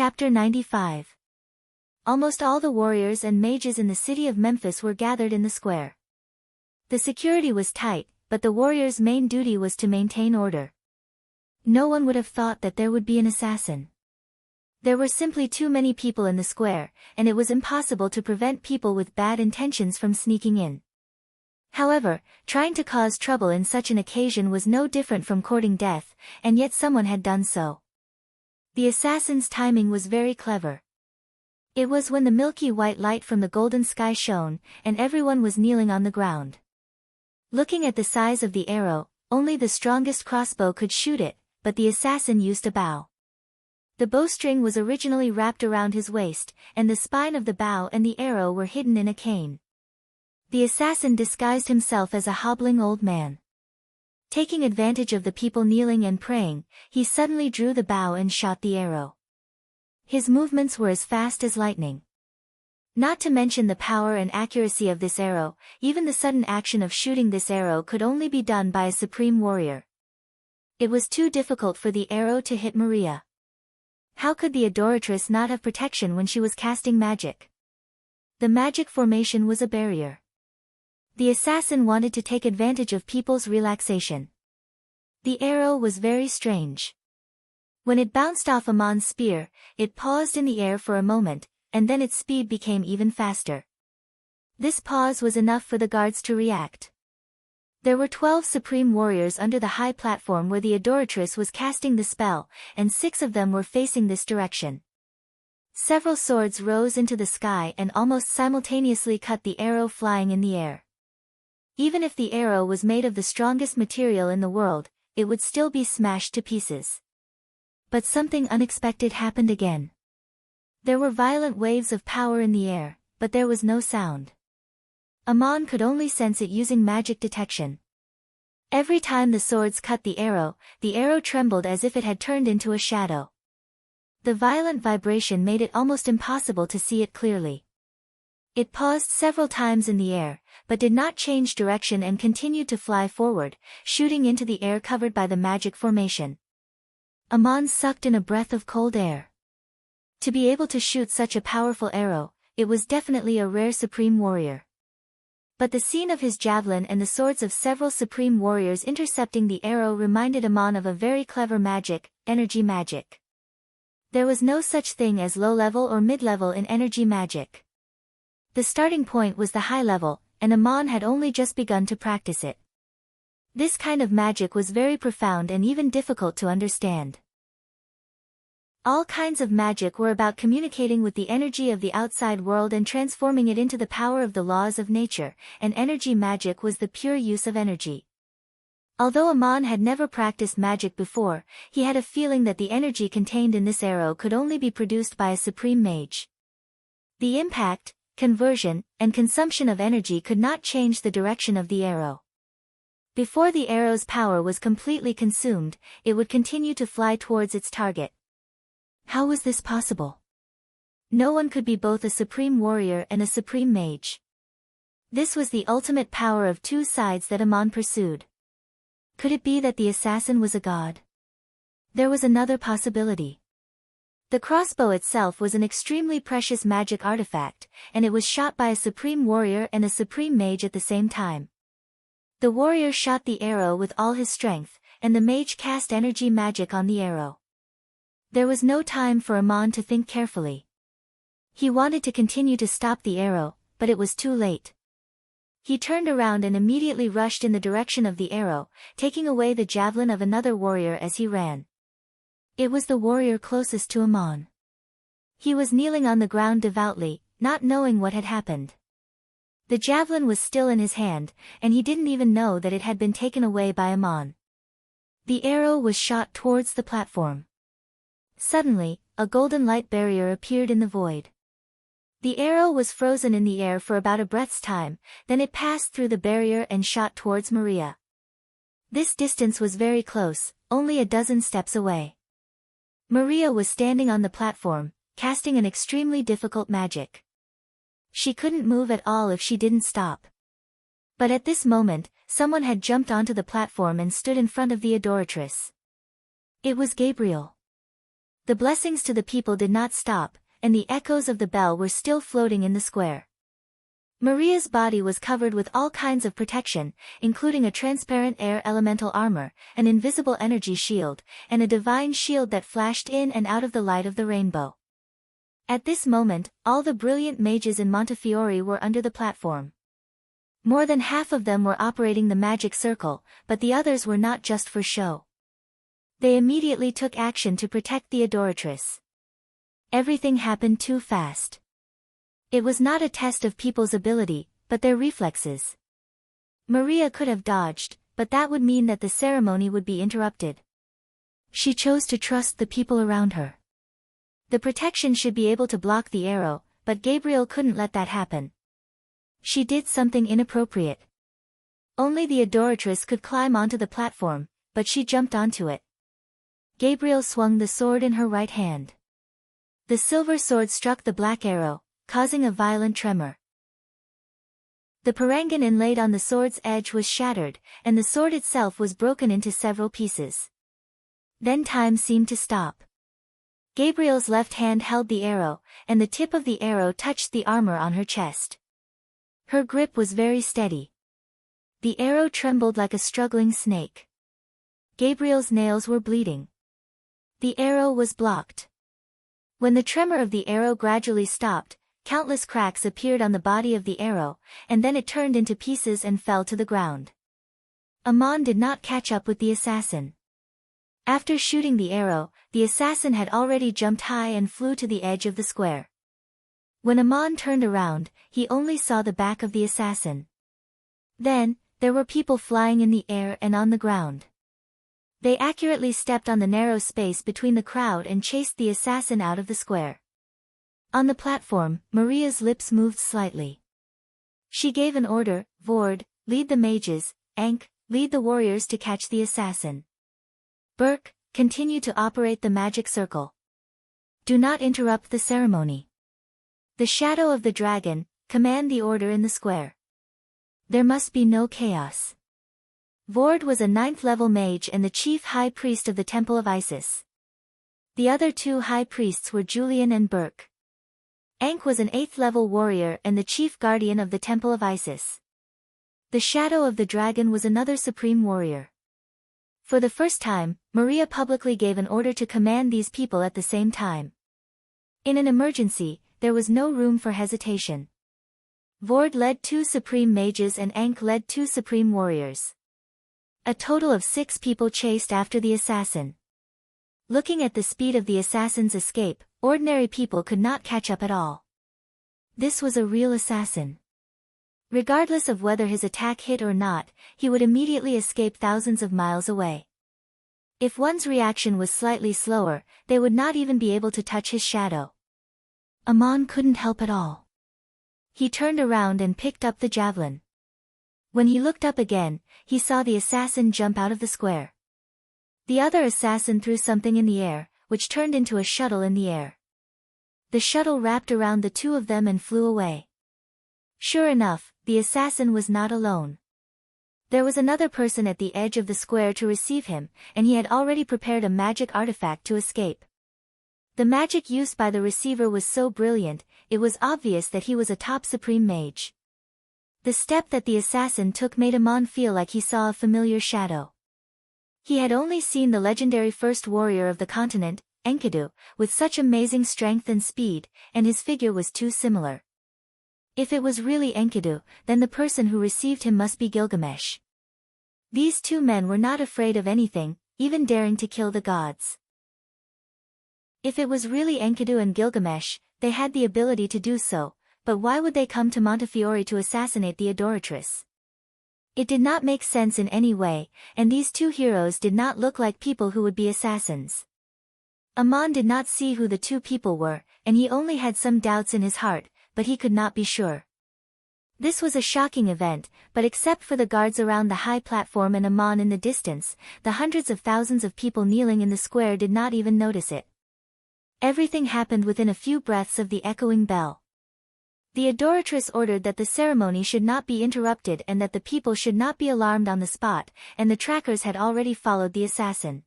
Chapter 95. Almost all the warriors and mages in the city of Memphis were gathered in the square. The security was tight, but the warriors' main duty was to maintain order. No one would have thought that there would be an assassin. There were simply too many people in the square, and it was impossible to prevent people with bad intentions from sneaking in. However, trying to cause trouble in such an occasion was no different from courting death, and yet someone had done so. The assassin's timing was very clever. It was when the milky white light from the golden sky shone, and everyone was kneeling on the ground. Looking at the size of the arrow, only the strongest crossbow could shoot it, but the assassin used a bow. The bowstring was originally wrapped around his waist, and the spine of the bow and the arrow were hidden in a cane. The assassin disguised himself as a hobbling old man. Taking advantage of the people kneeling and praying, he suddenly drew the bow and shot the arrow. His movements were as fast as lightning. Not to mention the power and accuracy of this arrow, even the sudden action of shooting this arrow could only be done by a supreme warrior. It was too difficult for the arrow to hit Maria. How could the adoratress not have protection when she was casting magic? The magic formation was a barrier. The assassin wanted to take advantage of people's relaxation. The arrow was very strange. When it bounced off Amon's spear, it paused in the air for a moment, and then its speed became even faster. This pause was enough for the guards to react. There were 12 supreme warriors under the high platform where the adoratress was casting the spell, and 6 of them were facing this direction. Several swords rose into the sky and almost simultaneously cut the arrow flying in the air. Even if the arrow was made of the strongest material in the world, it would still be smashed to pieces. But something unexpected happened again. There were violent waves of power in the air, but there was no sound. Amon could only sense it using magic detection. Every time the swords cut the arrow trembled as if it had turned into a shadow. The violent vibration made it almost impossible to see it clearly. It paused several times in the air, but did not change direction and continued to fly forward, shooting into the air covered by the magic formation. Amon sucked in a breath of cold air. To be able to shoot such a powerful arrow, it was definitely a rare supreme warrior. But the scene of his javelin and the swords of several supreme warriors intercepting the arrow reminded Amon of a very clever magic, energy magic. There was no such thing as low-level or mid-level in energy magic. The starting point was the high level, and Amon had only just begun to practice it. This kind of magic was very profound and even difficult to understand. All kinds of magic were about communicating with the energy of the outside world and transforming it into the power of the laws of nature, and energy magic was the pure use of energy. Although Amon had never practiced magic before, he had a feeling that the energy contained in this arrow could only be produced by a supreme mage. The impact, conversion, and consumption of energy could not change the direction of the arrow. Before the arrow's power was completely consumed, it would continue to fly towards its target. How was this possible? No one could be both a supreme warrior and a supreme mage. This was the ultimate power of two sides that Amon pursued. Could it be that the assassin was a god? There was another possibility. The crossbow itself was an extremely precious magic artifact, and it was shot by a supreme warrior and a supreme mage at the same time. The warrior shot the arrow with all his strength, and the mage cast energy magic on the arrow. There was no time for Amon to think carefully. He wanted to continue to stop the arrow, but it was too late. He turned around and immediately rushed in the direction of the arrow, taking away the javelin of another warrior as he ran. It was the warrior closest to Amon. He was kneeling on the ground devoutly, not knowing what had happened. The javelin was still in his hand, and he didn't even know that it had been taken away by Amon. The arrow was shot towards the platform. Suddenly, a golden light barrier appeared in the void. The arrow was frozen in the air for about a breath's time, then it passed through the barrier and shot towards Maria. This distance was very close, only a dozen steps away. Maria was standing on the platform, casting an extremely difficult magic. She couldn't move at all if she didn't stop. But at this moment, someone had jumped onto the platform and stood in front of the adoratress. It was Gabriel. The blessings to the people did not stop, and the echoes of the bell were still floating in the square. Maria's body was covered with all kinds of protection, including a transparent air elemental armor, an invisible energy shield, and a divine shield that flashed in and out of the light of the rainbow. At this moment, all the brilliant mages in Montefiore were under the platform. More than half of them were operating the magic circle, but the others were not just for show. They immediately took action to protect the adoratress. Everything happened too fast. It was not a test of people's ability, but their reflexes. Maria could have dodged, but that would mean that the ceremony would be interrupted. She chose to trust the people around her. The protection should be able to block the arrow, but Gabriel couldn't let that happen. She did something inappropriate. Only the adoratress could climb onto the platform, but she jumped onto it. Gabriel swung the sword in her right hand. The silver sword struck the black arrow, causing a violent tremor. The parangan inlaid on the sword's edge was shattered, and the sword itself was broken into several pieces. Then time seemed to stop. Gabriel's left hand held the arrow, and the tip of the arrow touched the armor on her chest. Her grip was very steady. The arrow trembled like a struggling snake. Gabriel's nails were bleeding. The arrow was blocked. When the tremor of the arrow gradually stopped, countless cracks appeared on the body of the arrow, and then it turned into pieces and fell to the ground. Amon did not catch up with the assassin. After shooting the arrow, the assassin had already jumped high and flew to the edge of the square. When Amon turned around, he only saw the back of the assassin. Then, there were people flying in the air and on the ground. They accurately stepped on the narrow space between the crowd and chased the assassin out of the square. On the platform, Maria's lips moved slightly. She gave an order: Vord, lead the mages, Ank, lead the warriors to catch the assassin. Burke, continue to operate the magic circle. Do not interrupt the ceremony. The shadow of the dragon, command the order in the square. There must be no chaos. Vord was a 9th-level mage and the chief high priest of the Temple of Isis. The other two high priests were Julian and Burke. Ank was an 8th-level warrior and the chief guardian of the Temple of Isis. The shadow of the dragon was another supreme warrior. For the first time, Maria publicly gave an order to command these people at the same time. In an emergency, there was no room for hesitation. Vord led 2 supreme mages and Ank led 2 supreme warriors. A total of 6 people chased after the assassin. Looking at the speed of the assassin's escape, ordinary people could not catch up at all. This was a real assassin. Regardless of whether his attack hit or not, he would immediately escape thousands of miles away. If one's reaction was slightly slower, they would not even be able to touch his shadow. Amon couldn't help at all. He turned around and picked up the javelin. When he looked up again, he saw the assassin jump out of the square. The other assassin threw something in the air, which turned into a shuttle in the air. The shuttle wrapped around the two of them and flew away. Sure enough, the assassin was not alone. There was another person at the edge of the square to receive him, and he had already prepared a magic artifact to escape. The magic used by the receiver was so brilliant, it was obvious that he was a top supreme mage. The step that the assassin took made Amon feel like he saw a familiar shadow. He had only seen the legendary first warrior of the continent, Enkidu, with such amazing strength and speed, and his figure was too similar. If it was really Enkidu, then the person who received him must be Gilgamesh. These two men were not afraid of anything, even daring to kill the gods. If it was really Enkidu and Gilgamesh, they had the ability to do so, but why would they come to Montefiore to assassinate the adoratress? It did not make sense in any way, and these two heroes did not look like people who would be assassins. Amon did not see who the two people were, and he only had some doubts in his heart, but he could not be sure. This was a shocking event, but except for the guards around the high platform and Amon in the distance, the hundreds of thousands of people kneeling in the square did not even notice it. Everything happened within a few breaths of the echoing bell. The adoratress ordered that the ceremony should not be interrupted and that the people should not be alarmed on the spot, and the trackers had already followed the assassin.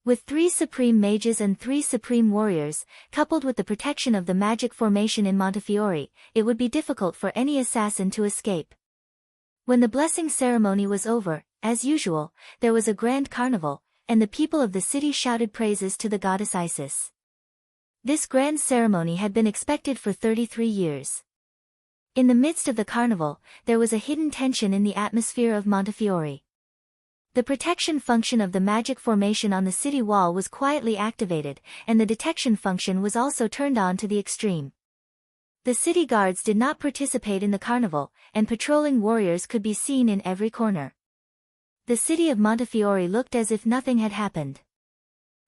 With 3 supreme mages and 3 supreme warriors, coupled with the protection of the magic formation in Montefiore, it would be difficult for any assassin to escape. When the blessing ceremony was over, as usual, there was a grand carnival, and the people of the city shouted praises to the goddess Isis. This grand ceremony had been expected for 33 years. In the midst of the carnival, there was a hidden tension in the atmosphere of Montefiore. The protection function of the magic formation on the city wall was quietly activated, and the detection function was also turned on to the extreme. The city guards did not participate in the carnival, and patrolling warriors could be seen in every corner. The city of Montefiore looked as if nothing had happened.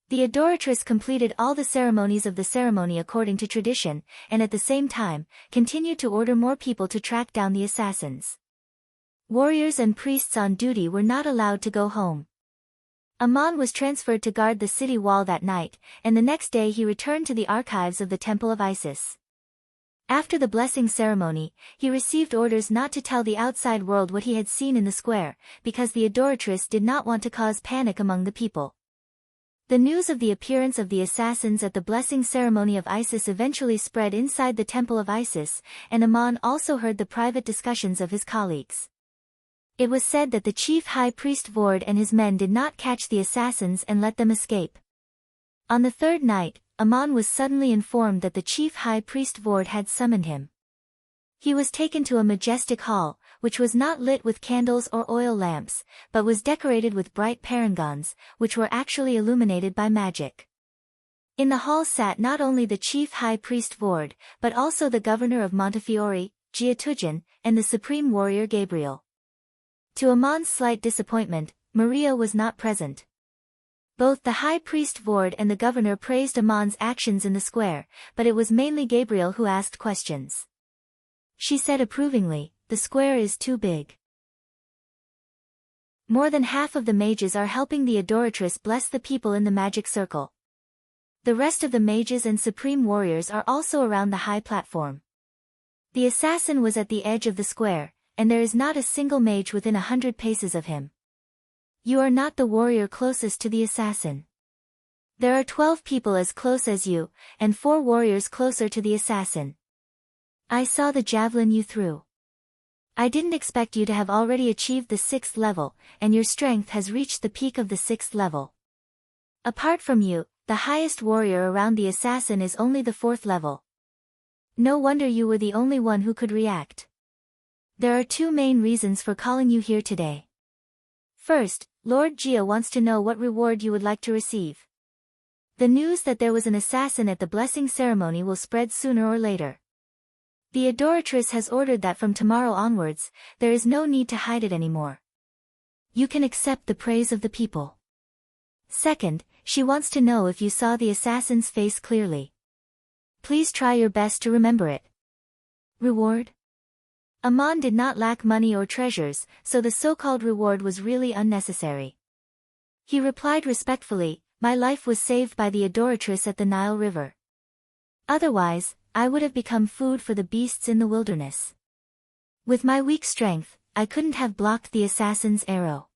The adoratress completed all the ceremonies of the ceremony according to tradition, and at the same time, continued to order more people to track down the assassins. Warriors and priests on duty were not allowed to go home. Amon was transferred to guard the city wall that night, and the next day he returned to the archives of the Temple of Isis. After the blessing ceremony, he received orders not to tell the outside world what he had seen in the square, because the adoratress did not want to cause panic among the people. The news of the appearance of the assassins at the blessing ceremony of Isis eventually spread inside the Temple of Isis, and Amon also heard the private discussions of his colleagues. It was said that the chief high priest Vord and his men did not catch the assassins and let them escape. On the third night, Amon was suddenly informed that the chief high priest Vord had summoned him. He was taken to a majestic hall, which was not lit with candles or oil lamps, but was decorated with bright parangons, which were actually illuminated by magic. In the hall sat not only the chief high priest Vord, but also the governor of Montefiore, Giatugin, and the supreme warrior Gabriel. To Amon's slight disappointment, Maria was not present. Both the high priest Vord and the governor praised Amon's actions in the square, but it was mainly Gabriel who asked questions. She said approvingly, "The square is too big." More than half of the mages are helping the adoratress bless the people in the magic circle. The rest of the mages and supreme warriors are also around the high platform. The assassin was at the edge of the square, and there is not a single mage within 100 paces of him. You are not the warrior closest to the assassin. There are 12 people as close as you, and 4 warriors closer to the assassin. I saw the javelin you threw. I didn't expect you to have already achieved the 6th level, and your strength has reached the peak of the 6th level. Apart from you, the highest warrior around the assassin is only the 4th level. No wonder you were the only one who could react. There are 2 main reasons for calling you here today. First, Lord Gia wants to know what reward you would like to receive. The news that there was an assassin at the blessing ceremony will spread sooner or later. The adoratress has ordered that from tomorrow onwards, there is no need to hide it anymore. You can accept the praise of the people. Second, she wants to know if you saw the assassin's face clearly. Please try your best to remember it. Reward? Amon did not lack money or treasures, so the so-called reward was really unnecessary. He replied respectfully, "My life was saved by the adoratress at the Nile River. Otherwise, I would have become food for the beasts in the wilderness. With my weak strength, I couldn't have blocked the assassin's arrow.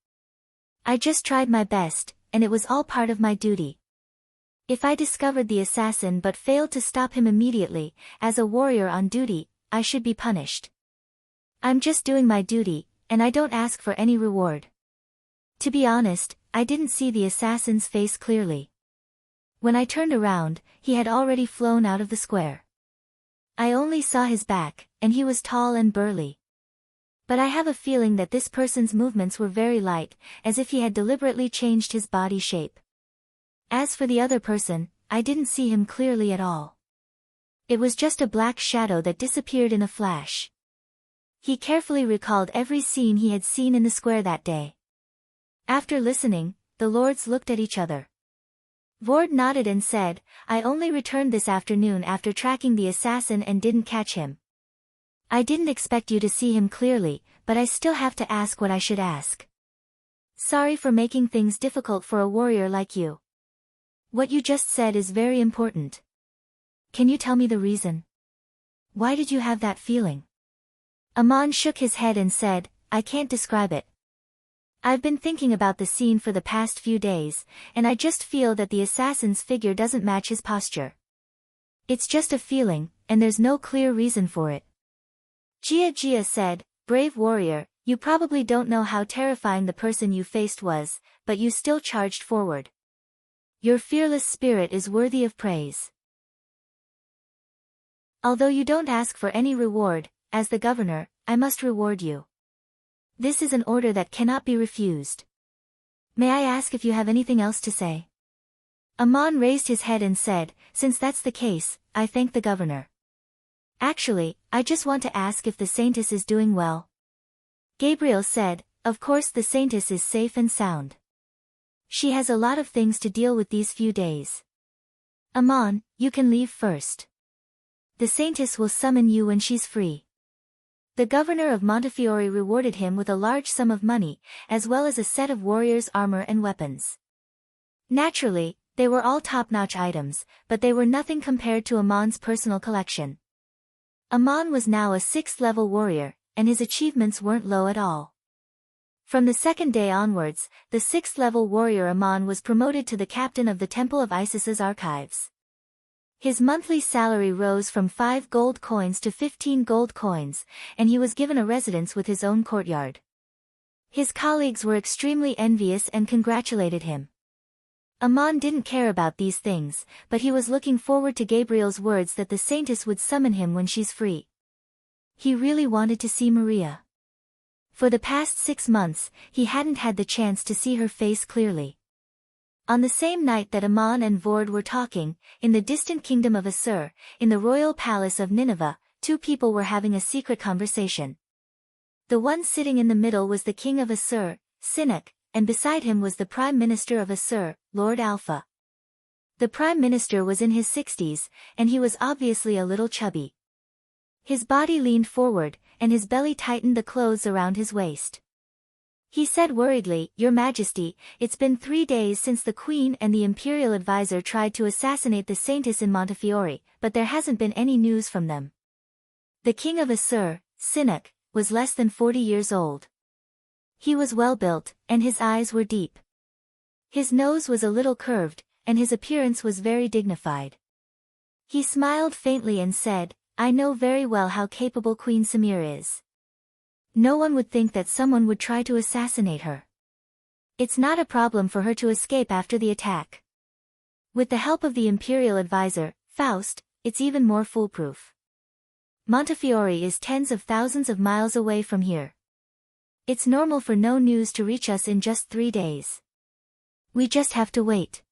I just tried my best, and it was all part of my duty. If I discovered the assassin but failed to stop him immediately, as a warrior on duty, I should be punished. I'm just doing my duty, and I don't ask for any reward." To be honest, I didn't see the assassin's face clearly. When I turned around, he had already flown out of the square. I only saw his back, and he was tall and burly. But I have a feeling that this person's movements were very light, as if he had deliberately changed his body shape. As for the other person, I didn't see him clearly at all. It was just a black shadow that disappeared in a flash. He carefully recalled every scene he had seen in the square that day. After listening, the lords looked at each other. Vord nodded and said, "I only returned this afternoon after tracking the assassin and didn't catch him. I didn't expect you to see him clearly, but I still have to ask what I should ask. Sorry for making things difficult for a warrior like you. What you just said is very important. Can you tell me the reason? Why did you have that feeling?" Amon shook his head and said, "I can't describe it. I've been thinking about the scene for the past few days, and I just feel that the assassin's figure doesn't match his posture. It's just a feeling, and there's no clear reason for it. Jia said, brave warrior, you probably don't know how terrifying the person you faced was, but you still charged forward. Your fearless spirit is worthy of praise. Although you don't ask for any reward, as the governor, I must reward you. This is an order that cannot be refused. May I ask if you have anything else to say? Amon raised his head and said, since that's the case, I thank the governor. Actually, I just want to ask if the Saintess is doing well. Gabriel said, of course the Saintess is safe and sound. She has a lot of things to deal with these few days. Amon, you can leave first. The Saintess will summon you when she's free. The governor of Montefiore rewarded him with a large sum of money, as well as a set of warriors' armor and weapons. Naturally, they were all top-notch items, but they were nothing compared to Amon's personal collection. Amon was now a 6th-level warrior, and his achievements weren't low at all. From the second day onwards, the 6th-level warrior Amon was promoted to the captain of the Temple of Isis's archives. His monthly salary rose from 5 gold coins to 15 gold coins, and he was given a residence with his own courtyard. His colleagues were extremely envious and congratulated him. Amon didn't care about these things, but he was looking forward to Gabriel's words that the Saintess would summon him when she's free. He really wanted to see Maria. For the past 6 months, he hadn't had the chance to see her face clearly. On the same night that Amon and Vord were talking, in the distant kingdom of Assur, in the royal palace of Nineveh, 2 people were having a secret conversation. The one sitting in the middle was the king of Assur, Sinek, and beside him was the prime minister of Assur, Lord Alpha. The prime minister was in his 60s, and he was obviously a little chubby. His body leaned forward, and his belly tightened the clothes around his waist. He said worriedly, Your Majesty, it's been 3 days since the Queen and the Imperial Advisor tried to assassinate the Saintess in Montefiore, but there hasn't been any news from them. The king of Assur, Sinek, was less than 40 years old. He was well built, and his eyes were deep. His nose was a little curved, and his appearance was very dignified. He smiled faintly and said, I know very well how capable Queen Samir is. No one would think that someone would try to assassinate her. It's not a problem for her to escape after the attack. With the help of the Imperial Advisor, Faust, it's even more foolproof. Montefiore is tens of thousands of miles away from here. It's normal for no news to reach us in just 3 days. We just have to wait.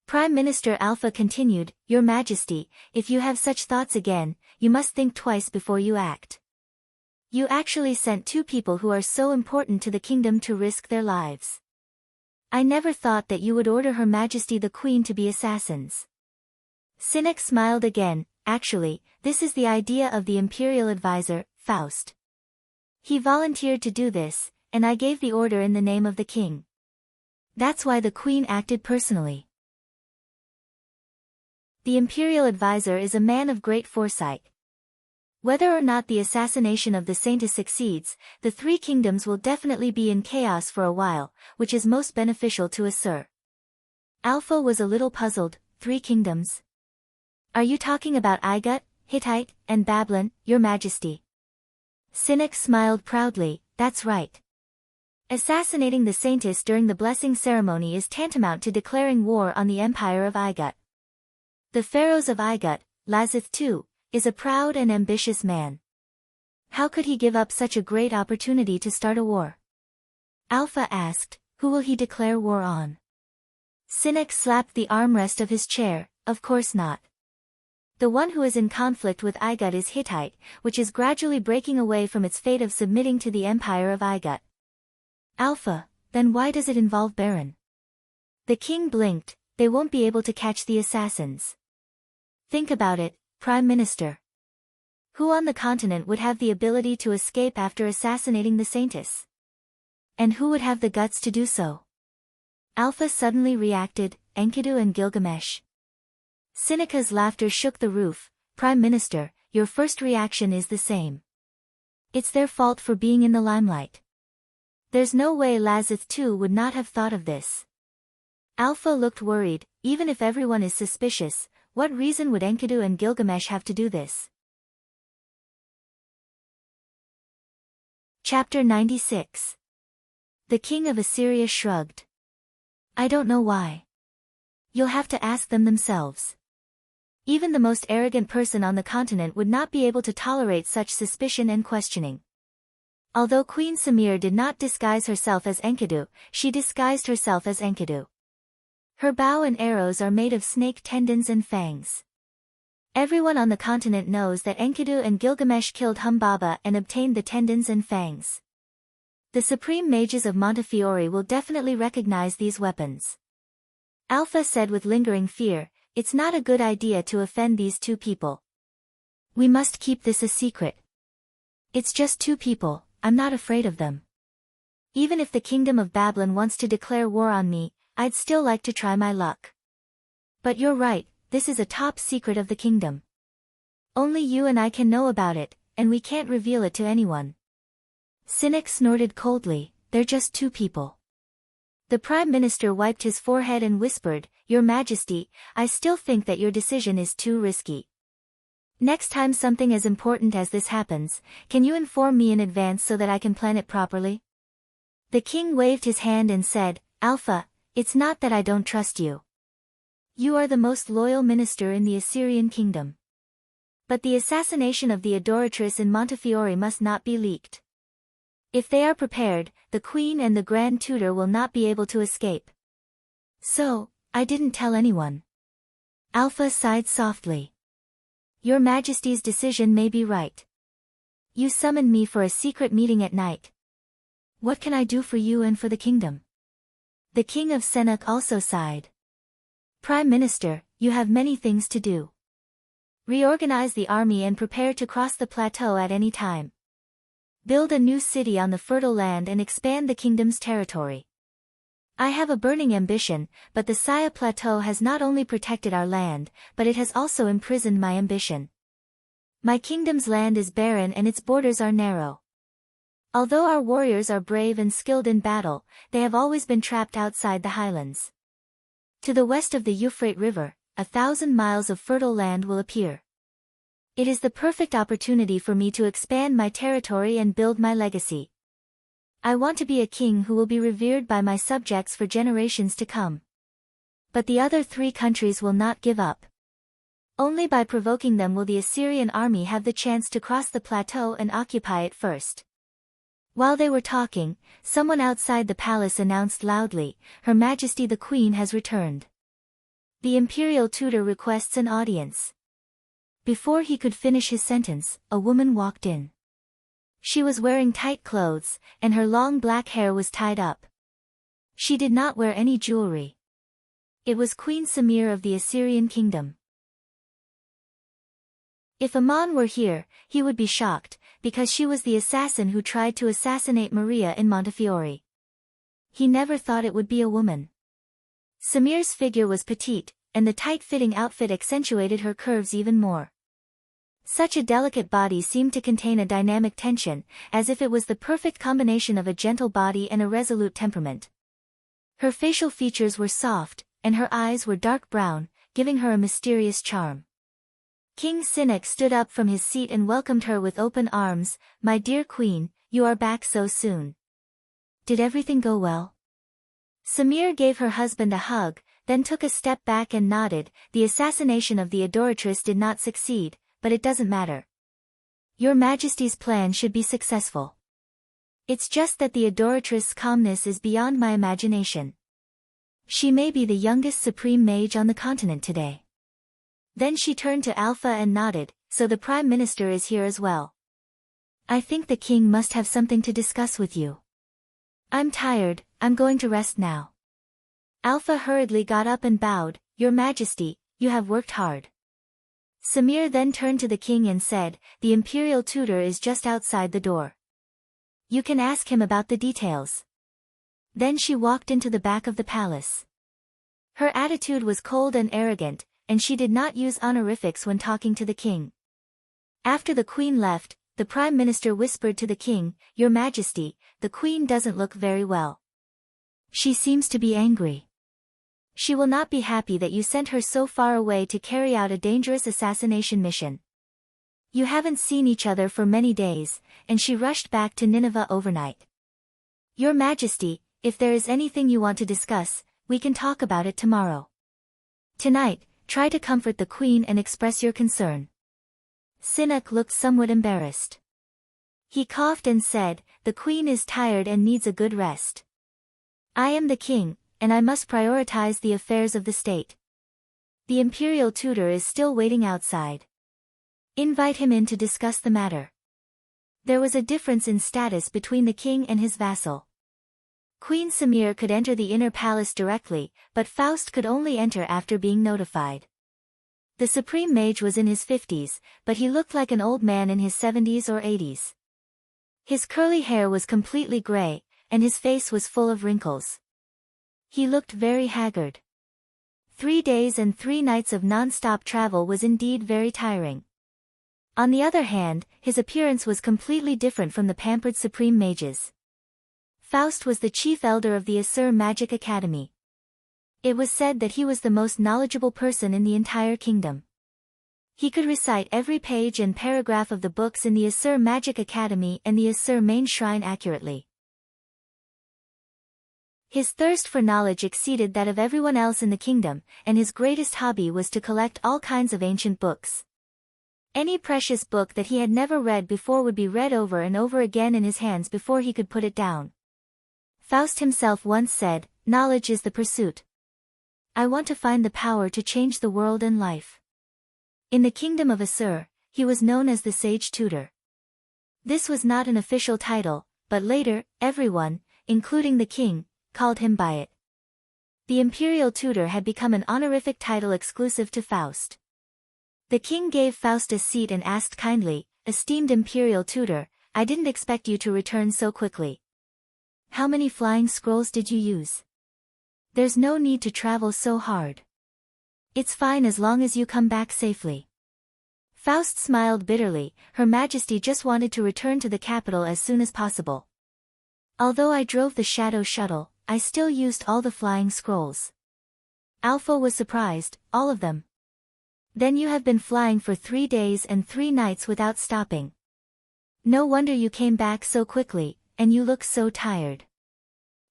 Prime Minister Alpha continued, Your Majesty, if you have such thoughts again, you must think twice before you act. You actually sent 2 people who are so important to the kingdom to risk their lives. I never thought that you would order Her Majesty the Queen to be assassins. Sinek smiled again, actually, this is the idea of the Imperial Advisor, Faust. He volunteered to do this, and I gave the order in the name of the king. That's why the Queen acted personally. The Imperial Advisor is a man of great foresight. Whether or not the assassination of the Saintess succeeds, the 3 kingdoms will definitely be in chaos for a while, which is most beneficial to Assur. Alpha was a little puzzled, 3 kingdoms? Are you talking about Igut, Hittite, and Babylon, Your Majesty? Sinek smiled proudly, that's right. Assassinating the Saintess during the blessing ceremony is tantamount to declaring war on the empire of Igut. The pharaohs of Igut, Lazith II, is a proud and ambitious man. How could he give up such a great opportunity to start a war? Alpha asked, who will he declare war on? Sinek slapped the armrest of his chair, of course not. The one who is in conflict with Igut is Hittite, which is gradually breaking away from its fate of submitting to the empire of Igut. Alpha, then why does it involve Baron? The king blinked, they won't be able to catch the assassins. Think about it, Prime Minister. Who on the continent would have the ability to escape after assassinating the Saintess? And who would have the guts to do so? Alpha suddenly reacted, Enkidu and Gilgamesh. Sineka's laughter shook the roof. Prime Minister, your first reaction is the same. It's their fault for being in the limelight. There's no way Lazith too would not have thought of this. Alpha looked worried. Even if everyone is suspicious, what reason would Enkidu and Gilgamesh have to do this? Chapter 96. The king of Assyria shrugged. I don't know why. You'll have to ask them themselves. Even the most arrogant person on the continent would not be able to tolerate such suspicion and questioning. Although Queen Samir did not disguise herself as Enkidu, she disguised herself as Enkidu. Her bow and arrows are made of snake tendons and fangs. Everyone on the continent knows that Enkidu and Gilgamesh killed Humbaba and obtained the tendons and fangs. The supreme mages of Montefiore will definitely recognize these weapons. Alpha said with lingering fear, it's not a good idea to offend these two people. We must keep this a secret. It's just two people, I'm not afraid of them. Even if the kingdom of Babylon wants to declare war on me, I'd still like to try my luck. But you're right, this is a top secret of the kingdom. Only you and I can know about it, and we can't reveal it to anyone. Cynic snorted coldly, they're just two people. The Prime Minister wiped his forehead and whispered, Your Majesty, I still think that your decision is too risky. Next time something as important as this happens, can you inform me in advance so that I can plan it properly? The king waved his hand and said, Alpha, it's not that I don't trust you. You are the most loyal minister in the Assyrian kingdom. But the assassination of the adoratress in Montefiore must not be leaked. If they are prepared, the queen and the grand tutor will not be able to escape. So, I didn't tell anyone. Alpha sighed softly. Your Majesty's decision may be right. You summoned me for a secret meeting at night. What can I do for you and for the kingdom? The king of Sennac also sighed. Prime Minister, you have many things to do. Reorganize the army and prepare to cross the plateau at any time. Build a new city on the fertile land and expand the kingdom's territory. I have a burning ambition, but the Saya Plateau has not only protected our land, but it has also imprisoned my ambition. My kingdom's land is barren and its borders are narrow. Although our warriors are brave and skilled in battle, they have always been trapped outside the highlands. To the west of the Euphrates River, 1,000 miles of fertile land will appear. It is the perfect opportunity for me to expand my territory and build my legacy. I want to be a king who will be revered by my subjects for generations to come. But the other three countries will not give up. Only by provoking them will the Assyrian army have the chance to cross the plateau and occupy it first. While they were talking, someone outside the palace announced loudly, Her Majesty the Queen has returned. The imperial tutor requests an audience. Before he could finish his sentence, a woman walked in. She was wearing tight clothes, and her long black hair was tied up. She did not wear any jewelry. It was Queen Samir of the Assyrian kingdom. If Aman were here, he would be shocked, because she was the assassin who tried to assassinate Maria in Montefiore. He never thought it would be a woman. Samir's figure was petite, and the tight-fitting outfit accentuated her curves even more. Such a delicate body seemed to contain a dynamic tension, as if it was the perfect combination of a gentle body and a resolute temperament. Her facial features were soft, and her eyes were dark brown, giving her a mysterious charm. King Cynic stood up from his seat and welcomed her with open arms. My dear queen, you are back so soon. Did everything go well? Samir gave her husband a hug, then took a step back and nodded. The assassination of the adoratress did not succeed, but it doesn't matter. Your Majesty's plan should be successful. It's just that the adoratress' calmness is beyond my imagination. She may be the youngest supreme mage on the continent today. Then she turned to Alpha and nodded, so the Prime Minister is here as well. I think the king must have something to discuss with you. I'm tired, I'm going to rest now. Alpha hurriedly got up and bowed. Your Majesty, you have worked hard. Samir then turned to the king and said, the imperial tutor is just outside the door. You can ask him about the details. Then she walked into the back of the palace. Her attitude was cold and arrogant, and she did not use honorifics when talking to the king. After the queen left, the Prime Minister whispered to the king, "Your Majesty, the Queen doesn't look very well. She seems to be angry. She will not be happy that you sent her so far away to carry out a dangerous assassination mission. You haven't seen each other for many days, and she rushed back to Nineveh overnight. Your Majesty, if there is anything you want to discuss, we can talk about it tomorrow. Tonight, try to comfort the Queen and express your concern." Sinak looked somewhat embarrassed. He coughed and said, "The Queen is tired and needs a good rest. I am the king, and I must prioritize the affairs of the state. The imperial tutor is still waiting outside. Invite him in to discuss the matter." There was a difference in status between the king and his vassal. Queen Samir could enter the inner palace directly, but Faust could only enter after being notified. The supreme mage was in his 50s, but he looked like an old man in his 70s or 80s. His curly hair was completely gray, and his face was full of wrinkles. He looked very haggard. 3 days and 3 nights of non-stop travel was indeed very tiring. On the other hand, his appearance was completely different from the pampered supreme mages. Faust was the chief elder of the Asur Magic Academy. It was said that he was the most knowledgeable person in the entire kingdom. He could recite every page and paragraph of the books in the Asur Magic Academy and the Asur main shrine accurately. His thirst for knowledge exceeded that of everyone else in the kingdom, and his greatest hobby was to collect all kinds of ancient books. Any precious book that he had never read before would be read over and over again in his hands before he could put it down. Faust himself once said, "Knowledge is the pursuit. I want to find the power to change the world and life." In the kingdom of Asur, he was known as the Sage Tutor. This was not an official title, but later, everyone, including the king, called him by it. The imperial tutor had become an honorific title exclusive to Faust. The king gave Faust a seat and asked kindly, "Esteemed imperial tutor, I didn't expect you to return so quickly. How many flying scrolls did you use? There's no need to travel so hard. It's fine as long as you come back safely." Faust smiled bitterly. Her Majesty just wanted to return to the capital as soon as possible. Although I drove the shadow shuttle, I still used all the flying scrolls. Alpha was surprised, all of them. Then you have been flying for 3 days and 3 nights without stopping. No wonder you came back so quickly, and you look so tired.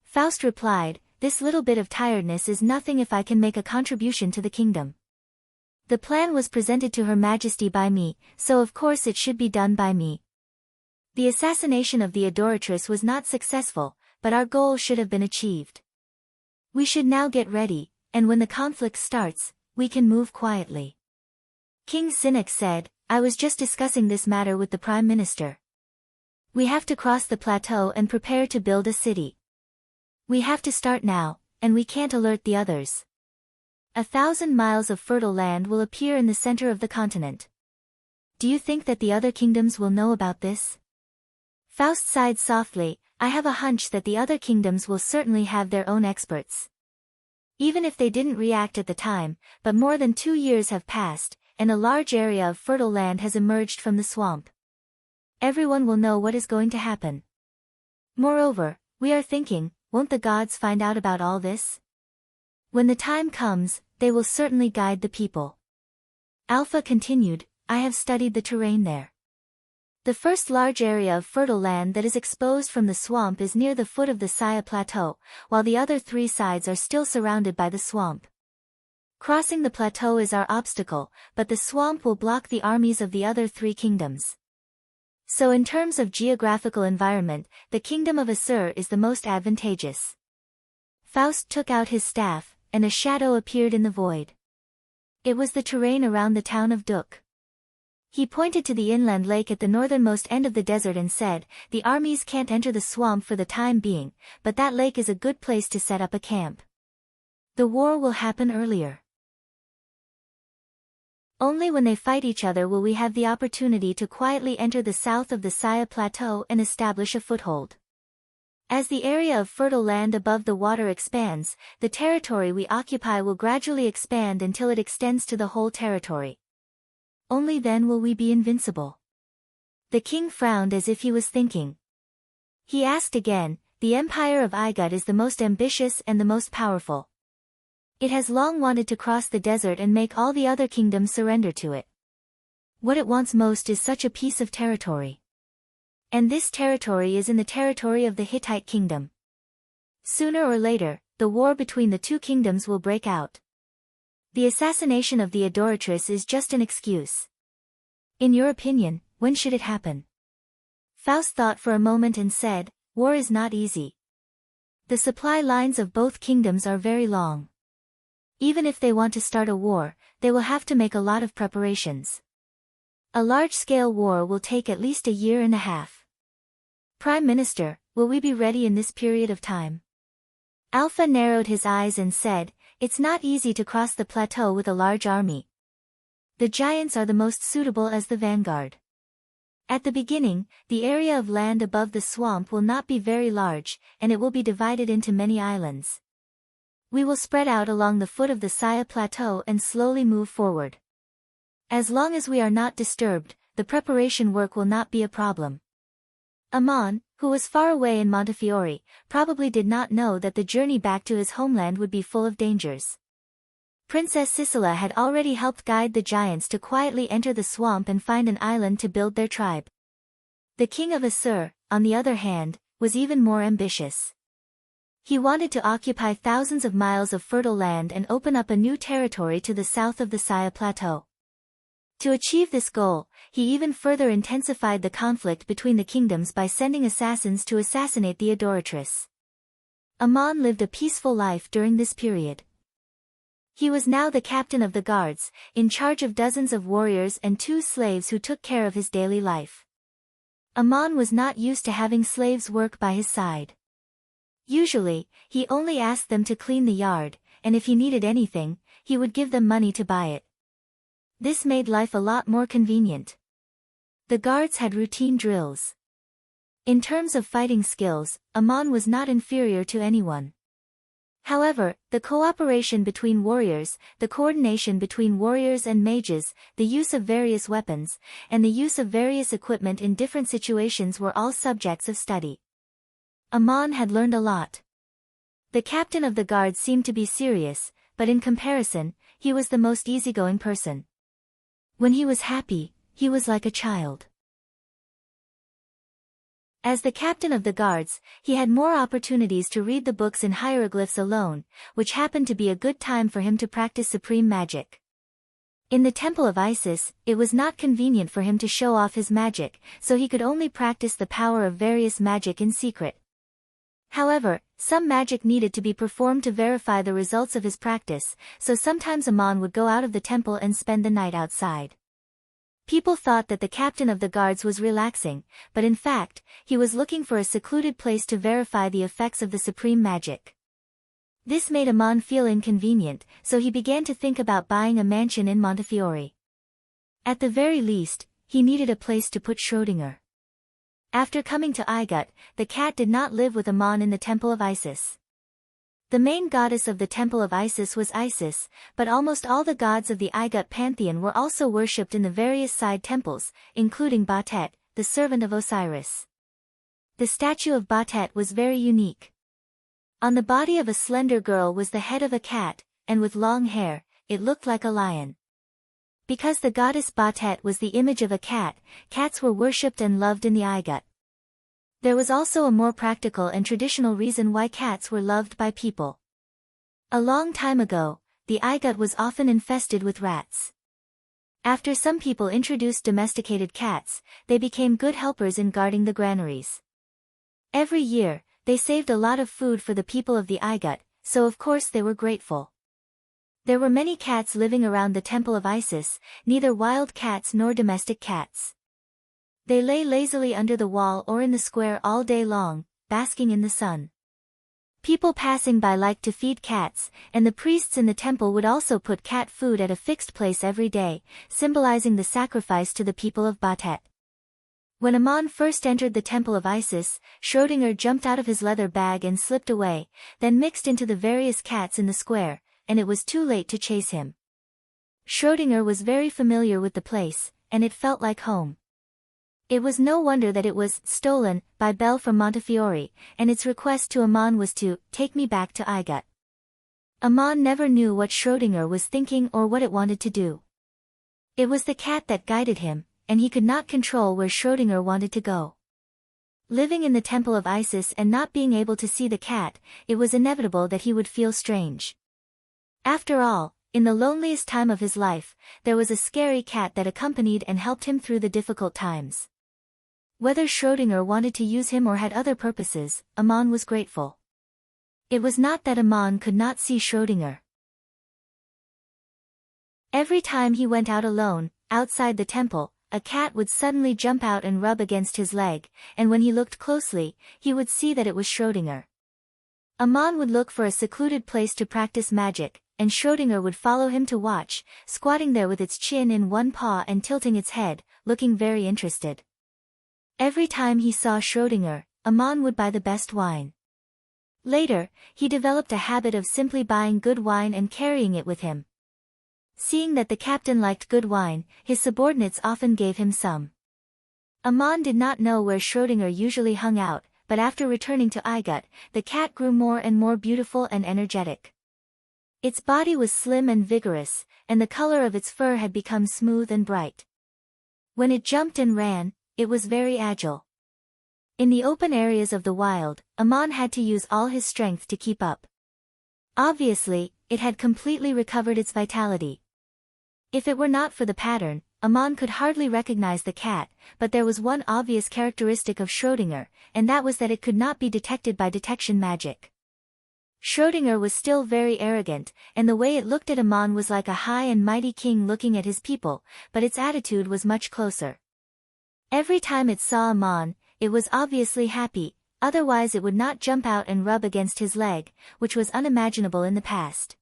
Faust replied, "This little bit of tiredness is nothing if I can make a contribution to the kingdom. The plan was presented to Her Majesty by me, so of course it should be done by me. The assassination of the adoratress was not successful, but our goal should have been achieved. We should now get ready, and when the conflict starts, we can move quietly." King Sinak said, "I was just discussing this matter with the Prime Minister. We have to cross the plateau and prepare to build a city. We have to start now, and we can't alert the others. 1,000 miles of fertile land will appear in the center of the continent. Do you think that the other kingdoms will know about this?" Faust sighed softly, "I have a hunch that the other kingdoms will certainly have their own experts. Even if they didn't react at the time, but more than 2 years have passed, and a large area of fertile land has emerged from the swamp. Everyone will know what is going to happen. Moreover, we are thinking, won't the gods find out about all this? When the time comes, they will certainly guide the people." Alpha continued, "I have studied the terrain there. The first large area of fertile land that is exposed from the swamp is near the foot of the Saya Plateau, while the other 3 sides are still surrounded by the swamp. Crossing the plateau is our obstacle, but the swamp will block the armies of the other 3 kingdoms. So in terms of geographical environment, the kingdom of Asur is the most advantageous." Faust took out his staff, and a shadow appeared in the void. It was the terrain around the town of Duk. He pointed to the inland lake at the northernmost end of the desert and said, "The armies can't enter the swamp for the time being, but that lake is a good place to set up a camp. The war will happen earlier. Only when they fight each other will we have the opportunity to quietly enter the south of the Saya Plateau and establish a foothold. As the area of fertile land above the water expands, the territory we occupy will gradually expand until it extends to the whole territory. Only then will we be invincible. The king frowned as if he was thinking. He asked again, "The empire of Igut is the most ambitious and the most powerful. It has long wanted to cross the desert and make all the other kingdoms surrender to it. What it wants most is such a piece of territory. And this territory is in the territory of the Hittite kingdom. Sooner or later, the war between the two kingdoms will break out. The assassination of the adoratress is just an excuse. In your opinion, when should it happen?" Faust thought for a moment and said, "War is not easy. The supply lines of both kingdoms are very long. Even if they want to start a war, they will have to make a lot of preparations. A large-scale war will take at least a year and a half. Prime Minister, will we be ready in this period of time?" Alpha narrowed his eyes and said, "It's not easy to cross the plateau with a large army. The giants are the most suitable as the vanguard. At the beginning, the area of land above the swamp will not be very large, and it will be divided into many islands. We will spread out along the foot of the Saya Plateau and slowly move forward. As long as we are not disturbed, the preparation work will not be a problem." Amon, who was far away in Montefiore, probably did not know that the journey back to his homeland would be full of dangers. Princess Sicila had already helped guide the giants to quietly enter the swamp and find an island to build their tribe. The king of Assur, on the other hand, was even more ambitious. He wanted to occupy thousands of miles of fertile land and open up a new territory to the south of the Saya Plateau. To achieve this goal, he even further intensified the conflict between the kingdoms by sending assassins to assassinate the adoratress. Amon lived a peaceful life during this period. He was now the captain of the guards, in charge of dozens of warriors and 2 slaves who took care of his daily life. Amon was not used to having slaves work by his side. Usually, he only asked them to clean the yard, and if he needed anything, he would give them money to buy it. This made life a lot more convenient. The guards had routine drills. In terms of fighting skills, Amon was not inferior to anyone. However, the cooperation between warriors, the coordination between warriors and mages, the use of various weapons, and the use of various equipment in different situations were all subjects of study. Amon had learned a lot. The captain of the guard seemed to be serious, but in comparison, he was the most easygoing person. When he was happy, he was like a child. As the captain of the guards, he had more opportunities to read the books in hieroglyphs alone, which happened to be a good time for him to practice supreme magic. In the temple of Isis, it was not convenient for him to show off his magic, so he could only practice the power of various magic in secret. However, some magic needed to be performed to verify the results of his practice, so sometimes Amon would go out of the temple and spend the night outside. People thought that the captain of the guards was relaxing, but in fact, he was looking for a secluded place to verify the effects of the supreme magic. This made Amon feel inconvenient, so he began to think about buying a mansion in Montefiore. At the very least, he needed a place to put Schrödinger. After coming to Igut, the cat did not live with Amon in the temple of Isis. The main goddess of the temple of Isis was Isis, but almost all the gods of the Igut pantheon were also worshipped in the various side temples, including Batet, the servant of Osiris. The statue of Batet was very unique. On the body of a slender girl was the head of a cat, and with long hair, it looked like a lion. Because the goddess Batet was the image of a cat, cats were worshipped and loved in the Igut. There was also a more practical and traditional reason why cats were loved by people. A long time ago, the Igut was often infested with rats. After some people introduced domesticated cats, they became good helpers in guarding the granaries. Every year, they saved a lot of food for the people of the Igut, so of course they were grateful. There were many cats living around the temple of Isis, neither wild cats nor domestic cats. They lay lazily under the wall or in the square all day long, basking in the sun. People passing by liked to feed cats, and the priests in the temple would also put cat food at a fixed place every day, symbolizing the sacrifice to the people of Batet. When Amon first entered the temple of Isis, Schrödinger jumped out of his leather bag and slipped away, then mixed into the various cats in the square, and it was too late to chase him. Schrödinger was very familiar with the place, and it felt like home. It was no wonder that it was stolen by Belle from Montefiore, and its request to Amon was to take me back to Igut. Amon never knew what Schrödinger was thinking or what it wanted to do. It was the cat that guided him, and he could not control where Schrödinger wanted to go. Living in the temple of Isis and not being able to see the cat, it was inevitable that he would feel strange. After all, in the loneliest time of his life, there was a scary cat that accompanied and helped him through the difficult times. Whether Schrödinger wanted to use him or had other purposes, Amon was grateful. It was not that Amon could not see Schrödinger. Every time he went out alone, outside the temple, a cat would suddenly jump out and rub against his leg, and when he looked closely, he would see that it was Schrödinger. Amon would look for a secluded place to practice magic, and Schrödinger would follow him to watch, squatting there with its chin in one paw and tilting its head, looking very interested. Every time he saw Schrödinger, Amon would buy the best wine. Later, he developed a habit of simply buying good wine and carrying it with him. Seeing that the captain liked good wine, his subordinates often gave him some. Amon did not know where Schrödinger usually hung out, but after returning to Igut, the cat grew more and more beautiful and energetic. Its body was slim and vigorous, and the color of its fur had become smooth and bright. When it jumped and ran, it was very agile. In the open areas of the wild, Amon had to use all his strength to keep up. Obviously, it had completely recovered its vitality. If it were not for the pattern, Amon could hardly recognize the cat, but there was one obvious characteristic of Schrödinger, and that was that it could not be detected by detection magic. Schrödinger was still very arrogant, and the way it looked at Amon was like a high and mighty king looking at his people, but its attitude was much closer. Every time it saw Amon, it was obviously happy, otherwise it would not jump out and rub against his leg, which was unimaginable in the past.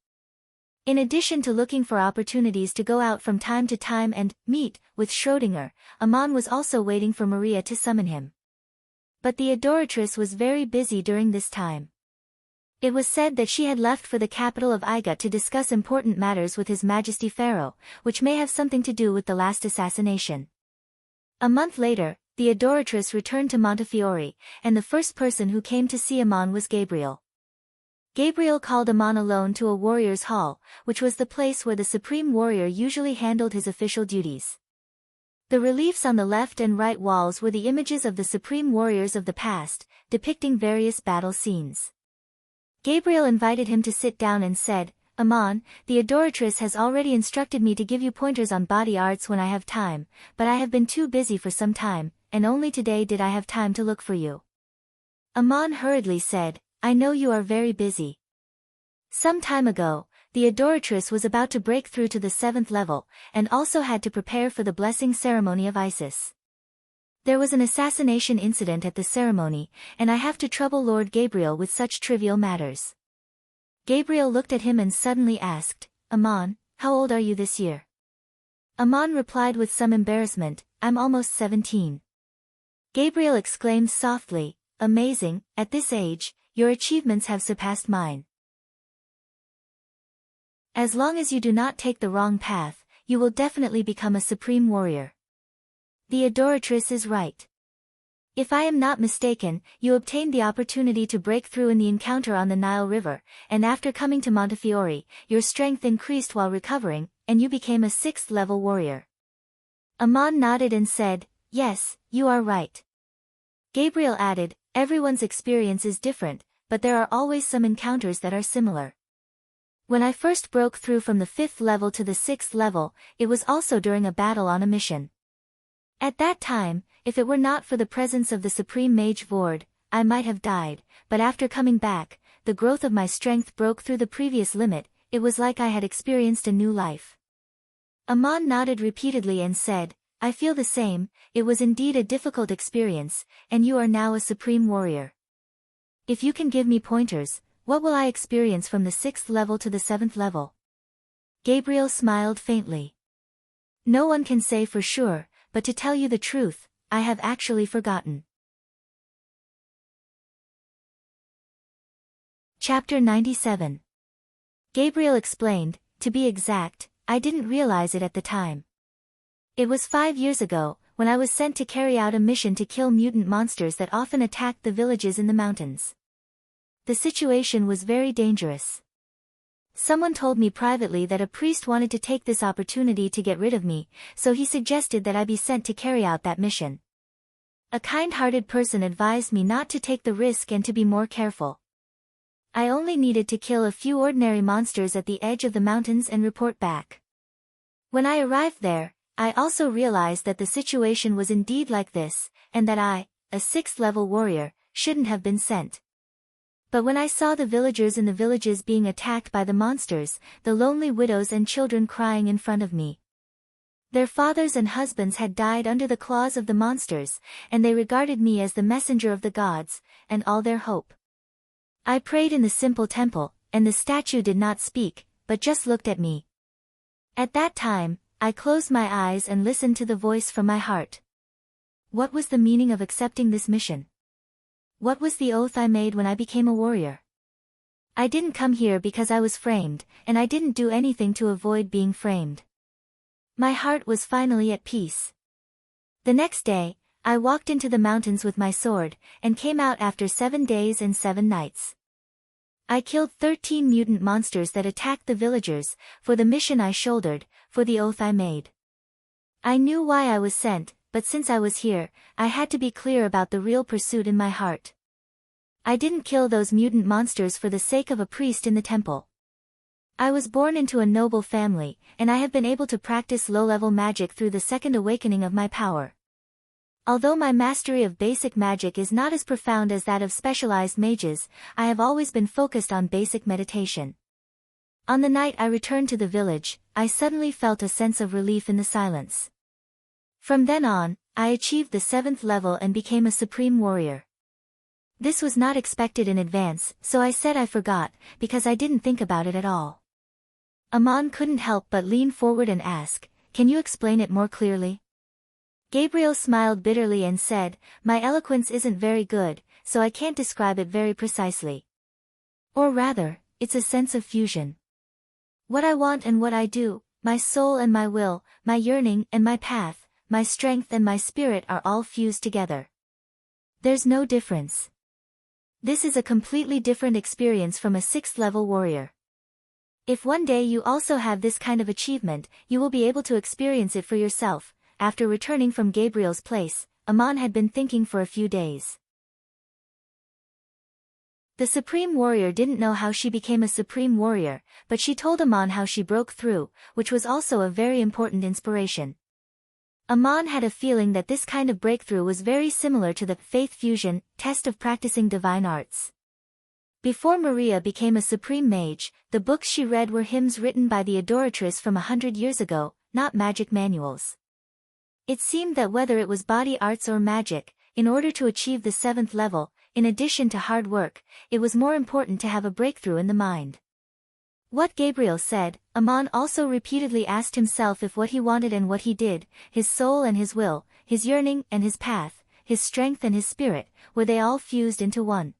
In addition to looking for opportunities to go out from time to time and meet with Schrödinger, Amon was also waiting for Maria to summon him. But the adoratress was very busy during this time. It was said that she had left for the capital of Igut to discuss important matters with His Majesty Pharaoh, which may have something to do with the last assassination. A month later, the adoratress returned to Montefiore, and the first person who came to see Amon was Gabriel. Gabriel called Amon alone to a warrior's hall, which was the place where the supreme warrior usually handled his official duties. The reliefs on the left and right walls were the images of the supreme warriors of the past, depicting various battle scenes. Gabriel invited him to sit down and said, "Amon, the adoratress has already instructed me to give you pointers on body arts when I have time, but I have been too busy for some time, and only today did I have time to look for you." Amon hurriedly said, "I know you are very busy." Some time ago, the adoratress was about to break through to the 7th level, and also had to prepare for the blessing ceremony of Isis. There was an assassination incident at the ceremony, and I have to trouble Lord Gabriel with such trivial matters. Gabriel looked at him and suddenly asked, "Amon, how old are you this year?" Amon replied with some embarrassment, "I'm almost 17. Gabriel exclaimed softly, "Amazing, at this age, your achievements have surpassed mine. As long as you do not take the wrong path, you will definitely become a supreme warrior. The adoratress is right. If I am not mistaken, you obtained the opportunity to break through in the encounter on the Nile River, and after coming to Montefiore, your strength increased while recovering, and you became a 6th-level warrior." Amon nodded and said, "Yes, you are right." Gabriel added, "Everyone's experience is different, but there are always some encounters that are similar. When I first broke through from the 5th level to the 6th level, it was also during a battle on a mission. At that time, if it were not for the presence of the Supreme Mage Vord, I might have died, but after coming back, the growth of my strength broke through the previous limit, it was like I had experienced a new life." Amon nodded repeatedly and said, "I feel the same, it was indeed a difficult experience, and you are now a supreme warrior. If you can give me pointers, what will I experience from the 6th level to the 7th level?" Gabriel smiled faintly. "No one can say for sure, but to tell you the truth, I have actually forgotten." Chapter 97. Gabriel explained, "To be exact, I didn't realize it at the time. It was 5 years ago, when I was sent to carry out a mission to kill mutant monsters that often attacked the villages in the mountains. The situation was very dangerous. Someone told me privately that a priest wanted to take this opportunity to get rid of me, so he suggested that I be sent to carry out that mission. A kind-hearted person advised me not to take the risk and to be more careful. I only needed to kill a few ordinary monsters at the edge of the mountains and report back. When I arrived there, I also realized that the situation was indeed like this, and that I, a 6th-level warrior, shouldn't have been sent. But when I saw the villagers in the villages being attacked by the monsters, the lonely widows and children crying in front of me. Their fathers and husbands had died under the claws of the monsters, and they regarded me as the messenger of the gods, and all their hope. I prayed in the simple temple, and the statue did not speak, but just looked at me. At that time, I closed my eyes and listened to the voice from my heart. What was the meaning of accepting this mission? What was the oath I made when I became a warrior? I didn't come here because I was framed, and I didn't do anything to avoid being framed. My heart was finally at peace. The next day, I walked into the mountains with my sword, and came out after 7 days and 7 nights. I killed 13 mutant monsters that attacked the villagers, for the mission I shouldered, for the oath I made. I knew why I was sent, but since I was here, I had to be clear about the real pursuit in my heart. I didn't kill those mutant monsters for the sake of a priest in the temple. I was born into a noble family, and I have been able to practice low-level magic through the second awakening of my power. Although my mastery of basic magic is not as profound as that of specialized mages, I have always been focused on basic meditation. On the night I returned to the village, I suddenly felt a sense of relief in the silence. From then on, I achieved the 7th level and became a supreme warrior. This was not expected in advance, so I said I forgot, because I didn't think about it at all. Amon couldn't help but lean forward and ask, "Can you explain it more clearly?" Gabriel smiled bitterly and said, "My eloquence isn't very good, so I can't describe it very precisely. Or rather, it's a sense of fusion. What I want and what I do, my soul and my will, my yearning and my path, my strength and my spirit are all fused together. There's no difference. This is a completely different experience from a 6th-level warrior. If one day you also have this kind of achievement, you will be able to experience it for yourself." After returning from Gabriel's place, Amon had been thinking for a few days. The Supreme Warrior didn't know how she became a Supreme Warrior, but she told Amon how she broke through, which was also a very important inspiration. Amon had a feeling that this kind of breakthrough was very similar to the faith fusion test of practicing divine arts. Before Maria became a supreme mage, the books she read were hymns written by the adoratress from 100 years ago, not magic manuals. It seemed that whether it was body arts or magic, in order to achieve the 7th level, in addition to hard work, it was more important to have a breakthrough in the mind. What Gabriel said, Amon also repeatedly asked himself if what he wanted and what he did, his soul and his will, his yearning and his path, his strength and his spirit, were they all fused into one?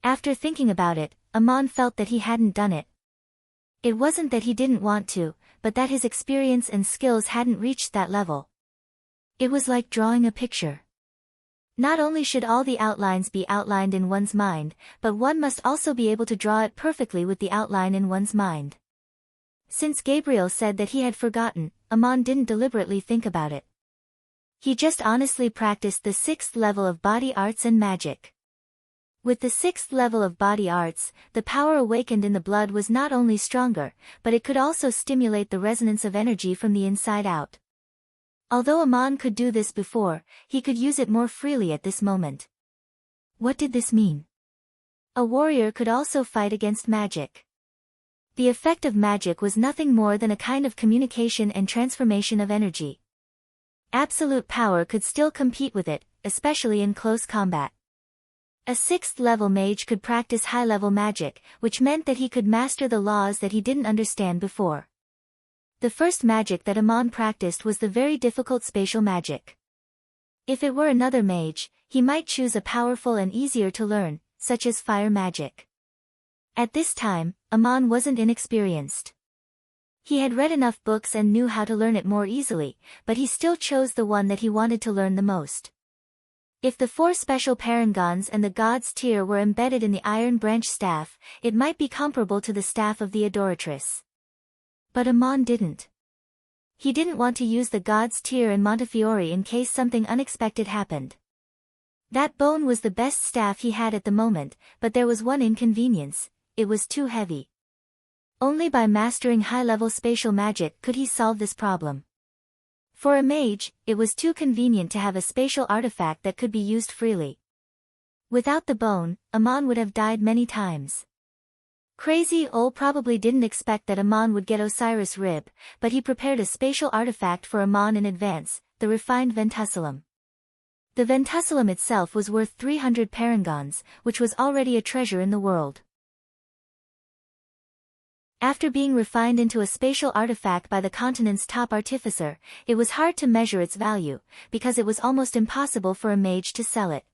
After thinking about it, Amon felt that he hadn't done it. It wasn't that he didn't want to, but that his experience and skills hadn't reached that level. It was like drawing a picture. Not only should all the outlines be outlined in one's mind, but one must also be able to draw it perfectly with the outline in one's mind. Since Gabriel said that he had forgotten, Amon didn't deliberately think about it. He just honestly practiced the 6th level of body arts and magic. With the 6th level of body arts, the power awakened in the blood was not only stronger, but it could also stimulate the resonance of energy from the inside out. Although Amon could do this before, he could use it more freely at this moment. What did this mean? A warrior could also fight against magic. The effect of magic was nothing more than a kind of communication and transformation of energy. Absolute power could still compete with it, especially in close combat. A 6th-level mage could practice high-level magic, which meant that he could master the laws that he didn't understand before. The first magic that Amon practiced was the very difficult spatial magic. If it were another mage, he might choose a powerful and easier to learn, such as fire magic. At this time, Amon wasn't inexperienced. He had read enough books and knew how to learn it more easily, but he still chose the one that he wanted to learn the most. If the 4 special parangons and the god's tear were embedded in the iron branch staff, it might be comparable to the staff of the adoratress. But Amon didn't. He didn't want to use the god's tear in Montefiore in case something unexpected happened. That bone was the best staff he had at the moment, but there was one inconvenience: it was too heavy. Only by mastering high-level spatial magic could he solve this problem. For a mage, it was too convenient to have a spatial artifact that could be used freely. Without the bone, Amon would have died many times. Crazy Ol probably didn't expect that Amon would get Osiris' rib, but he prepared a spatial artifact for Amon in advance, the refined Ventuculum. The Ventuculum itself was worth 300 parangons, which was already a treasure in the world. After being refined into a spatial artifact by the continent's top artificer, it was hard to measure its value, because it was almost impossible for a mage to sell it.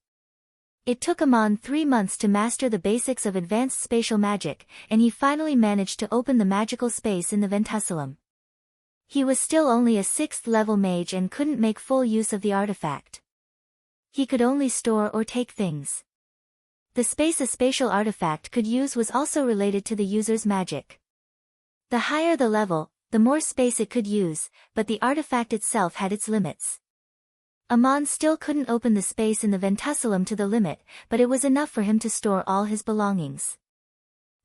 It took Amon 3 months to master the basics of advanced spatial magic, and he finally managed to open the magical space in the Ventuculum. He was still only a 6th-level mage and couldn't make full use of the artifact. He could only store or take things. The space a spatial artifact could use was also related to the user's magic. The higher the level, the more space it could use, but the artifact itself had its limits. Amon still couldn't open the space in the Ventuculum to the limit, but it was enough for him to store all his belongings.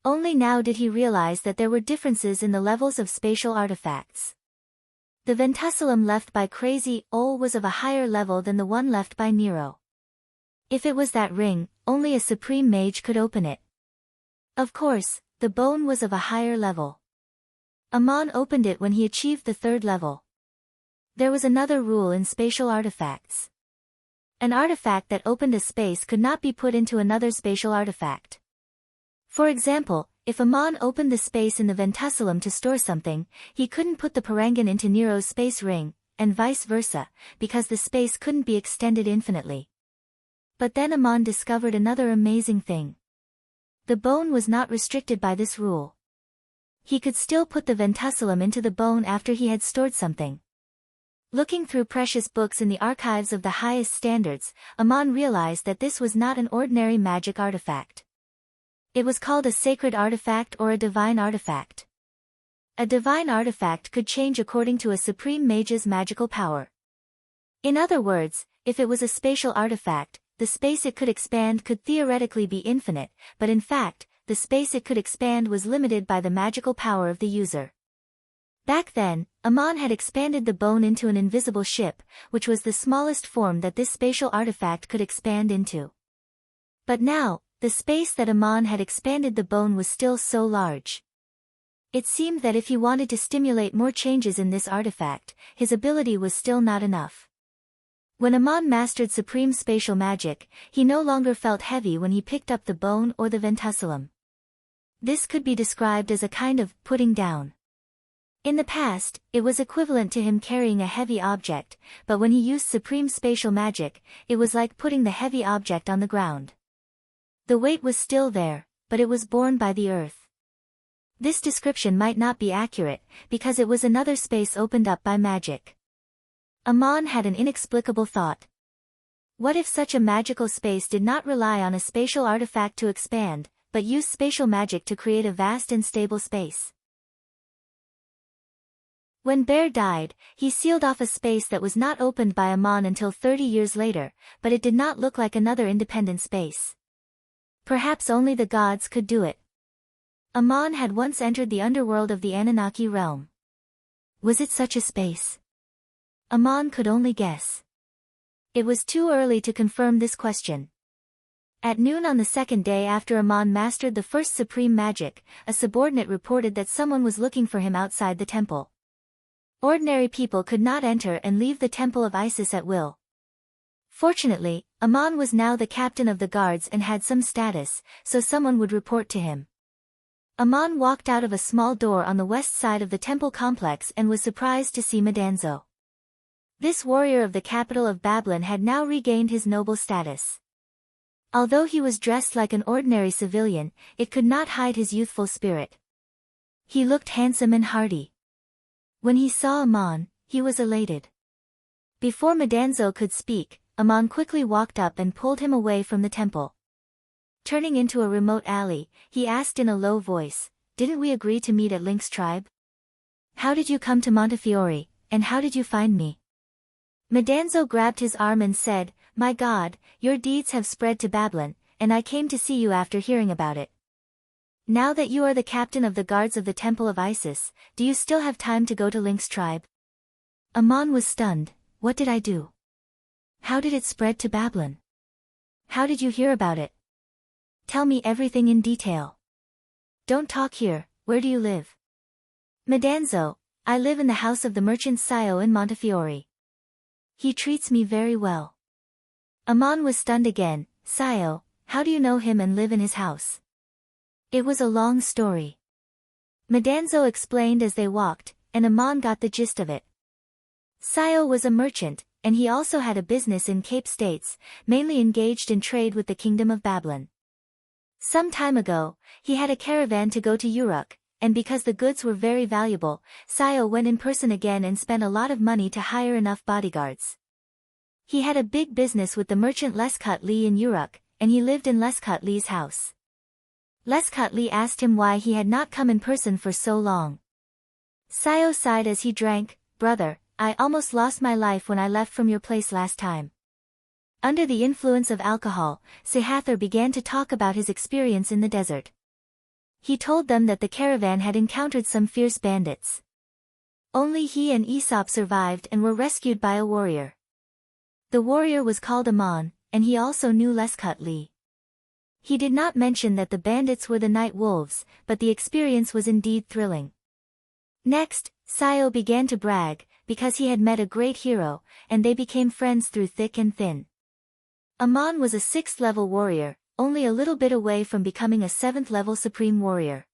Only now did he realize that there were differences in the levels of spatial artifacts. The Ventuculum left by Crazy Ol was of a higher level than the one left by Nero. If it was that ring, only a supreme mage could open it. Of course, the bone was of a higher level. Amon opened it when he achieved the 3rd level. There was another rule in spatial artifacts. An artifact that opened a space could not be put into another spatial artifact. For example, if Amon opened the space in the Ventuculum to store something, he couldn't put the parangon into Nero's space ring, and vice versa, because the space couldn't be extended infinitely. But then Amon discovered another amazing thing. The bone was not restricted by this rule. He could still put the Ventuculum into the bone after he had stored something. Looking through precious books in the archives of the highest standards, Amon realized that this was not an ordinary magic artifact. It was called a sacred artifact or a divine artifact. A divine artifact could change according to a supreme mage's magical power. In other words, if it was a spatial artifact, the space it could expand could theoretically be infinite, but in fact, the space it could expand was limited by the magical power of the user. Back then, Amon had expanded the bone into an invisible ship, which was the smallest form that this spatial artifact could expand into. But now, the space that Amon had expanded the bone was still so large. It seemed that if he wanted to stimulate more changes in this artifact, his ability was still not enough. When Amon mastered supreme spatial magic, he no longer felt heavy when he picked up the bone or the Ventuculum. This could be described as a kind of putting down. In the past, it was equivalent to him carrying a heavy object, but when he used supreme spatial magic, it was like putting the heavy object on the ground. The weight was still there, but it was borne by the earth. This description might not be accurate, because it was another space opened up by magic. Amon had an inexplicable thought. What if such a magical space did not rely on a spatial artifact to expand, but used spatial magic to create a vast and stable space? When Bear died, he sealed off a space that was not opened by Amon until 30 years later, but it did not look like another independent space. Perhaps only the gods could do it. Amon had once entered the underworld of the Anunnaki realm. Was it such a space? Amon could only guess. It was too early to confirm this question. At noon on the 2nd day after Amon mastered the first supreme magic, a subordinate reported that someone was looking for him outside the temple. Ordinary people could not enter and leave the temple of Isis at will. Fortunately, Amon was now the captain of the guards and had some status, so someone would report to him. Amon walked out of a small door on the west side of the temple complex and was surprised to see Madanzo. This warrior of the capital of Babylon had now regained his noble status. Although he was dressed like an ordinary civilian, it could not hide his youthful spirit. He looked handsome and hearty. When he saw Amon, he was elated. Before Madanzo could speak, Amon quickly walked up and pulled him away from the temple. Turning into a remote alley, he asked in a low voice, "Didn't we agree to meet at Link's tribe? How did you come to Montefiore, and how did you find me?" Madanzo grabbed his arm and said, "My God, your deeds have spread to Babylon, and I came to see you after hearing about it. Now that you are the captain of the guards of the Temple of Isis, do you still have time to go to Link's tribe?" Amon was stunned. "What did I do? How did it spread to Babylon? How did you hear about it? Tell me everything in detail. Don't talk here, where do you live?" "Madanzo, I live in the house of the merchant Sayo in Montefiore. He treats me very well." Amon was stunned again. "Sayo, how do you know him and live in his house?" It was a long story. Madanzo explained as they walked, and Amon got the gist of it. Sayo was a merchant, and he also had a business in Cape States, mainly engaged in trade with the Kingdom of Babylon. Some time ago, he had a caravan to go to Uruk, and because the goods were very valuable, Sayo went in person again and spent a lot of money to hire enough bodyguards. He had a big business with the merchant Lescott Lee in Uruk, and he lived in Lescott Lee's house. Lescott Lee asked him why he had not come in person for so long. Sayo sighed as he drank. "Brother, I almost lost my life when I left from your place last time." Under the influence of alcohol, Sehather began to talk about his experience in the desert. He told them that the caravan had encountered some fierce bandits. Only he and Aesop survived and were rescued by a warrior. The warrior was called Amon, and he also knew Lescott Lee. He did not mention that the bandits were the night wolves, but the experience was indeed thrilling. Next, Sayo began to brag, because he had met a great hero, and they became friends through thick and thin. Amon was a 6th-level warrior, only a little bit away from becoming a 7th-level supreme warrior.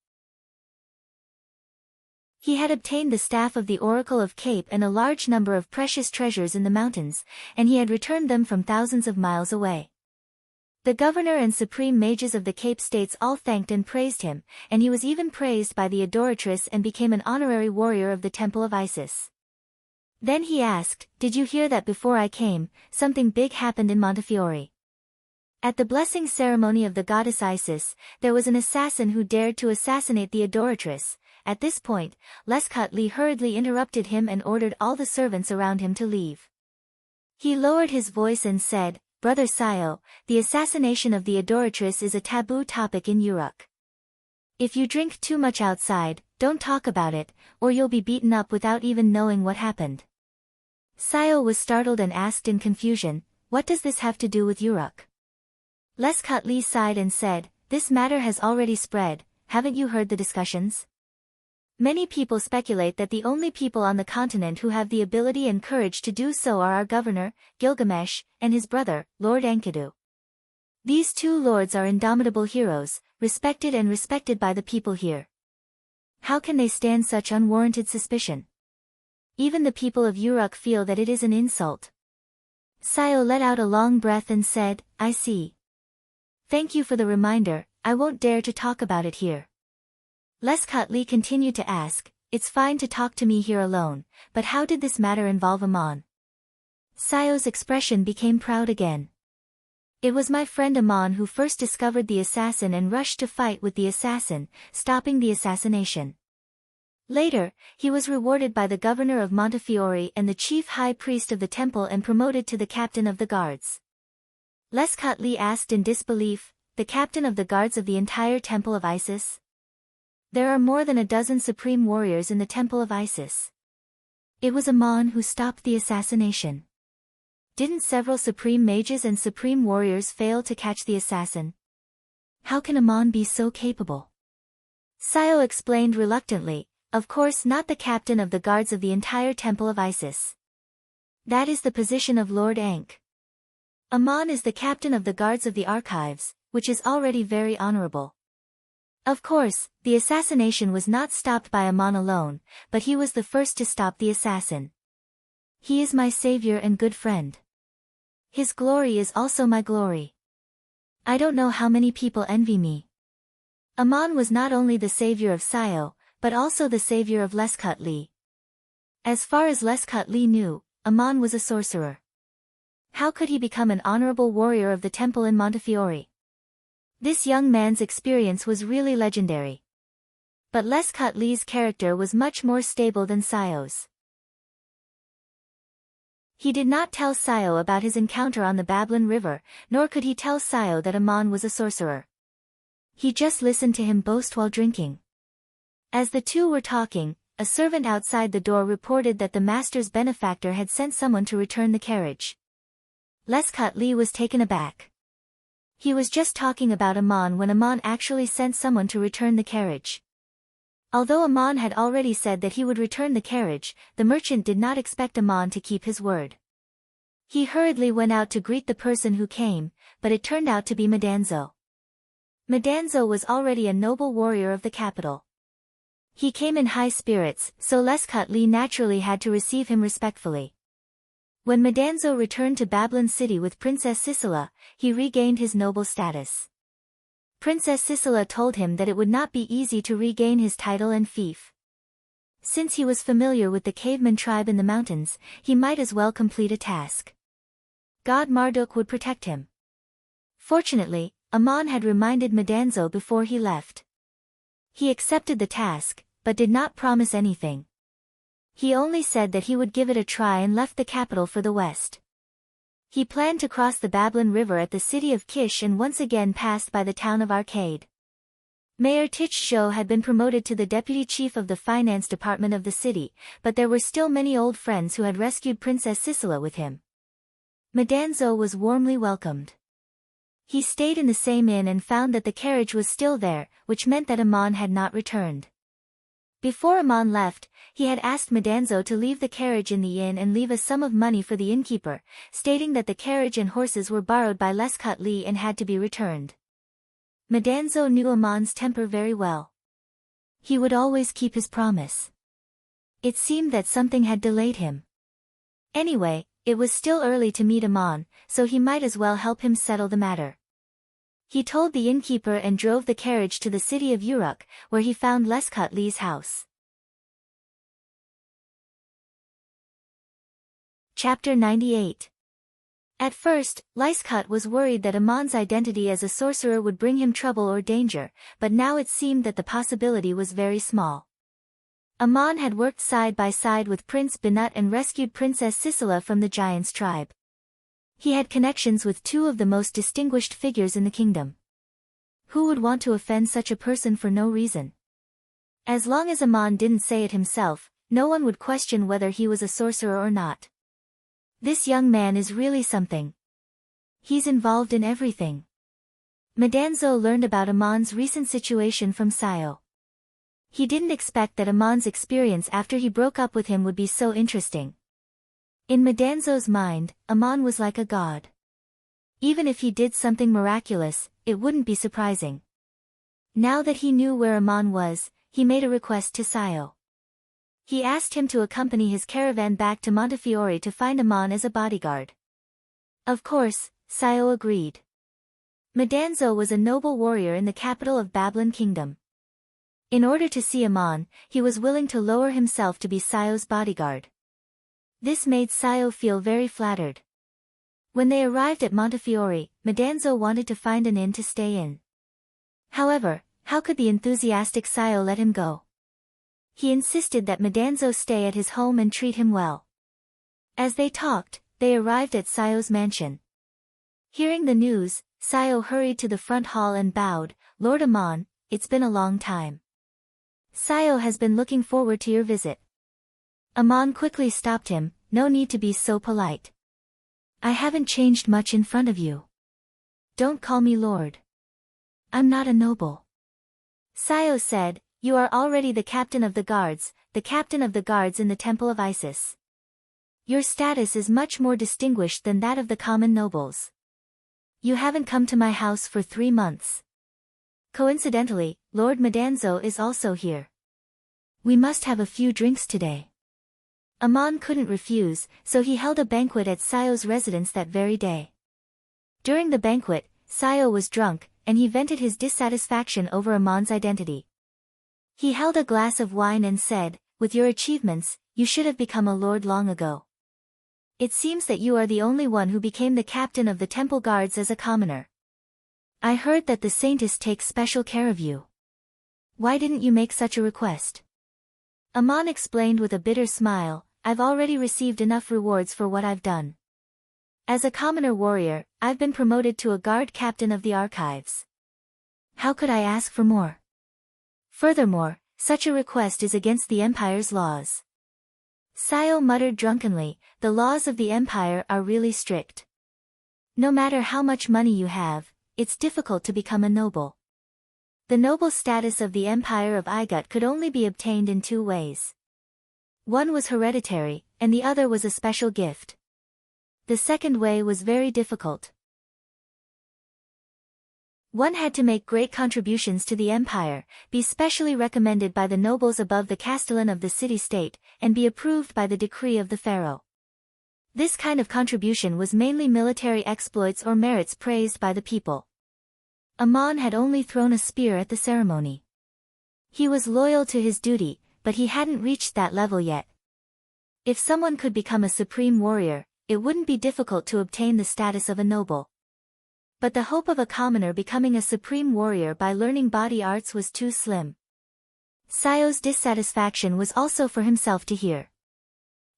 He had obtained the staff of the Oracle of Cape and a large number of precious treasures in the mountains, and he had returned them from thousands of miles away. The governor and supreme mages of the Cape States all thanked and praised him, and he was even praised by the Adoratress and became an honorary warrior of the Temple of Isis. Then he asked, "Did you hear that before I came, something big happened in Montefiore? At the blessing ceremony of the goddess Isis, there was an assassin who dared to assassinate the Adoratress." At this point, Lescott Lee hurriedly interrupted him and ordered all the servants around him to leave. He lowered his voice and said, "Brother Sayo, the assassination of the Adoratress is a taboo topic in Uruk. If you drink too much outside, don't talk about it, or you'll be beaten up without even knowing what happened." Sayo was startled and asked in confusion, "What does this have to do with Uruk?" Lescott Lee sighed and said, "This matter has already spread, haven't you heard the discussions? Many people speculate that the only people on the continent who have the ability and courage to do so are our governor, Gilgamesh, and his brother, Lord Enkidu. These two lords are indomitable heroes, respected by the people here. How can they stand such unwarranted suspicion? Even the people of Uruk feel that it is an insult." Sayo let out a long breath and said, "I see. Thank you for the reminder, I won't dare to talk about it here." Lescott Lee continued to ask, "It's fine to talk to me here alone, but how did this matter involve Amon?" Sayo's expression became proud again. "It was my friend Amon who first discovered the assassin and rushed to fight with the assassin, stopping the assassination. Later, he was rewarded by the governor of Montefiore and the chief high priest of the temple and promoted to the captain of the guards." Lescott Lee asked in disbelief, "The captain of the guards of the entire Temple of Isis? There are more than a dozen supreme warriors in the Temple of Isis. It was Amon who stopped the assassination. Didn't several supreme mages and supreme warriors fail to catch the assassin? How can Amon be so capable?" Sayo explained reluctantly, "Of course not the captain of the guards of the entire Temple of Isis. That is the position of Lord Ankh. Amon is the captain of the guards of the archives, which is already very honorable. Of course, the assassination was not stopped by Amon alone, but he was the first to stop the assassin. He is my savior and good friend. His glory is also my glory. I don't know how many people envy me." Amon was not only the savior of Sayo, but also the savior of Lescott Lee. As far as Lescott Lee knew, Amon was a sorcerer. How could he become an honorable warrior of the temple in Montefiore? This young man's experience was really legendary. But Lescott Lee's character was much more stable than Sayo's. He did not tell Sayo about his encounter on the Babylon River, nor could he tell Sayo that Amon was a sorcerer. He just listened to him boast while drinking. As the two were talking, a servant outside the door reported that the master's benefactor had sent someone to return the carriage. Lescott Lee was taken aback. He was just talking about Amon when Amon actually sent someone to return the carriage. Although Amon had already said that he would return the carriage, the merchant did not expect Amon to keep his word. He hurriedly went out to greet the person who came, but it turned out to be Madanzo. Madanzo was already a noble warrior of the capital. He came in high spirits, so Lescott Lee naturally had to receive him respectfully. When Madanzo returned to Babylon City with Princess Sisela, he regained his noble status. Princess Sisela told him that it would not be easy to regain his title and fief. Since he was familiar with the caveman tribe in the mountains, he might as well complete a task. God Marduk would protect him. Fortunately, Amon had reminded Madanzo before he left. He accepted the task, but did not promise anything. He only said that he would give it a try and left the capital for the west. He planned to cross the Babylon River at the city of Kish and once again passed by the town of Arcade. Mayor Tich Zhou had been promoted to the deputy chief of the finance department of the city, but there were still many old friends who had rescued Princess Sisela with him. Madanzo was warmly welcomed. He stayed in the same inn and found that the carriage was still there, which meant that Amon had not returned. Before Amon left, he had asked Madanzo to leave the carriage in the inn and leave a sum of money for the innkeeper, stating that the carriage and horses were borrowed by Lescott Lee and had to be returned. Madanzo knew Amon's temper very well. He would always keep his promise. It seemed that something had delayed him. Anyway, it was still early to meet Amon, so he might as well help him settle the matter. He told the innkeeper and drove the carriage to the city of Uruk, where he found Lescott Lee's house. Chapter 98. At first, Lescott was worried that Amon's identity as a sorcerer would bring him trouble or danger, but now it seemed that the possibility was very small. Amon had worked side by side with Prince Binut and rescued Princess Sisela from the giant's tribe. He had connections with two of the most distinguished figures in the kingdom. Who would want to offend such a person for no reason? As long as Amon didn't say it himself, no one would question whether he was a sorcerer or not. This young man is really something. He's involved in everything. Madanzo learned about Amon's recent situation from Sayo. He didn't expect that Amon's experience after he broke up with him would be so interesting. In Madanzo's mind, Amon was like a god. Even if he did something miraculous, it wouldn't be surprising. Now that he knew where Amon was, he made a request to Sayo. He asked him to accompany his caravan back to Montefiore to find Amon as a bodyguard. Of course, Sayo agreed. Madanzo was a noble warrior in the capital of Babylon Kingdom. In order to see Amon, he was willing to lower himself to be Sayo's bodyguard. This made Sayo feel very flattered. When they arrived at Montefiore, Madanzo wanted to find an inn to stay in. However, how could the enthusiastic Sayo let him go? He insisted that Madanzo stay at his home and treat him well. As they talked, they arrived at Sayo's mansion. Hearing the news, Sayo hurried to the front hall and bowed, "Lord Amon, it's been a long time. Sayo has been looking forward to your visit." Amon quickly stopped him, "No need to be so polite. I haven't changed much in front of you. Don't call me Lord. I'm not a noble." Sayo said, "You are already the captain of the guards in the temple of Isis. Your status is much more distinguished than that of the common nobles. You haven't come to my house for 3 months. Coincidentally, Lord Madanzo is also here. We must have a few drinks today." Amon couldn't refuse, so he held a banquet at Sayo's residence that very day. During the banquet, Sayo was drunk, and he vented his dissatisfaction over Amon's identity. He held a glass of wine and said, "With your achievements, you should have become a lord long ago. It seems that you are the only one who became the captain of the temple guards as a commoner. I heard that the saintess takes special care of you. Why didn't you make such a request? Aman explained with a bitter smile, I've already received enough rewards for what I've done. As a commoner warrior, I've been promoted to a guard captain of the archives. How could I ask for more? Furthermore, such a request is against the Empire's laws. Sayo muttered drunkenly, the laws of the Empire are really strict. No matter how much money you have, it's difficult to become a noble. The noble status of the Empire of Igut could only be obtained in two ways. One was hereditary, and the other was a special gift. The second way was very difficult. One had to make great contributions to the empire, be specially recommended by the nobles above the castellan of the city-state, and be approved by the decree of the pharaoh. This kind of contribution was mainly military exploits or merits praised by the people. Aman had only thrown a spear at the ceremony. He was loyal to his duty, but he hadn't reached that level yet. If someone could become a supreme warrior, it wouldn't be difficult to obtain the status of a noble. But the hope of a commoner becoming a supreme warrior by learning body arts was too slim. Sayo's dissatisfaction was also for himself to hear.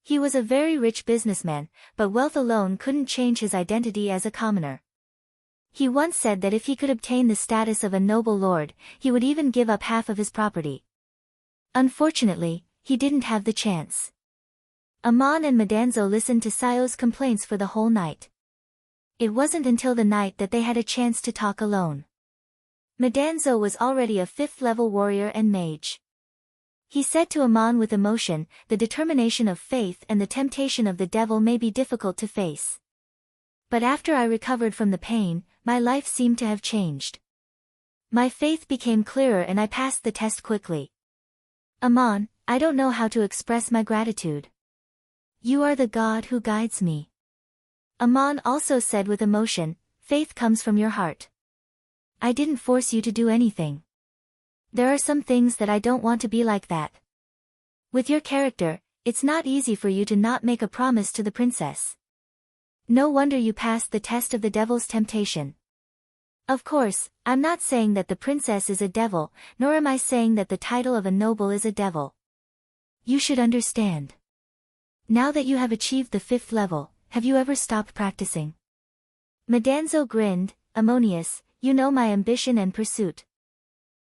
He was a very rich businessman, but wealth alone couldn't change his identity as a commoner. He once said that if he could obtain the status of a noble lord, he would even give up half of his property. Unfortunately, he didn't have the chance. Aman and Madanzo listened to Sayo's complaints for the whole night. It wasn't until the night that they had a chance to talk alone. Madanzo was already a 5th-level warrior and mage. He said to Aman with emotion, the determination of faith and the temptation of the devil may be difficult to face. But after I recovered from the pain, my life seemed to have changed. My faith became clearer and I passed the test quickly. Aman, I don't know how to express my gratitude. You are the God who guides me. Aman also said with emotion, faith comes from your heart. I didn't force you to do anything. There are some things that I don't want to be like that. With your character, it's not easy for you to not make a promise to the princess. No wonder you passed the test of the devil's temptation. Of course, I'm not saying that the princess is a devil, nor am I saying that the title of a noble is a devil. You should understand. Now that you have achieved the 5th level, have you ever stopped practicing? Madanzo grinned, Ammonius, you know my ambition and pursuit.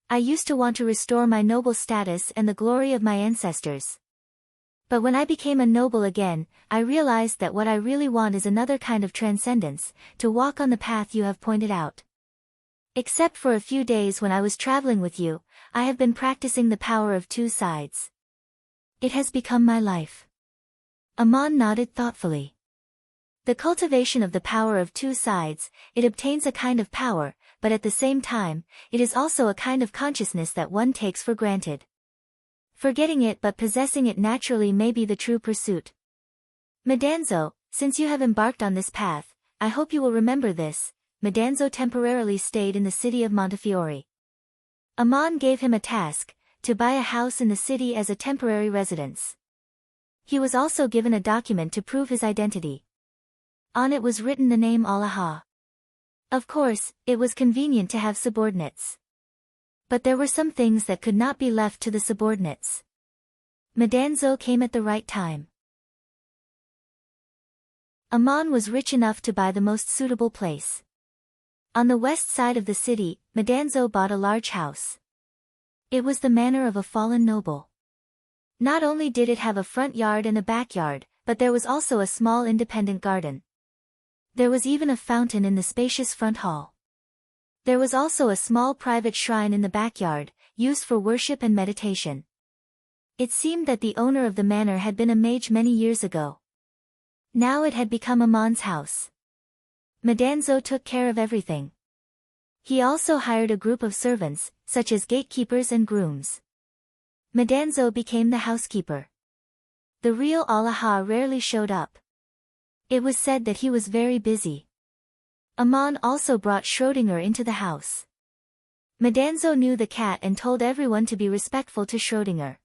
I used to want to restore my noble status and the glory of my ancestors. But when I became a noble again, I realized that what I really want is another kind of transcendence, to walk on the path you have pointed out. Except for a few days when I was traveling with you, I have been practicing the power of 2 sides. It has become my life. Aman nodded thoughtfully. The cultivation of the power of 2 sides, it obtains a kind of power, but at the same time, it is also a kind of consciousness that one takes for granted. Forgetting it but possessing it naturally may be the true pursuit. Madanzo, since you have embarked on this path, I hope you will remember this. Madanzo temporarily stayed in the city of Montefiore. Aman gave him a task, to buy a house in the city as a temporary residence. He was also given a document to prove his identity. On it was written the name Allah. Of course, it was convenient to have subordinates. But there were some things that could not be left to the subordinates. Madanzo came at the right time. Aman was rich enough to buy the most suitable place. On the west side of the city, Madanzo bought a large house. It was the manor of a fallen noble. Not only did it have a front yard and a backyard, but there was also a small independent garden. There was even a fountain in the spacious front hall. There was also a small private shrine in the backyard, used for worship and meditation. It seemed that the owner of the manor had been a mage many years ago. Now it had become Aman's house. Madanzo took care of everything. He also hired a group of servants, such as gatekeepers and grooms. Madanzo became the housekeeper. The real Allah rarely showed up. It was said that he was very busy. Aman also brought Schrödinger into the house. Madanzo knew the cat and told everyone to be respectful to Schrödinger.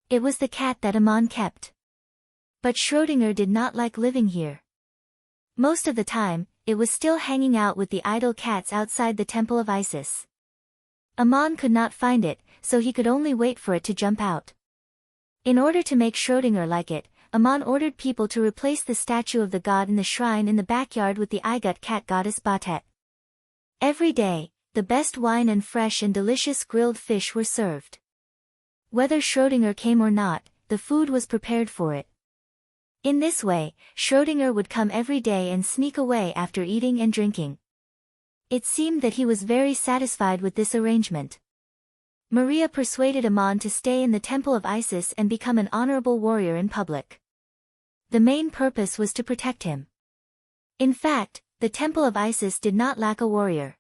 It was the cat that Aman kept. But Schrödinger did not like living here. Most of the time, it was still hanging out with the idle cats outside the temple of Isis. Aman could not find it, so he could only wait for it to jump out. In order to make Schrödinger like it, Aman ordered people to replace the statue of the god in the shrine in the backyard with the Igut cat goddess Batet. Every day, the best wine and fresh and delicious grilled fish were served. Whether Schrödinger came or not, the food was prepared for it. In this way, Schrödinger would come every day and sneak away after eating and drinking. It seemed that he was very satisfied with this arrangement. Maria persuaded Aman to stay in the temple of Isis and become an honorable warrior in public. The main purpose was to protect him. In fact, the temple of Isis did not lack a warrior.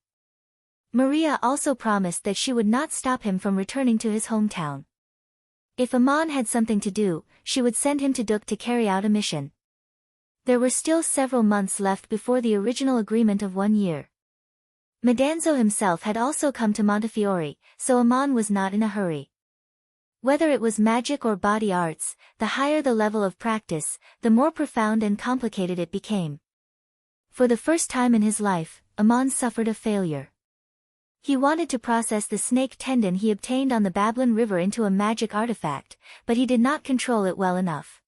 Maria also promised that she would not stop him from returning to his hometown. If Aman had something to do, she would send him to Duk to carry out a mission. There were still several months left before the original agreement of 1 year. Madanzo himself had also come to Montefiore, so Aman was not in a hurry. Whether it was magic or body arts, the higher the level of practice, the more profound and complicated it became. For the first time in his life, Aman suffered a failure. He wanted to process the snake tendon he obtained on the Babylon River into a magic artifact, but he did not control it well enough.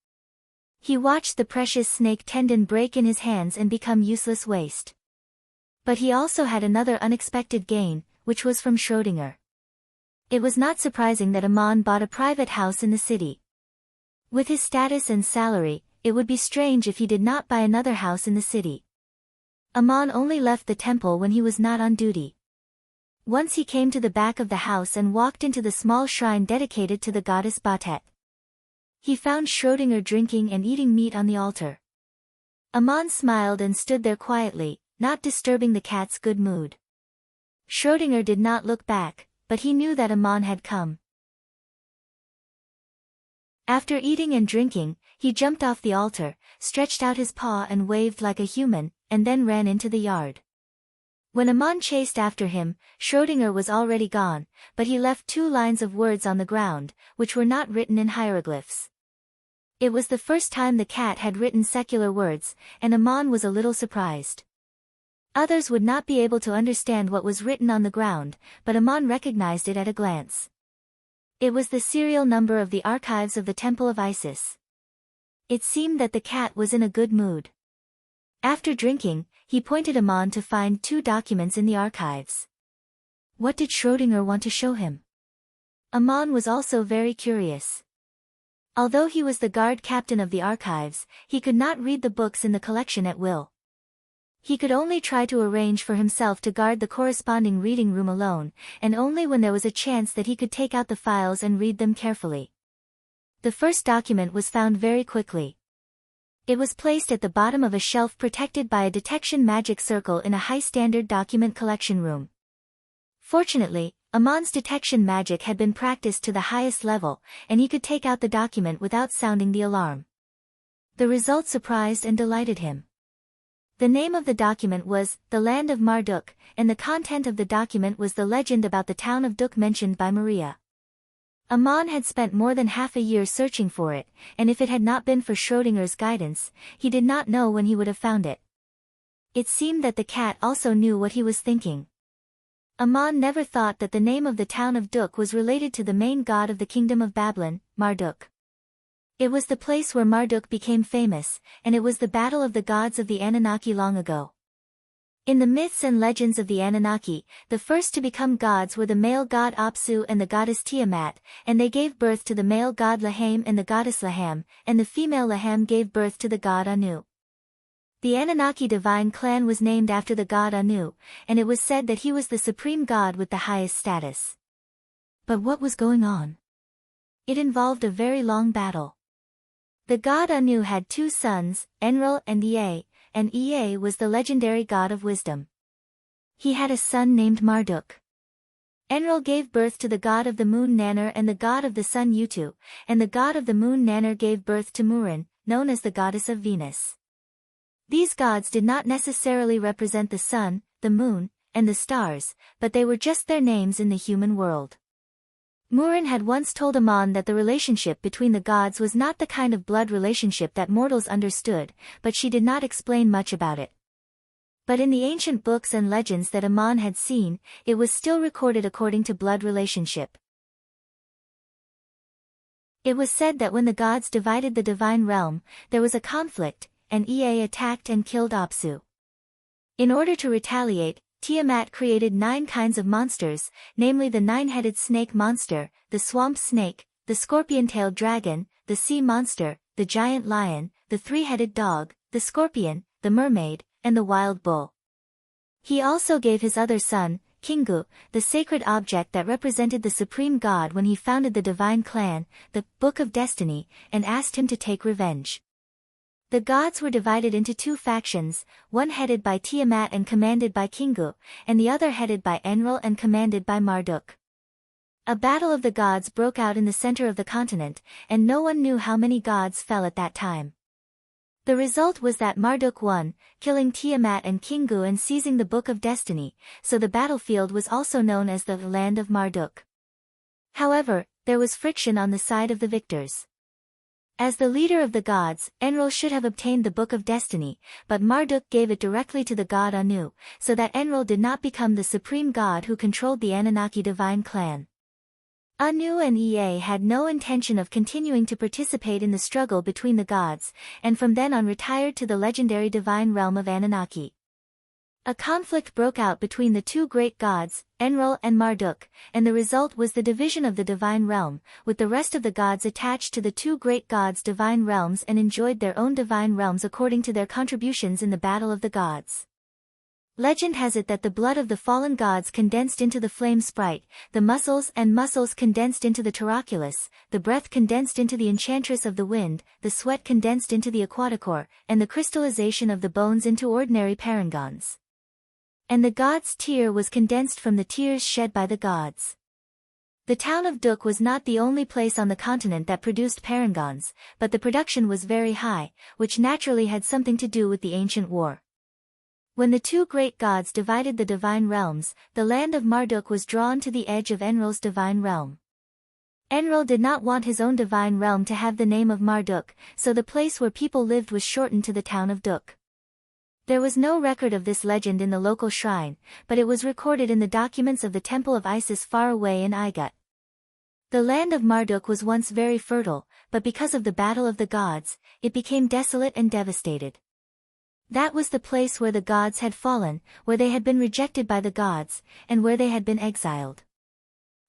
He watched the precious snake tendon break in his hands and become useless waste. But he also had another unexpected gain, which was from Schrödinger. It was not surprising that Aman bought a private house in the city. With his status and salary, it would be strange if he did not buy another house in the city. Aman only left the temple when he was not on duty. Once he came to the back of the house and walked into the small shrine dedicated to the goddess Batet. He found Schrödinger drinking and eating meat on the altar. Aman smiled and stood there quietly, not disturbing the cat's good mood. Schrödinger did not look back, but he knew that Aman had come. After eating and drinking, he jumped off the altar, stretched out his paw and waved like a human, and then ran into the yard. When Aman chased after him, Schrödinger was already gone, but he left 2 lines of words on the ground, which were not written in hieroglyphs. It was the first time the cat had written secular words, and Aman was a little surprised. Others would not be able to understand what was written on the ground, but Aman recognized it at a glance. It was the serial number of the archives of the Temple of Isis. It seemed that the cat was in a good mood. After drinking, he pointed Aman to find 2 documents in the archives. What did Schrödinger want to show him? Aman was also very curious. Although he was the guard captain of the archives, he could not read the books in the collection at will. He could only try to arrange for himself to guard the corresponding reading room alone, and only when there was a chance that he could take out the files and read them carefully. The first document was found very quickly. It was placed at the bottom of a shelf protected by a detection magic circle in a high-standard document collection room. Fortunately, Aman's detection magic had been practiced to the highest level, and he could take out the document without sounding the alarm. The result surprised and delighted him. The name of the document was The Land of Marduk, and the content of the document was the legend about the town of Duk mentioned by Maria. Aman had spent more than half a year searching for it, and if it had not been for Schrödinger's guidance, he did not know when he would have found it. It seemed that the cat also knew what he was thinking. Aman never thought that the name of the town of Duk was related to the main god of the kingdom of Babylon, Marduk. It was the place where Marduk became famous, and it was the battle of the gods of the Anunnaki long ago. In the myths and legends of the Anunnaki, the first to become gods were the male god Apsu and the goddess Tiamat, and they gave birth to the male god Laham and the goddess Laham, and the female Laham gave birth to the god Anu. The Anunnaki divine clan was named after the god Anu, and it was said that he was the supreme god with the highest status. But what was going on? It involved a very long battle. The god Anu had 2 sons, Enlil and Ea, and Ea was the legendary god of wisdom. He had a son named Marduk. Enlil gave birth to the god of the moon Nannar and the god of the sun Utu, and the god of the moon Nannar gave birth to Murin, known as the goddess of Venus. These gods did not necessarily represent the sun, the moon, and the stars, but they were just their names in the human world. Murin had once told Amon that the relationship between the gods was not the kind of blood relationship that mortals understood, but she did not explain much about it. But in the ancient books and legends that Amon had seen, it was still recorded according to blood relationship. It was said that when the gods divided the divine realm, there was a conflict, and Ea attacked and killed Apsu. In order to retaliate, Tiamat created 9 kinds of monsters, namely the 9-headed snake monster, the swamp snake, the scorpion-tailed dragon, the sea monster, the giant lion, the 3-headed dog, the scorpion, the mermaid, and the wild bull. He also gave his other son, Kingu, the sacred object that represented the supreme god when he founded the divine clan, the Book of Destiny, and asked him to take revenge. The gods were divided into 2 factions, one headed by Tiamat and commanded by Kingu, and the other headed by Enlil and commanded by Marduk. A battle of the gods broke out in the center of the continent, and no one knew how many gods fell at that time. The result was that Marduk won, killing Tiamat and Kingu and seizing the Book of Destiny, so the battlefield was also known as the Land of Marduk. However, there was friction on the side of the victors. As the leader of the gods, Enlil should have obtained the Book of Destiny, but Marduk gave it directly to the god Anu, so that Enlil did not become the supreme god who controlled the Anunnaki divine clan. Anu and Ea had no intention of continuing to participate in the struggle between the gods, and from then on retired to the legendary divine realm of Anunnaki. A conflict broke out between the 2 great gods, Enlil and Marduk, and the result was the division of the divine realm, with the rest of the gods attached to the 2 great gods' divine realms and enjoyed their own divine realms according to their contributions in the battle of the gods. Legend has it that the blood of the fallen gods condensed into the flame sprite, the muscles condensed into the Taraculus, the breath condensed into the enchantress of the wind, the sweat condensed into the Aquaticore, and the crystallization of the bones into ordinary parangons. And the god's tear was condensed from the tears shed by the gods. The town of Duk was not the only place on the continent that produced parangons, but the production was very high, which naturally had something to do with the ancient war. When the 2 great gods divided the divine realms, the land of Marduk was drawn to the edge of Enlil's divine realm. Enlil did not want his own divine realm to have the name of Marduk, so the place where people lived was shortened to the town of Duk. There was no record of this legend in the local shrine, but it was recorded in the documents of the temple of Isis far away in Igut. The land of Marduk was once very fertile, but because of the battle of the gods, it became desolate and devastated. That was the place where the gods had fallen, where they had been rejected by the gods, and where they had been exiled.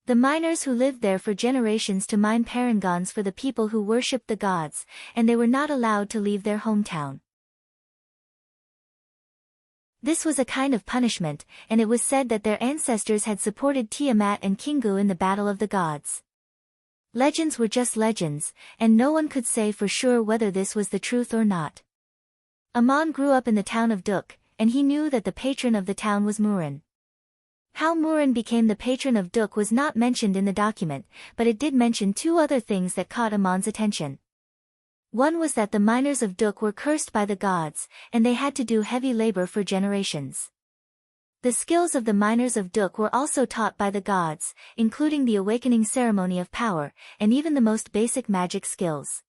The miners who lived there for generations to mine parangons for the people who worshipped the gods, and they were not allowed to leave their hometown. This was a kind of punishment, and it was said that their ancestors had supported Tiamat and Kingu in the battle of the gods. Legends were just legends, and no one could say for sure whether this was the truth or not. Amon grew up in the town of Duk, and he knew that the patron of the town was Murin. How Murin became the patron of Duk was not mentioned in the document, but it did mention 2 other things that caught Amon's attention. One was that the miners of Duk were cursed by the gods, and they had to do heavy labor for generations. The skills of the miners of Duk were also taught by the gods, including the awakening ceremony of power, and even the most basic magic skills.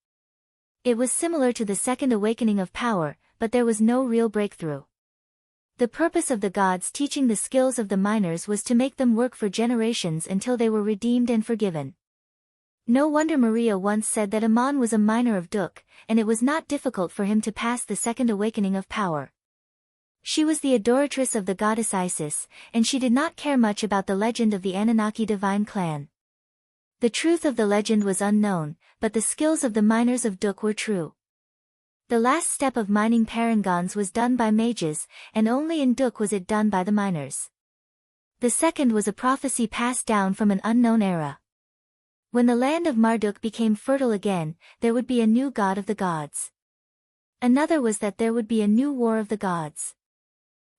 It was similar to the second awakening of power, but there was no real breakthrough. The purpose of the gods teaching the skills of the miners was to make them work for generations until they were redeemed and forgiven. No wonder Maria once said that Amon was a miner of Duk, and it was not difficult for him to pass the second awakening of power. She was the adoratress of the goddess Isis, and she did not care much about the legend of the Anunnaki divine clan. The truth of the legend was unknown, but the skills of the miners of Duk were true. The last step of mining parangons was done by mages, and only in Duk was it done by the miners. The second was a prophecy passed down from an unknown era. When the land of Marduk became fertile again, there would be a new god of the gods. Another was that there would be a new war of the gods.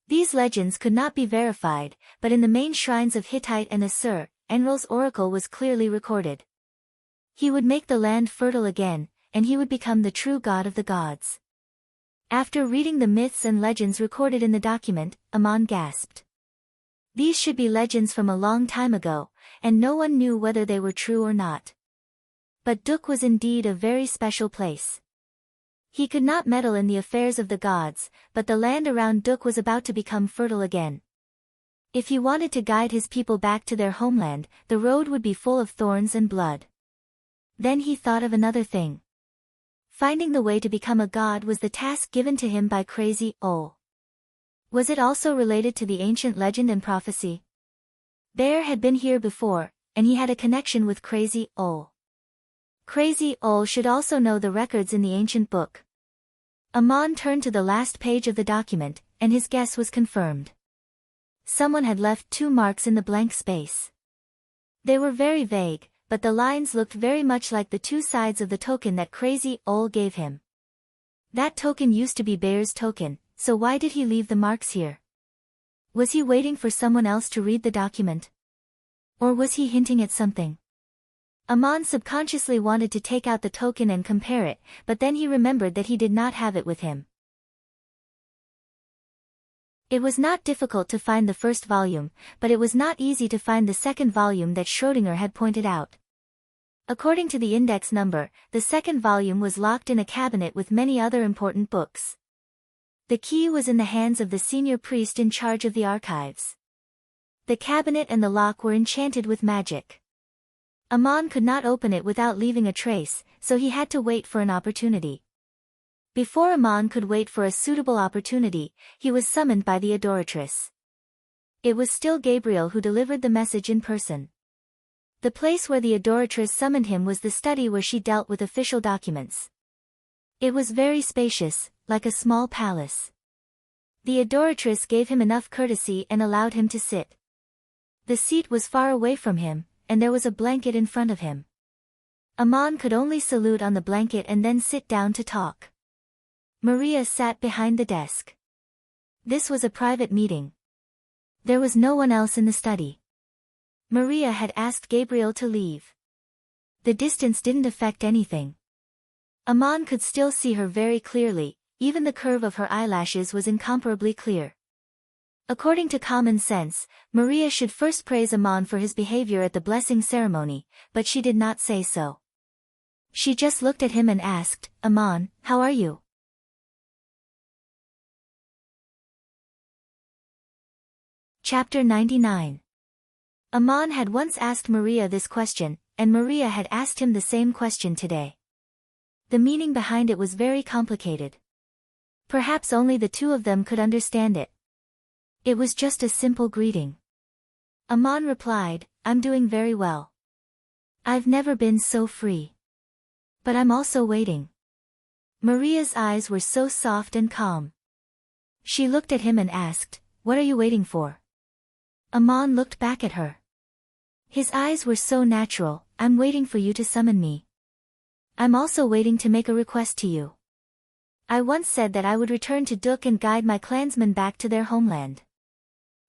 These legends could not be verified, but in the main shrines of Hittite and Assur, Enlil's oracle was clearly recorded. He would make the land fertile again, and he would become the true god of the gods. After reading the myths and legends recorded in the document, Amon gasped. These should be legends from a long time ago, and no one knew whether they were true or not. But Duk was indeed a very special place. He could not meddle in the affairs of the gods, but the land around Duk was about to become fertile again. If he wanted to guide his people back to their homeland, the road would be full of thorns and blood. Then he thought of another thing. Finding the way to become a god was the task given to him by Crazy Ol. Was it also related to the ancient legend and prophecy? Bear had been here before, and he had a connection with Crazy Ol. Crazy Ol should also know the records in the ancient book. Amon turned to the last page of the document, and his guess was confirmed. Someone had left 2 marks in the blank space. They were very vague, but the lines looked very much like the 2 sides of the token that Crazy Ol gave him. That token used to be Bear's token, so why did he leave the marks here? Was he waiting for someone else to read the document? Or was he hinting at something? Amon subconsciously wanted to take out the token and compare it, but then he remembered that he did not have it with him. It was not difficult to find the first volume, but it was not easy to find the second volume that Schrödinger had pointed out. According to the index number, the second volume was locked in a cabinet with many other important books. The key was in the hands of the senior priest in charge of the archives. The cabinet and the lock were enchanted with magic. Amon could not open it without leaving a trace, so he had to wait for an opportunity. Before Amon could wait for a suitable opportunity, he was summoned by the adoratress. It was still Gabriel who delivered the message in person. The place where the adoratress summoned him was the study where she dealt with official documents. It was very spacious, like a small palace. The adoratress gave him enough courtesy and allowed him to sit. The seat was far away from him, and there was a blanket in front of him. Amon could only salute on the blanket and then sit down to talk. Maria sat behind the desk. This was a private meeting. There was no one else in the study. Maria had asked Gabriel to leave. The distance didn't affect anything. Amon could still see her very clearly, even the curve of her eyelashes was incomparably clear. According to common sense, Maria should first praise Amon for his behavior at the blessing ceremony, but she did not say so. She just looked at him and asked, "Amon, how are you?" Chapter 99. Amon had once asked Maria this question, and Maria had asked him the same question today. The meaning behind it was very complicated. Perhaps only the 2 of them could understand it. It was just a simple greeting. Amon replied, "I'm doing very well. I've never been so free. But I'm also waiting." Maria's eyes were so soft and calm. She looked at him and asked, "What are you waiting for?" Amon looked back at her. His eyes were so natural. "I'm waiting for you to summon me. I'm also waiting to make a request to you. I once said that I would return to Duk and guide my clansmen back to their homeland."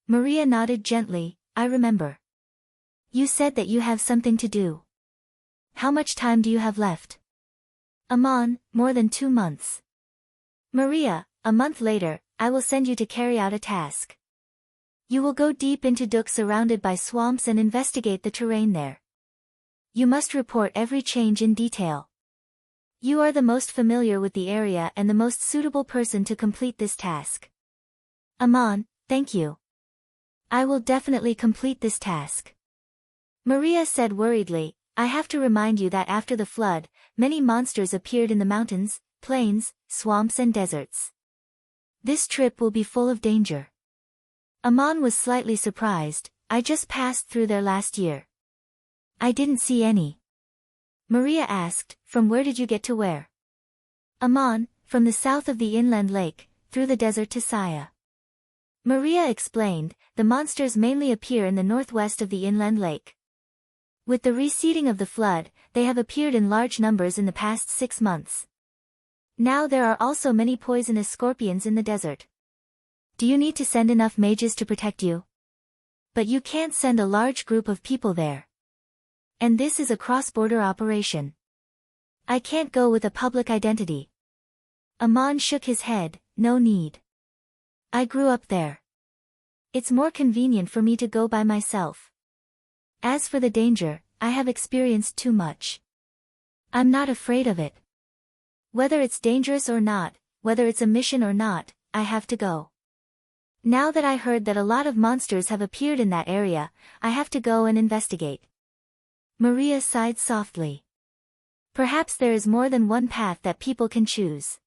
Maria nodded gently, "I remember. You said that you have something to do. How much time do you have left?" Amon, "More than 2 months. Maria, a month later, I will send you to carry out a task. You will go deep into Duk surrounded by swamps and investigate the terrain there. You must report every change in detail. You are the most familiar with the area and the most suitable person to complete this task." Amon, "Thank you. I will definitely complete this task." Maria said worriedly, "I have to remind you that after the flood, many monsters appeared in the mountains, plains, swamps and deserts. This trip will be full of danger." Amon was slightly surprised. "I just passed through there last year. I didn't see any." Maria asked, "From where did you get to where?" Amon, "From the south of the inland lake, through the desert to Saya." Maria explained, "The monsters mainly appear in the northwest of the inland lake. With the receding of the flood, they have appeared in large numbers in the past 6 months. Now there are also many poisonous scorpions in the desert. Do you need to send enough mages to protect you? But you can't send a large group of people there. And this is a cross-border operation. I can't go with a public identity." Amon shook his head, "No need. I grew up there. It's more convenient for me to go by myself." As for the danger, I have experienced too much. I'm not afraid of it. Whether it's dangerous or not, whether it's a mission or not, I have to go. Now that I heard that a lot of monsters have appeared in that area, I have to go and investigate. Maria sighed softly. Perhaps there is more than one path that people can choose.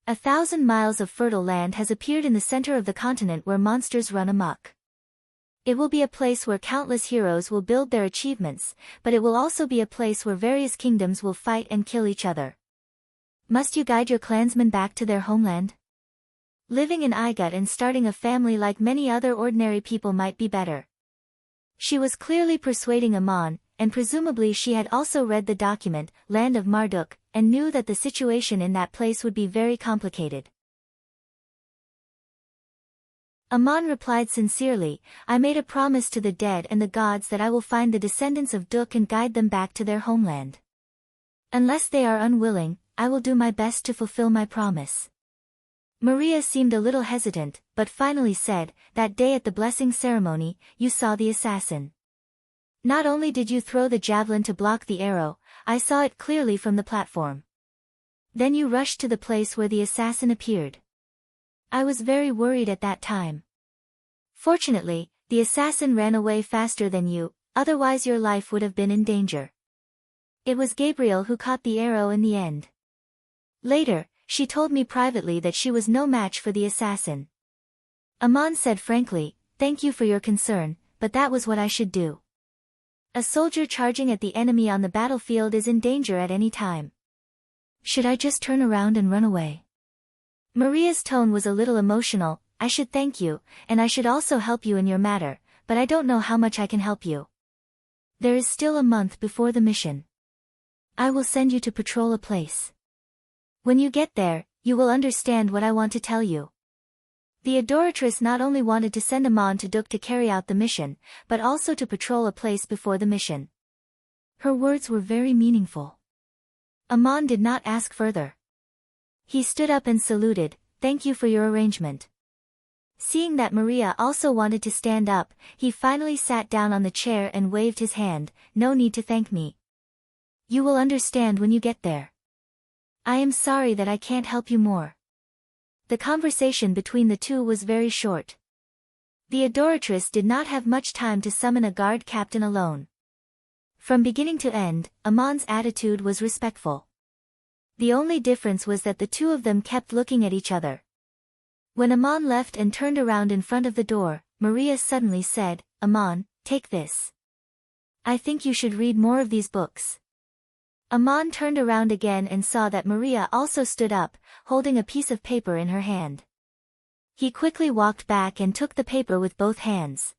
1,000 miles of fertile land has appeared in the center of the continent where monsters run amok. It will be a place where countless heroes will build their achievements, but it will also be a place where various kingdoms will fight and kill each other. Must you guide your clansmen back to their homeland? Living in Igut and starting a family like many other ordinary people might be better. She was clearly persuading Aman, and presumably she had also read the document, Land of Marduk, and knew that the situation in that place would be very complicated. Aman replied sincerely, I made a promise to the dead and the gods that I will find the descendants of Duk and guide them back to their homeland. Unless they are unwilling, I will do my best to fulfill my promise. Maria seemed a little hesitant, but finally said, that day at the blessing ceremony, you saw the assassin. Not only did you throw the javelin to block the arrow, I saw it clearly from the platform. Then you rushed to the place where the assassin appeared. I was very worried at that time. Fortunately, the assassin ran away faster than you, otherwise your life would have been in danger. It was Gabriel who caught the arrow in the end. Later, she told me privately that she was no match for the assassin. Aman said frankly, thank you for your concern, but that was what I should do. A soldier charging at the enemy on the battlefield is in danger at any time. Should I just turn around and run away? Maria's tone was a little emotional, I should thank you, and I should also help you in your matter, but I don't know how much I can help you. There is still a month before the mission. I will send you to patrol a place. When you get there, you will understand what I want to tell you. The adoratress not only wanted to send Aman to Duk to carry out the mission, but also to patrol a place before the mission. Her words were very meaningful. Aman did not ask further. He stood up and saluted, thank you for your arrangement. Seeing that Maria also wanted to stand up, he finally sat down on the chair and waved his hand, no need to thank me. You will understand when you get there. I am sorry that I can't help you more. The conversation between the two was very short. The adoratress did not have much time to summon a guard captain alone. From beginning to end, Aman's attitude was respectful. The only difference was that the two of them kept looking at each other. When Aman left and turned around in front of the door, Maria suddenly said, Aman, take this. I think you should read more of these books. Aman turned around again and saw that Maria also stood up, holding a piece of paper in her hand. He quickly walked back and took the paper with both hands.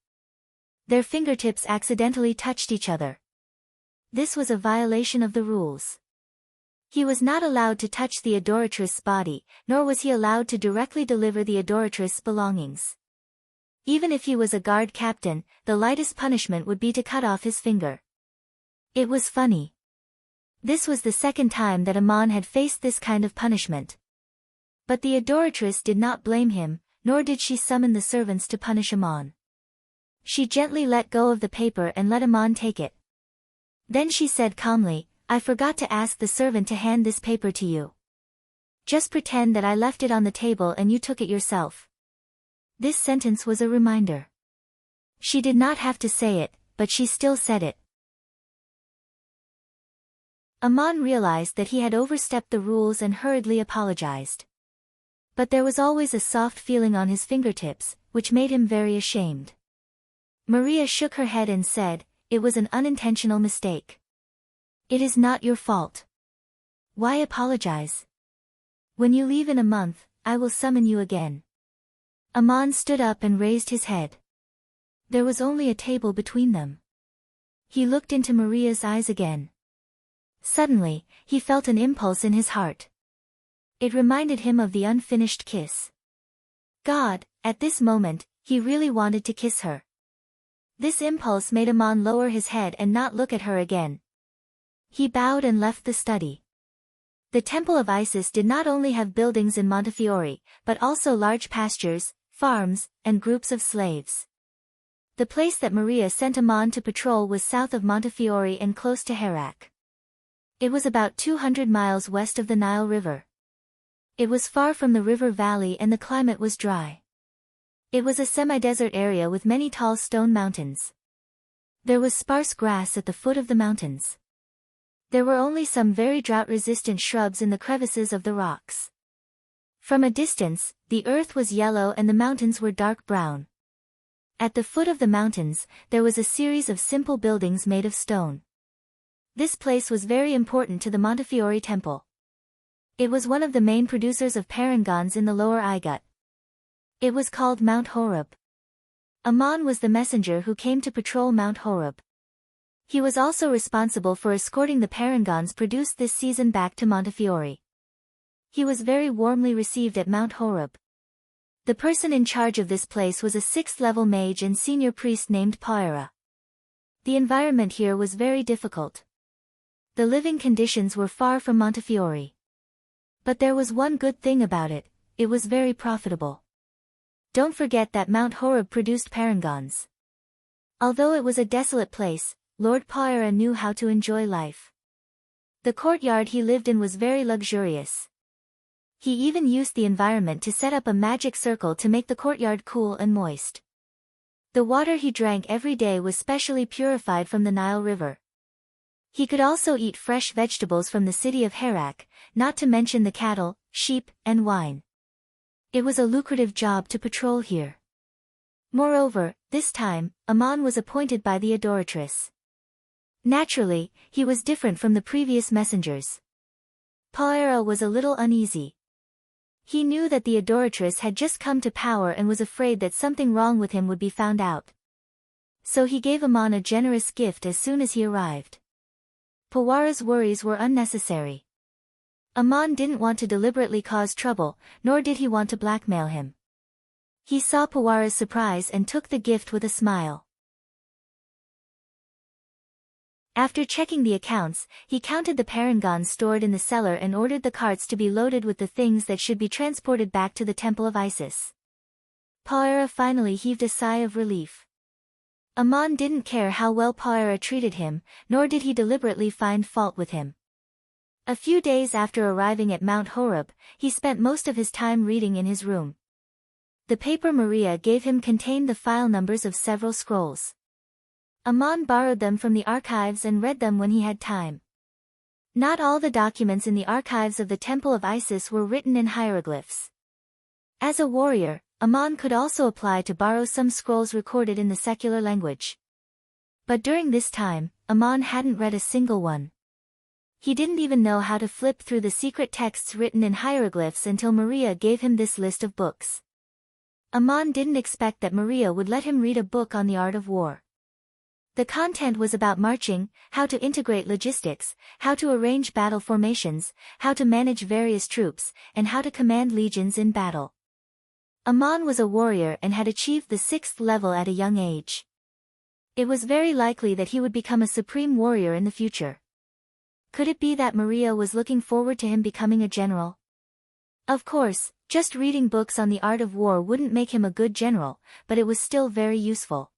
Their fingertips accidentally touched each other. This was a violation of the rules. He was not allowed to touch the adoratress's body, nor was he allowed to directly deliver the adoratress's belongings. Even if he was a guard captain, the lightest punishment would be to cut off his finger. It was funny. This was the second time that Aman had faced this kind of punishment. But the adoratress did not blame him, nor did she summon the servants to punish Aman. She gently let go of the paper and let Aman take it. Then she said calmly, I forgot to ask the servant to hand this paper to you. Just pretend that I left it on the table and you took it yourself. This sentence was a reminder. She did not have to say it, but she still said it. Aman realized that he had overstepped the rules and hurriedly apologized. But there was always a soft feeling on his fingertips, which made him very ashamed. Maria shook her head and said, it was an unintentional mistake. It is not your fault. Why apologize? When you leave in a month, I will summon you again. Aman stood up and raised his head. There was only a table between them. He looked into Maria's eyes again. Suddenly, he felt an impulse in his heart. It reminded him of the unfinished kiss. God, at this moment, he really wanted to kiss her. This impulse made Aman lower his head and not look at her again. He bowed and left the study. The Temple of Isis did not only have buildings in Montefiore, but also large pastures, farms, and groups of slaves. The place that Maria sent Amon to patrol was south of Montefiore and close to Herat. It was about 200 miles west of the Nile River. It was far from the river valley and the climate was dry. It was a semi-desert area with many tall stone mountains. There was sparse grass at the foot of the mountains. There were only some very drought-resistant shrubs in the crevices of the rocks. From a distance, the earth was yellow and the mountains were dark brown. At the foot of the mountains, there was a series of simple buildings made of stone. This place was very important to the Montefiore temple. It was one of the main producers of parangons in the lower Igut. It was called Mount Horeb. Amon was the messenger who came to patrol Mount Horeb. He was also responsible for escorting the parangons produced this season back to Montefiore. He was very warmly received at Mount Horeb. The person in charge of this place was a 6th-level mage and senior priest named Paira. The environment here was very difficult. The living conditions were far from Montefiore. But there was one good thing about it: it was very profitable. Don't forget that Mount Horeb produced parangons. Although it was a desolate place, Lord Paira knew how to enjoy life. The courtyard he lived in was very luxurious. He even used the environment to set up a magic circle to make the courtyard cool and moist. The water he drank every day was specially purified from the Nile River. He could also eat fresh vegetables from the city of Herat, not to mention the cattle, sheep, and wine. It was a lucrative job to patrol here. Moreover, this time, Amon was appointed by the adoratress. Naturally, he was different from the previous messengers. Paira was a little uneasy. He knew that the adoratress had just come to power and was afraid that something wrong with him would be found out. So he gave Amon a generous gift as soon as he arrived. Paira's worries were unnecessary. Amon didn't want to deliberately cause trouble, nor did he want to blackmail him. He saw Paira's surprise and took the gift with a smile. After checking the accounts, he counted the parangons stored in the cellar and ordered the carts to be loaded with the things that should be transported back to the temple of Isis. Paira finally heaved a sigh of relief. Amon didn't care how well Paira treated him, nor did he deliberately find fault with him. A few days after arriving at Mount Horeb, he spent most of his time reading in his room. The paper Maria gave him contained the file numbers of several scrolls. Amon borrowed them from the archives and read them when he had time. Not all the documents in the archives of the Temple of Isis were written in hieroglyphs. As a warrior, Amon could also apply to borrow some scrolls recorded in the secular language. But during this time, Amon hadn't read a single one. He didn't even know how to flip through the secret texts written in hieroglyphs until Maria gave him this list of books. Amon didn't expect that Maria would let him read a book on the art of war. The content was about marching, how to integrate logistics, how to arrange battle formations, how to manage various troops, and how to command legions in battle. Amon was a warrior and had achieved the 6th level at a young age. It was very likely that he would become a supreme warrior in the future. Could it be that Maria was looking forward to him becoming a general? Of course, just reading books on the art of war wouldn't make him a good general, but it was still very useful.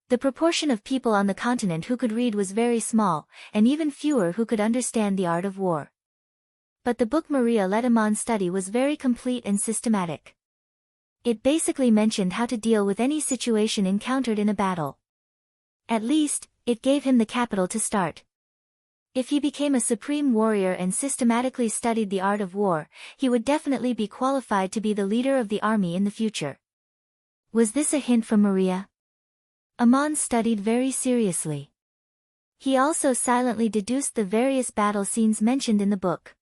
The proportion of people on the continent who could read was very small, and even fewer who could understand the art of war. But the book Maria let Amon study was very complete and systematic. It basically mentioned how to deal with any situation encountered in a battle. At least, it gave him the capital to start. If he became a supreme warrior and systematically studied the art of war, he would definitely be qualified to be the leader of the army in the future. Was this a hint from Maria? Amon studied very seriously. He also silently deduced the various battle scenes mentioned in the book.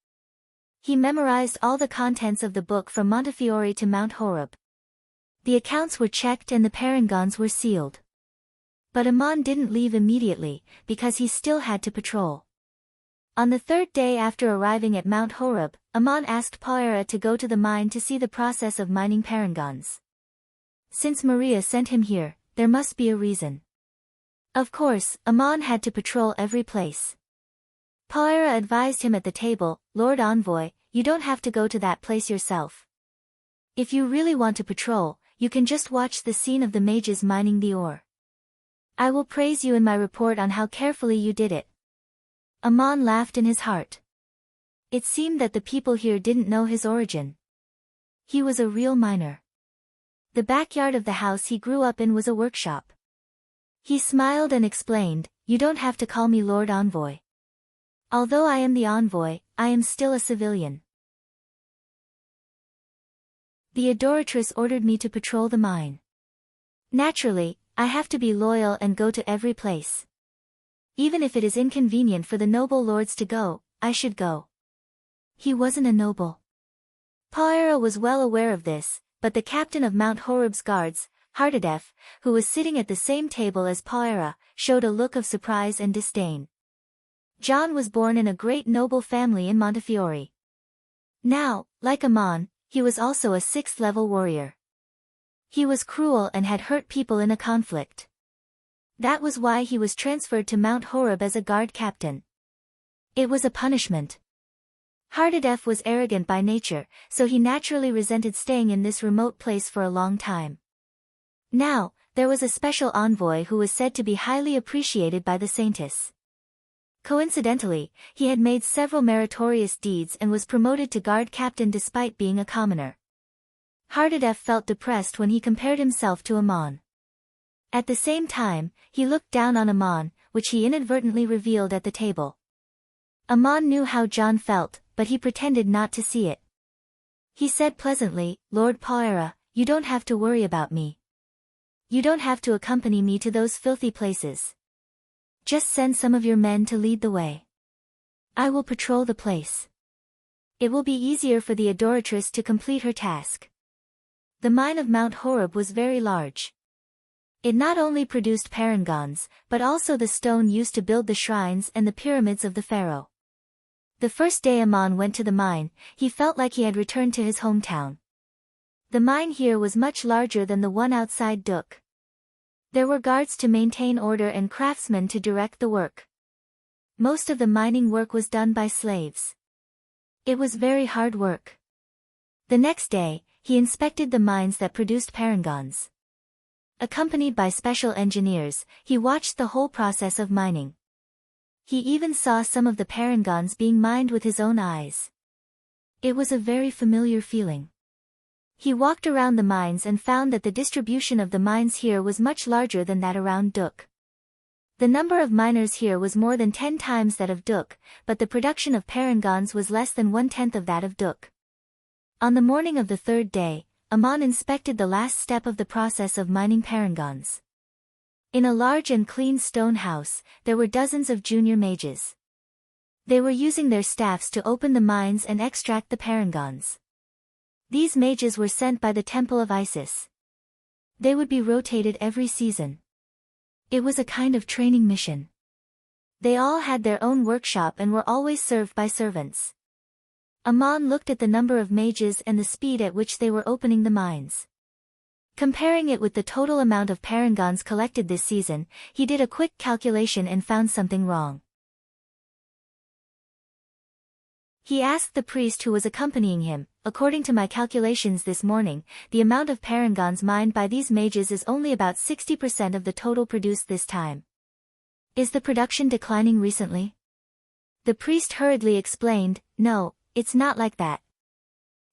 He memorized all the contents of the book from Montefiore to Mount Horeb. The accounts were checked and the parangons were sealed. But Amon didn't leave immediately, because he still had to patrol. On the 3rd day after arriving at Mount Horeb, Amon asked Paira to go to the mine to see the process of mining parangons. Since Maria sent him here, there must be a reason. Of course, Amon had to patrol every place. Paira advised him at the table, "Lord Envoy, you don't have to go to that place yourself. If you really want to patrol, you can just watch the scene of the mages mining the ore. I will praise you in my report on how carefully you did it. Aman laughed in his heart. It seemed that the people here didn't know his origin. He was a real miner. The backyard of the house he grew up in was a workshop. He smiled and explained, "You don't have to call me Lord Envoy. Although I am the envoy, I am still a civilian. The adoratress ordered me to patrol the mine. Naturally, I have to be loyal and go to every place. Even if it is inconvenient for the noble lords to go, I should go." He wasn't a noble. Poirot was well aware of this, but the captain of Mount Horeb's guards, Hardadef, who was sitting at the same table as Poirot, showed a look of surprise and disdain. John was born in a great noble family in Montefiore. Now, like Aman, he was also a sixth-level warrior. He was cruel and had hurt people in a conflict. That was why he was transferred to Mount Horeb as a guard captain. It was a punishment. Hardadef was arrogant by nature, so he naturally resented staying in this remote place for a long time. Now, there was a special envoy who was said to be highly appreciated by the Saintess. Coincidentally, he had made several meritorious deeds and was promoted to guard captain despite being a commoner. Hardadef felt depressed when he compared himself to Aman. At the same time, he looked down on Aman, which he inadvertently revealed at the table. Aman knew how John felt, but he pretended not to see it. He said pleasantly, "Lord Poirot, you don't have to worry about me. You don't have to accompany me to those filthy places. Just send some of your men to lead the way. I will patrol the place. It will be easier for the adoratress to complete her task." The mine of Mount Horeb was very large. It not only produced parangons, but also the stone used to build the shrines and the pyramids of the pharaoh. The first day Aman went to the mine, he felt like he had returned to his hometown. The mine here was much larger than the one outside Duk. There were guards to maintain order and craftsmen to direct the work. Most of the mining work was done by slaves. It was very hard work. The next day, he inspected the mines that produced parangons. Accompanied by special engineers, he watched the whole process of mining. He even saw some of the parangons being mined with his own eyes. It was a very familiar feeling. He walked around the mines and found that the distribution of the mines here was much larger than that around Duk. The number of miners here was more than 10 times that of Duk, but the production of parangons was less than 1/10 of that of Duk. On the morning of the third day, Aman inspected the last step of the process of mining parangons. In a large and clean stone house, there were dozens of junior mages. They were using their staffs to open the mines and extract the parangons. These mages were sent by the Temple of Isis. They would be rotated every season. It was a kind of training mission. They all had their own workshop and were always served by servants. Aman looked at the number of mages and the speed at which they were opening the mines. Comparing it with the total amount of parangons collected this season, he did a quick calculation and found something wrong. He asked the priest who was accompanying him, "According to my calculations this morning, the amount of parangons mined by these mages is only about 60% of the total produced this time. Is the production declining recently?" The priest hurriedly explained, "No, it's not like that.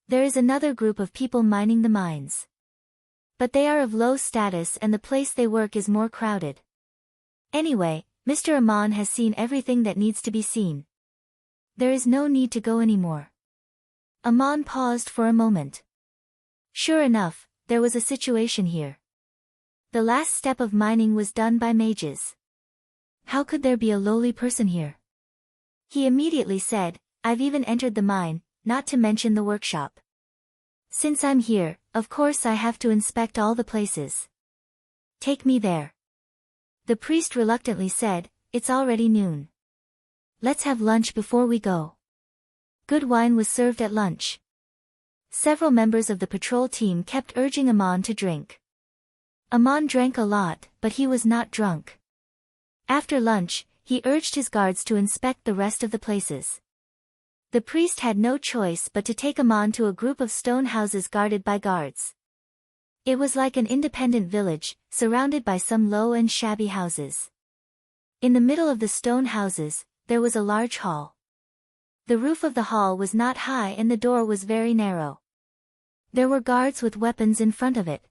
There is another group of people mining the mines. But they are of low status and the place they work is more crowded. Anyway, Mr. Aman has seen everything that needs to be seen. There is no need to go anymore." Aman paused for a moment. Sure enough, there was a situation here. The last step of mining was done by mages. How could there be a lowly person here? He immediately said, "I've even entered the mine, not to mention the workshop. Since I'm here, of course I have to inspect all the places. Take me there." The priest reluctantly said, "It's already noon. Let's have lunch before we go." Good wine was served at lunch. Several members of the patrol team kept urging Aman to drink. Aman drank a lot, but he was not drunk. After lunch, he urged his guards to inspect the rest of the places. The priest had no choice but to take Aman to a group of stone houses guarded by guards. It was like an independent village, surrounded by some low and shabby houses. In the middle of the stone houses, there was a large hall. The roof of the hall was not high and the door was very narrow. There were guards with weapons in front of it.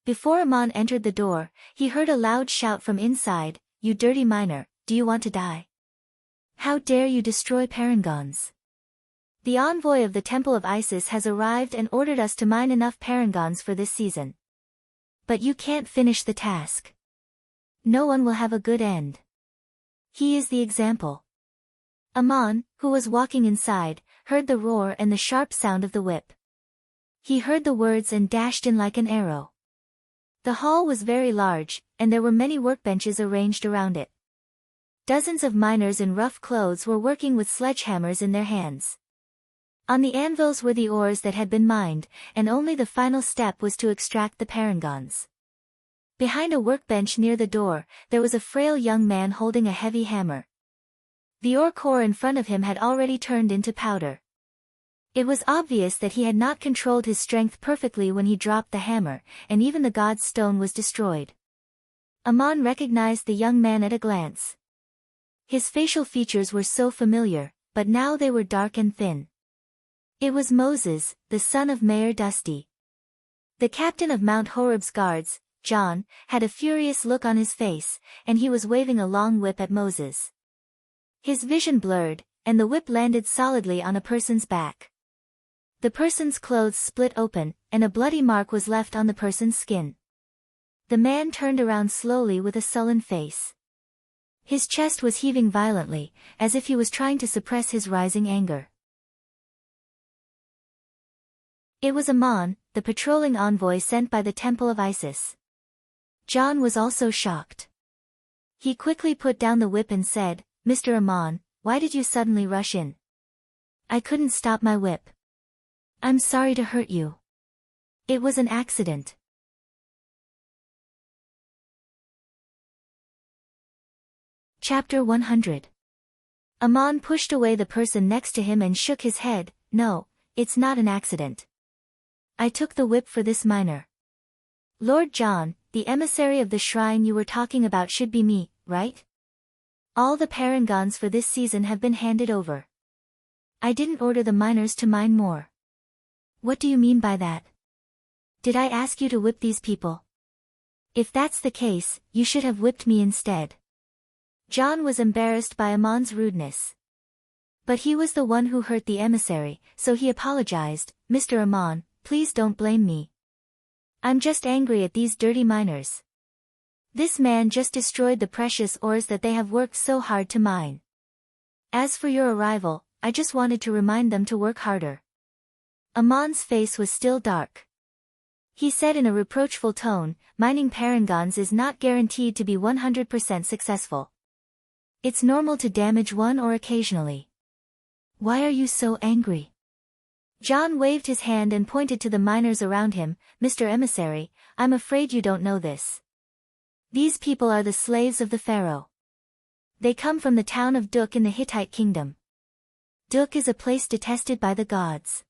Before Aman entered the door, he heard a loud shout from inside, "You dirty miner, do you want to die? How dare you destroy parangons? The envoy of the Temple of Isis has arrived and ordered us to mine enough parangons for this season. But you can't finish the task. No one will have a good end. He is the example." Aman, who was walking inside, heard the roar and the sharp sound of the whip. He heard the words and dashed in like an arrow. The hall was very large, and there were many workbenches arranged around it. Dozens of miners in rough clothes were working with sledgehammers in their hands. On the anvils were the ores that had been mined, and only the final step was to extract the parangons. Behind a workbench near the door, there was a frail young man holding a heavy hammer. The ore core in front of him had already turned into powder. It was obvious that he had not controlled his strength perfectly when he dropped the hammer, and even the god's stone was destroyed. Aman recognized the young man at a glance. His facial features were so familiar, but now they were dark and thin. It was Moses, the son of Mayor Dusty. The captain of Mount Horeb's guards, John, had a furious look on his face, and he was waving a long whip at Moses. His vision blurred, and the whip landed solidly on a person's back. The person's clothes split open, and a bloody mark was left on the person's skin. The man turned around slowly with a sullen face. His chest was heaving violently, as if he was trying to suppress his rising anger. It was Aman, the patrolling envoy sent by the Temple of Isis. John was also shocked. He quickly put down the whip and said, "Mr. Aman, why did you suddenly rush in?" "I couldn't stop my whip. I'm sorry to hurt you. It was an accident." Chapter 100. Aman pushed away the person next to him and shook his head. "No, it's not an accident. I took the whip for this miner. Lord John, the emissary of the shrine you were talking about should be me, right? All the parangons for this season have been handed over. I didn't order the miners to mine more." "What do you mean by that? Did I ask you to whip these people? If that's the case, you should have whipped me instead." John was embarrassed by Aman's rudeness. But he was the one who hurt the emissary, so he apologized. "Mr. Aman, please don't blame me. I'm just angry at these dirty miners. This man just destroyed the precious ores that they have worked so hard to mine. As for your arrival, I just wanted to remind them to work harder." Aman's face was still dark. He said in a reproachful tone, "Mining parangons is not guaranteed to be 100% successful. It's normal to damage one ore occasionally. Why are you so angry?" John waved his hand and pointed to the miners around him. "Mr. Emissary, I'm afraid you don't know this. These people are the slaves of the pharaoh. They come from the town of Duk in the Hittite kingdom. Duk is a place detested by the gods.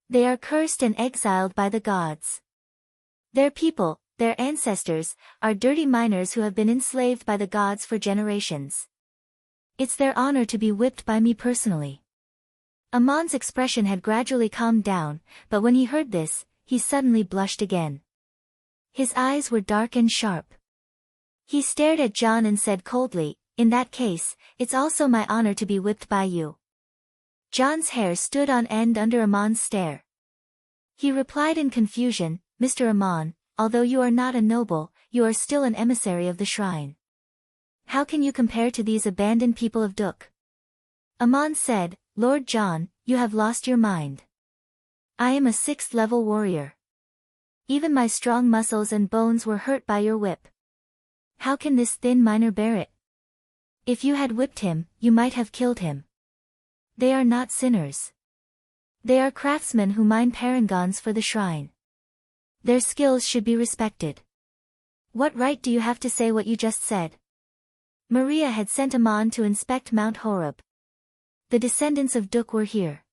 They are cursed and exiled by the gods. Their people, their ancestors, are dirty miners who have been enslaved by the gods for generations. It's their honor to be whipped by me personally." Aman's expression had gradually calmed down, but when he heard this, he suddenly blushed again. His eyes were dark and sharp. He stared at John and said coldly, "In that case, it's also my honor to be whipped by you." John's hair stood on end under Aman's stare. He replied in confusion, "Mr. Aman, although you are not a noble, you are still an emissary of the shrine. How can you compare to these abandoned people of Duk?" Aman said, "Lord John, you have lost your mind. I am a 6th-level warrior. Even my strong muscles and bones were hurt by your whip. How can this thin miner bear it? If you had whipped him, you might have killed him. They are not sinners. They are craftsmen who mine parangons for the shrine. Their skills should be respected. What right do you have to say what you just said?" Maria had sent Aman to inspect Mount Horeb. The descendants of Duk were here.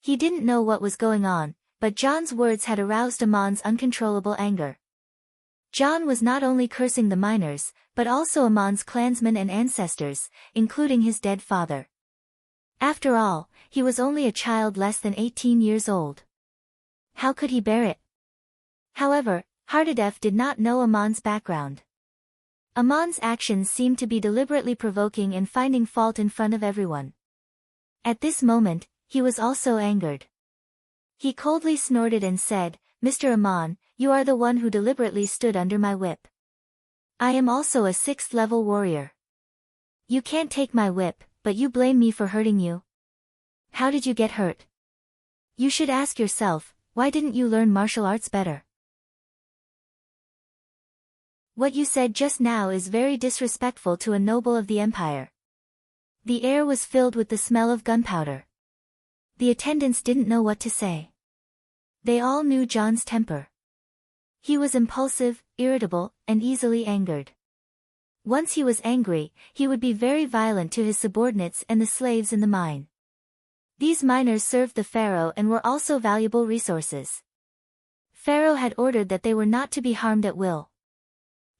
He didn't know what was going on, but John's words had aroused Amon's uncontrollable anger. John was not only cursing the miners, but also Amon's clansmen and ancestors, including his dead father. After all, he was only a child less than 18 years old. How could he bear it? However, Hardadef did not know Amon's background. Amon's actions seemed to be deliberately provoking and finding fault in front of everyone. At this moment, he was also angered. He coldly snorted and said, "Mr. Amon, you are the one who deliberately stood under my whip. I am also a 6th level warrior. You can't take my whip, but you blame me for hurting you. How did you get hurt? You should ask yourself, why didn't you learn martial arts better? What you said just now is very disrespectful to a noble of the empire." The air was filled with the smell of gunpowder. The attendants didn't know what to say. They all knew John's temper. He was impulsive, irritable, and easily angered. Once he was angry, he would be very violent to his subordinates and the slaves in the mine. These miners served the pharaoh and were also valuable resources. Pharaoh had ordered that they were not to be harmed at will.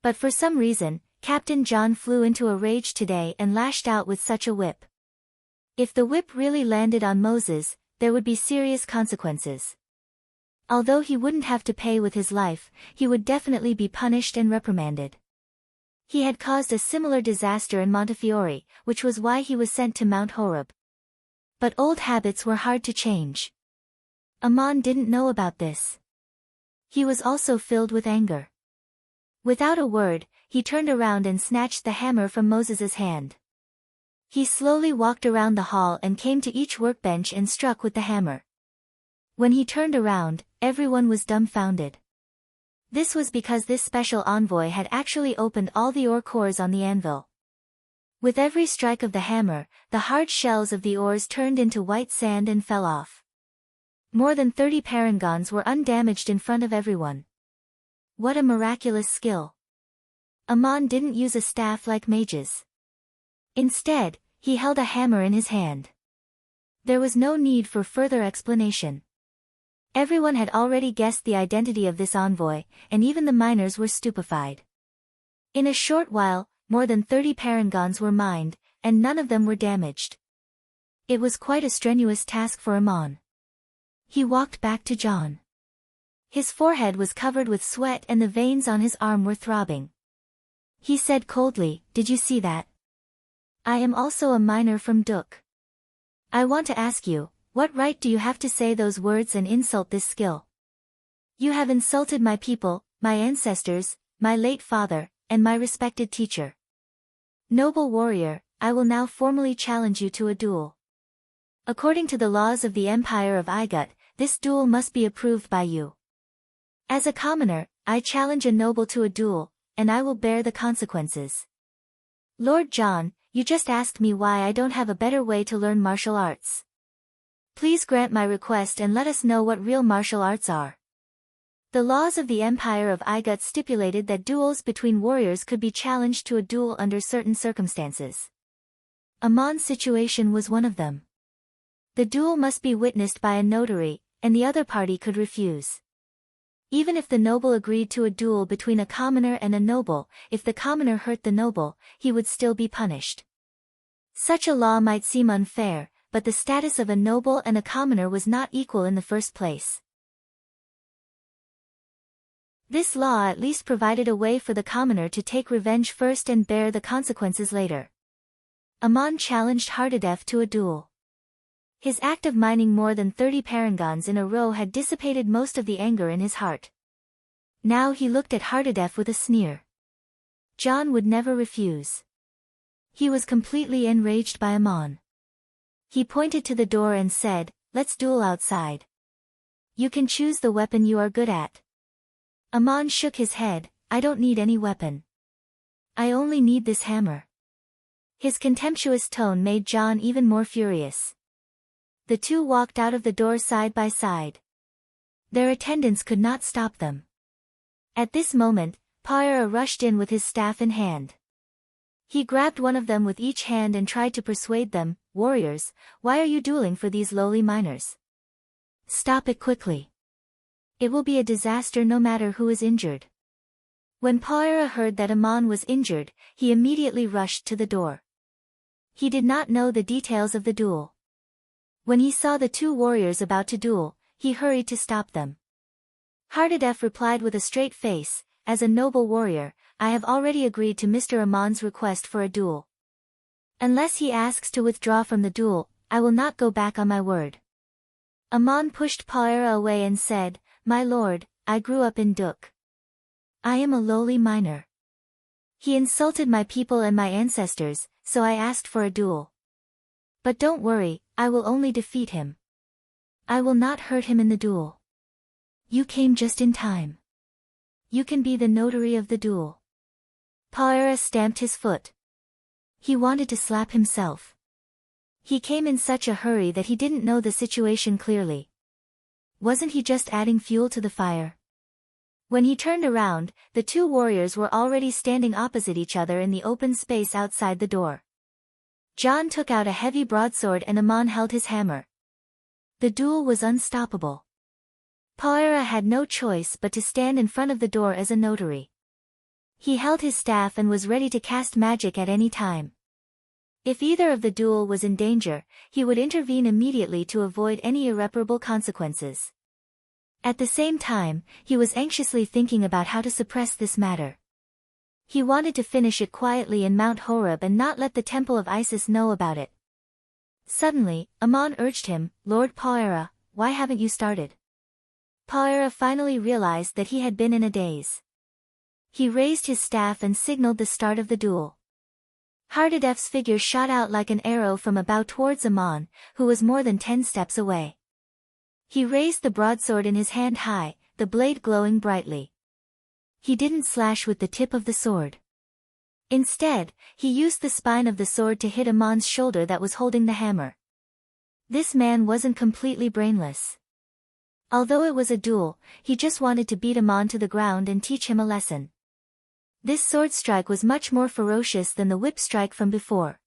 But for some reason, Captain John flew into a rage today and lashed out with such a whip. If the whip really landed on Moses, there would be serious consequences. Although he wouldn't have to pay with his life, he would definitely be punished and reprimanded. He had caused a similar disaster in Montefiore, which was why he was sent to Mount Horeb. But old habits were hard to change. Amon didn't know about this. He was also filled with anger. Without a word, he turned around and snatched the hammer from Moses's hand. He slowly walked around the hall and came to each workbench and struck with the hammer. When he turned around, everyone was dumbfounded. This was because this special envoy had actually opened all the ore cores on the anvil. With every strike of the hammer, the hard shells of the ores turned into white sand and fell off. More than 30 parangons were undamaged in front of everyone. What a miraculous skill! Amon didn't use a staff like mages. Instead, he held a hammer in his hand. There was no need for further explanation. Everyone had already guessed the identity of this envoy, and even the miners were stupefied. In a short while, more than 30 parangons were mined, and none of them were damaged. It was quite a strenuous task for Amon. He walked back to John. His forehead was covered with sweat and the veins on his arm were throbbing. He said coldly, "Did you see that? I am also a miner from Duk. I want to ask you, what right do you have to say those words and insult this skill? You have insulted my people, my ancestors, my late father, and my respected teacher. Noble warrior, I will now formally challenge you to a duel. According to the laws of the Empire of Igut, this duel must be approved by you. As a commoner, I challenge a noble to a duel, and I will bear the consequences. Lord John, you just asked me why I don't have a better way to learn martial arts. Please grant my request and let us know what real martial arts are." The laws of the Empire of Igut stipulated that duels between warriors could be challenged to a duel under certain circumstances. Amon's situation was one of them. The duel must be witnessed by a notary, and the other party could refuse. Even if the noble agreed to a duel between a commoner and a noble, if the commoner hurt the noble, he would still be punished. Such a law might seem unfair, but the status of a noble and a commoner was not equal in the first place. This law at least provided a way for the commoner to take revenge first and bear the consequences later. Amon challenged Hardadef to a duel. His act of mining more than 30 parangons in a row had dissipated most of the anger in his heart. Now he looked at Hardadef with a sneer. John would never refuse. He was completely enraged by Amon. He pointed to the door and said, "Let's duel outside. You can choose the weapon you are good at." Amon shook his head, "I don't need any weapon. I only need this hammer." His contemptuous tone made John even more furious. The two walked out of the door side by side. Their attendants could not stop them. At this moment, Paira rushed in with his staff in hand. He grabbed one of them with each hand and tried to persuade them, "Warriors, why are you dueling for these lowly miners? Stop it quickly. It will be a disaster no matter who is injured. When Poira heard that Aman was injured, he immediately rushed to the door. He did not know the details of the duel. When he saw the two warriors about to duel, he hurried to stop them. Hardadef replied with a straight face, "As a noble warrior, I have already agreed to Mr. Aman's request for a duel. Unless he asks to withdraw from the duel, I will not go back on my word." Aman pushed Poira away and said, "My lord, I grew up in Duk. I am a lowly miner. He insulted my people and my ancestors, so I asked for a duel. But don't worry, I will only defeat him. I will not hurt him in the duel. You came just in time. You can be the notary of the duel." Poira stamped his foot. He wanted to slap himself. He came in such a hurry that he didn't know the situation clearly. Wasn't he just adding fuel to the fire? When he turned around, the two warriors were already standing opposite each other in the open space outside the door. John took out a heavy broadsword and Aman held his hammer. The duel was unstoppable. Poira had no choice but to stand in front of the door as a notary. He held his staff and was ready to cast magic at any time. If either of the duel was in danger, he would intervene immediately to avoid any irreparable consequences. At the same time, he was anxiously thinking about how to suppress this matter. He wanted to finish it quietly in Mount Horeb and not let the Temple of Isis know about it. Suddenly, Aman urged him, "Lord Poira, why haven't you started?" Poira finally realized that he had been in a daze. He raised his staff and signaled the start of the duel. Hardadef's figure shot out like an arrow from a bow towards Aman, who was more than 10 steps away. He raised the broadsword in his hand high, the blade glowing brightly. He didn't slash with the tip of the sword. Instead, he used the spine of the sword to hit Aman's shoulder that was holding the hammer. This man wasn't completely brainless. Although it was a duel, he just wanted to beat Aman to the ground and teach him a lesson. This sword strike was much more ferocious than the whip strike from before.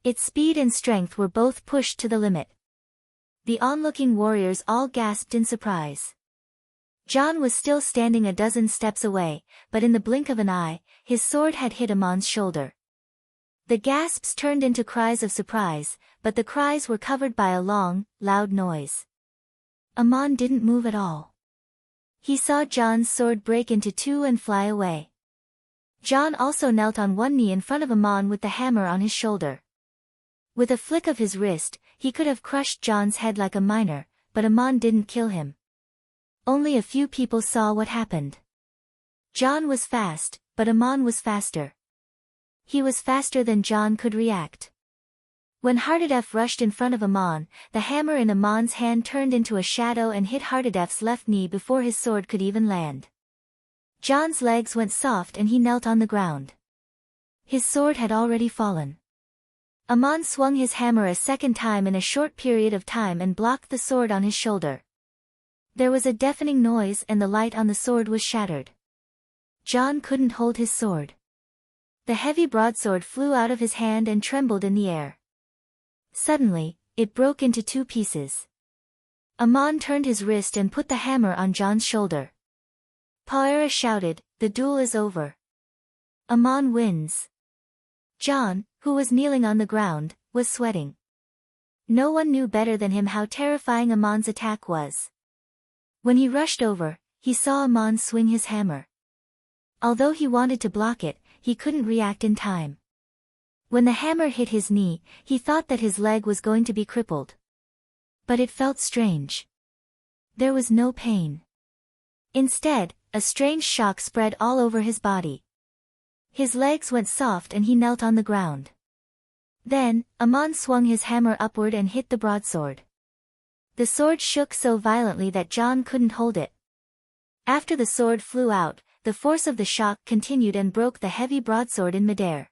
Its speed and strength were both pushed to the limit. The onlooking warriors all gasped in surprise. John was still standing a dozen steps away, but in the blink of an eye, his sword had hit Aman's shoulder. The gasps turned into cries of surprise, but the cries were covered by a long, loud noise. Aman didn't move at all. He saw John's sword break into two and fly away. John also knelt on one knee in front of Aman with the hammer on his shoulder. With a flick of his wrist, he could have crushed John's head like a miner, but Aman didn't kill him. Only a few people saw what happened. John was fast, but Aman was faster. He was faster than John could react. When Hardadef rushed in front of Aman, the hammer in Aman's hand turned into a shadow and hit Hardadef's left knee before his sword could even land. John's legs went soft and he knelt on the ground. His sword had already fallen. Aman swung his hammer a second time in a short period of time and blocked the sword on his shoulder. There was a deafening noise and the light on the sword was shattered. John couldn't hold his sword. The heavy broadsword flew out of his hand and trembled in the air. Suddenly, it broke into two pieces. Aman turned his wrist and put the hammer on John's shoulder. Poira shouted, "The duel is over. Aman wins." John, who was kneeling on the ground, was sweating. No one knew better than him how terrifying Aman's attack was. When he rushed over, he saw Aman swing his hammer. Although he wanted to block it, he couldn't react in time. When the hammer hit his knee, he thought that his leg was going to be crippled. But it felt strange. There was no pain. Instead, a strange shock spread all over his body. His legs went soft and he knelt on the ground. Then, Aman swung his hammer upward and hit the broadsword. The sword shook so violently that John couldn't hold it. After the sword flew out, the force of the shock continued and broke the heavy broadsword in midair.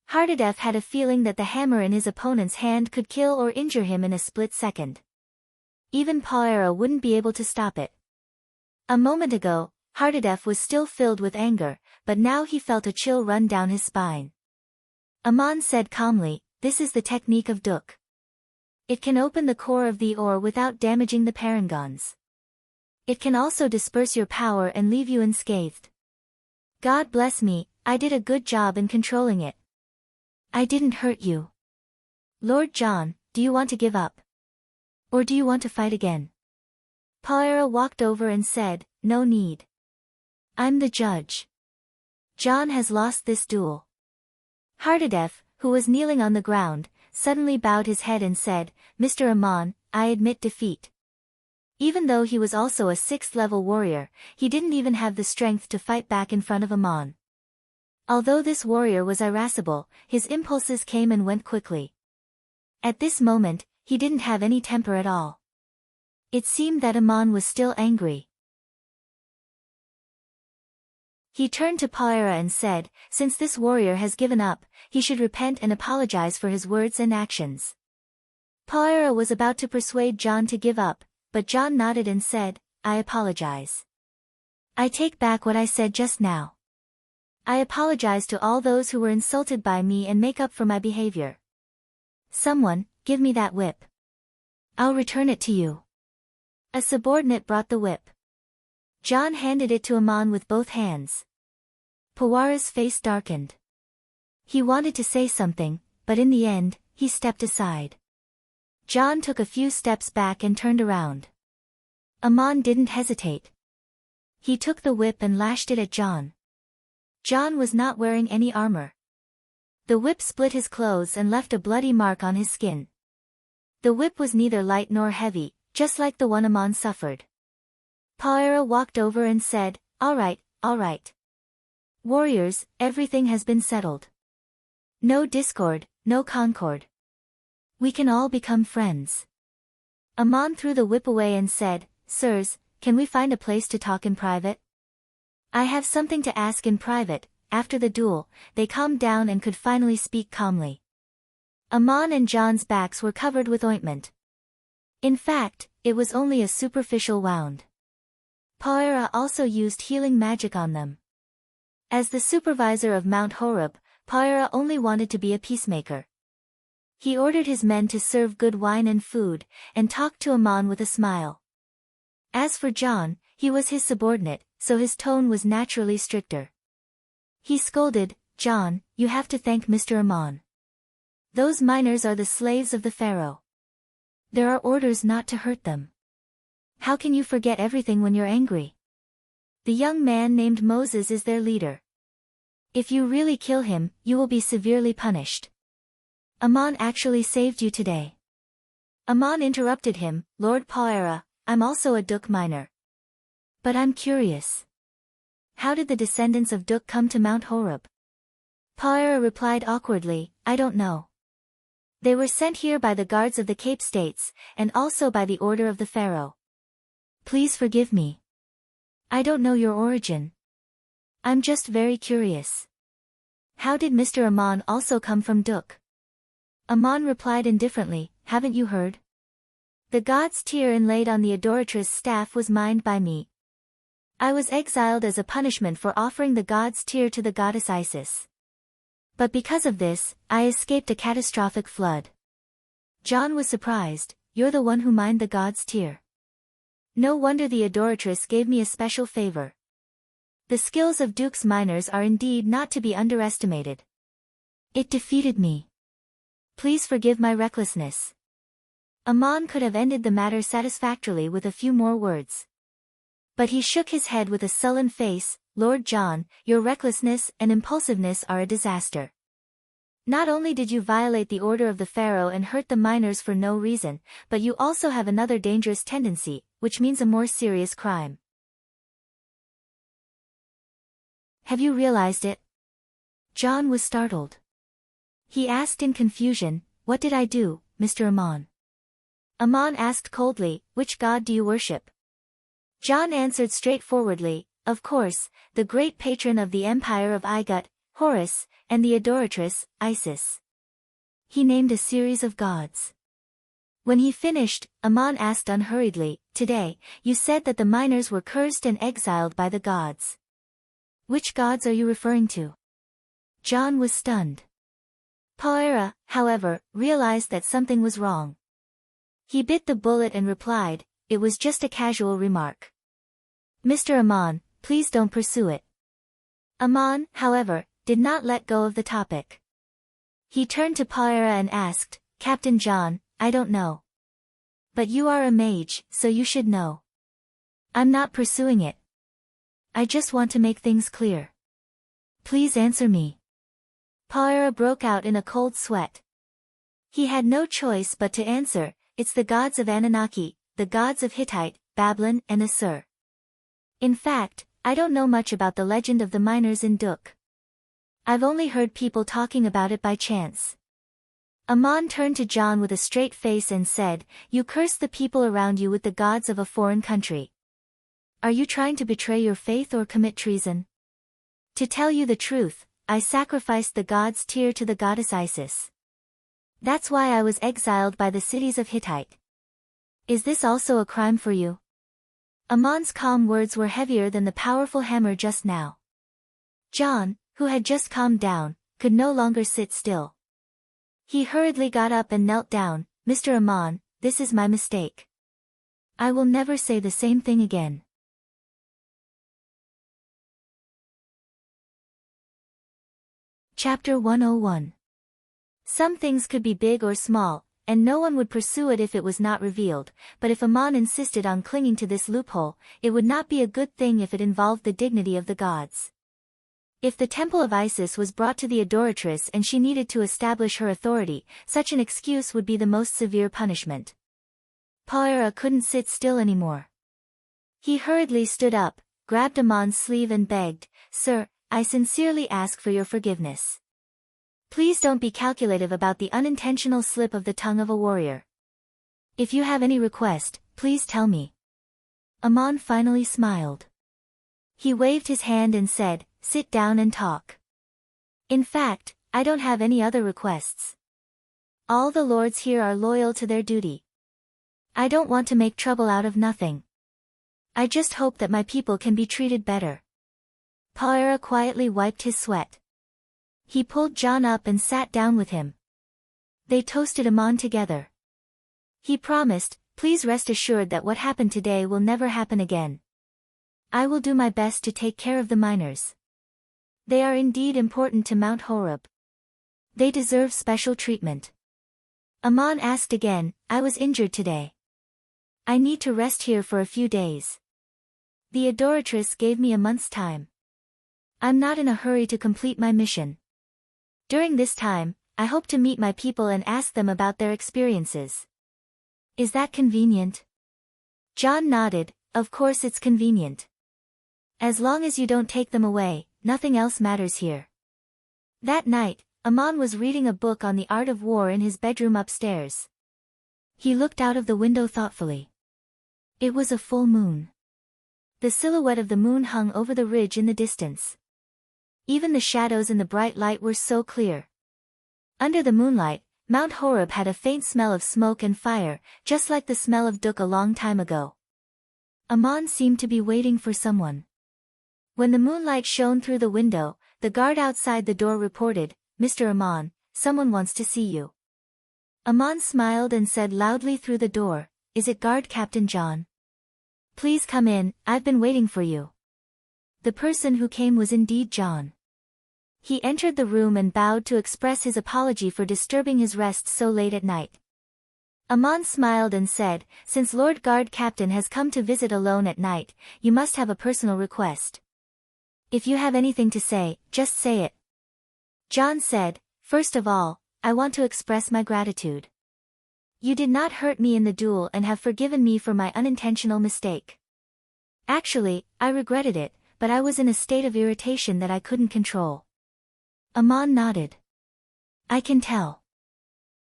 Hardadef had a feeling that the hammer in his opponent's hand could kill or injure him in a split second. Even Poira wouldn't be able to stop it. A moment ago, Hardadef was still filled with anger, but now he felt a chill run down his spine. Aman said calmly, "This is the technique of Duk. It can open the core of the ore without damaging the parangons. It can also disperse your power and leave you unscathed. God bless me, I did a good job in controlling it. I didn't hurt you. Lord John, do you want to give up? Or do you want to fight again? Poirot walked over and said, no need. I'm the judge. John has lost this duel. Hardedef, who was kneeling on the ground, suddenly bowed his head and said, Mr. Amon, I admit defeat. Even though he was also a 6th-level warrior, he didn't even have the strength to fight back in front of Amon. Although this warrior was irascible, his impulses came and went quickly. At this moment, he didn't have any temper at all. It seemed that Amon was still angry. He turned to Poirot and said, since this warrior has given up, he should repent and apologize for his words and actions. Poirot was about to persuade John to give up, but John nodded and said, I apologize. I take back what I said just now. I apologize to all those who were insulted by me and make up for my behavior. Someone, give me that whip. I'll return it to you. A subordinate brought the whip. John handed it to Amon with both hands. Poirot's face darkened. He wanted to say something, but in the end, he stepped aside. John took a few steps back and turned around. Amon didn't hesitate. He took the whip and lashed it at John. John was not wearing any armor. The whip split his clothes and left a bloody mark on his skin. The whip was neither light nor heavy, just like the one Amon suffered. Poirot walked over and said, all right, all right. Warriors, everything has been settled. No discord, no concord. We can all become friends. Amon threw the whip away and said, sirs, can we find a place to talk in private? I have something to ask in private. After the duel, they calmed down and could finally speak calmly. Amon and John's backs were covered with ointment. In fact, it was only a superficial wound. Poirot also used healing magic on them. As the supervisor of Mount Horeb, Poirot only wanted to be a peacemaker. He ordered his men to serve good wine and food, and talked to Amon with a smile. As for John, he was his subordinate, so his tone was naturally stricter. He scolded, John, you have to thank Mr. Amon. Those miners are the slaves of the pharaoh. There are orders not to hurt them. How can you forget everything when you're angry? The young man named Moses is their leader. If you really kill him, you will be severely punished. Amon actually saved you today. Amon interrupted him, Lord Poirot, I'm also a Duk miner. But I'm curious. How did the descendants of Duk come to Mount Horeb? Poirot replied awkwardly, I don't know. They were sent here by the guards of the Cape States, and also by the order of the pharaoh. Please forgive me. I don't know your origin. I'm just very curious. How did Mr. Amon also come from Duk? Amon replied indifferently, haven't you heard? The god's tear inlaid on the adoratress' staff was mined by me. I was exiled as a punishment for offering the god's tear to the goddess Isis. But because of this, I escaped a catastrophic flood. John was surprised, you're the one who mined the god's tear. No wonder the adoratress gave me a special favor. The skills of Duke's miners are indeed not to be underestimated. It defeated me. Please forgive my recklessness. Amon could have ended the matter satisfactorily with a few more words. But he shook his head with a sullen face, Lord John, your recklessness and impulsiveness are a disaster. Not only did you violate the order of the pharaoh and hurt the miners for no reason, but you also have another dangerous tendency, which means a more serious crime. Have you realized it? John was startled. He asked in confusion, what did I do, Mr. Amon? Amon asked coldly, which god do you worship? John answered straightforwardly, of course, the great patron of the empire of Igut, Horus, and the adoratress, Isis. He named a series of gods. When he finished, Amon asked unhurriedly, today, you said that the miners were cursed and exiled by the gods. Which gods are you referring to? John was stunned. Poirot, however, realized that something was wrong. He bit the bullet and replied, "It was just a casual remark. Mr. Amon, please don't pursue it." Amon, however, did not let go of the topic. He turned to Paira and asked, "Captain John, I don't know. But you are a mage, so you should know. I'm not pursuing it. I just want to make things clear. Please answer me." Paira broke out in a cold sweat. He had no choice but to answer, "It's the gods of Anunnaki, the gods of Hittite, Babylon and Assur. In fact, I don't know much about the legend of the miners in Duk. I've only heard people talking about it by chance." Amon turned to John with a straight face and said, "You curse the people around you with the gods of a foreign country. Are you trying to betray your faith or commit treason? To tell you the truth, I sacrificed the god's tear to the goddess Isis. That's why I was exiled by the cities of Hittite. Is this also a crime for you?" Amon's calm words were heavier than the powerful hammer just now. John, who had just calmed down, could no longer sit still. He hurriedly got up and knelt down. "Mr. Amon, this is my mistake. I will never say the same thing again." Chapter 101. Some things could be big or small, and no one would pursue it if it was not revealed, but if Amon insisted on clinging to this loophole, it would not be a good thing if it involved the dignity of the gods. If the temple of Isis was brought to the adoratress and she needed to establish her authority, such an excuse would be the most severe punishment. Paira couldn't sit still anymore. He hurriedly stood up, grabbed Amon's sleeve and begged, "Sir, I sincerely ask for your forgiveness. Please don't be calculative about the unintentional slip of the tongue of a warrior. If you have any request, please tell me." Amon finally smiled. He waved his hand and said, "Sit down and talk. In fact, I don't have any other requests. All the lords here are loyal to their duty. I don't want to make trouble out of nothing. I just hope that my people can be treated better." Paira quietly wiped his sweat. He pulled John up and sat down with him. They toasted Amon together. He promised, "Please rest assured that what happened today will never happen again. I will do my best to take care of the miners. They are indeed important to Mount Horeb. They deserve special treatment." Amon asked again, "I was injured today. I need to rest here for a few days. The adoratress gave me a month's time. I'm not in a hurry to complete my mission. During this time, I hope to meet my people and ask them about their experiences. Is that convenient?" John nodded. "Of course it's convenient. As long as you don't take them away, nothing else matters here." That night, Amon was reading a book on the art of war in his bedroom upstairs. He looked out of the window thoughtfully. It was a full moon. The silhouette of the moon hung over the ridge in the distance. Even the shadows in the bright light were so clear. Under the moonlight, Mount Horeb had a faint smell of smoke and fire, just like the smell of Duk a long time ago. Amon seemed to be waiting for someone. When the moonlight shone through the window, the guard outside the door reported, "Mr. Amon, someone wants to see you." Amon smiled and said loudly through the door, "Is it Guard Captain John? Please come in, I've been waiting for you." The person who came was indeed John. He entered the room and bowed to express his apology for disturbing his rest so late at night. Amon smiled and said, "Since Lord Guard Captain has come to visit alone at night, you must have a personal request. If you have anything to say, just say it." John said, "First of all, I want to express my gratitude. You did not hurt me in the duel and have forgiven me for my unintentional mistake. Actually, I regretted it, but I was in a state of irritation that I couldn't control." Amon nodded. "I can tell.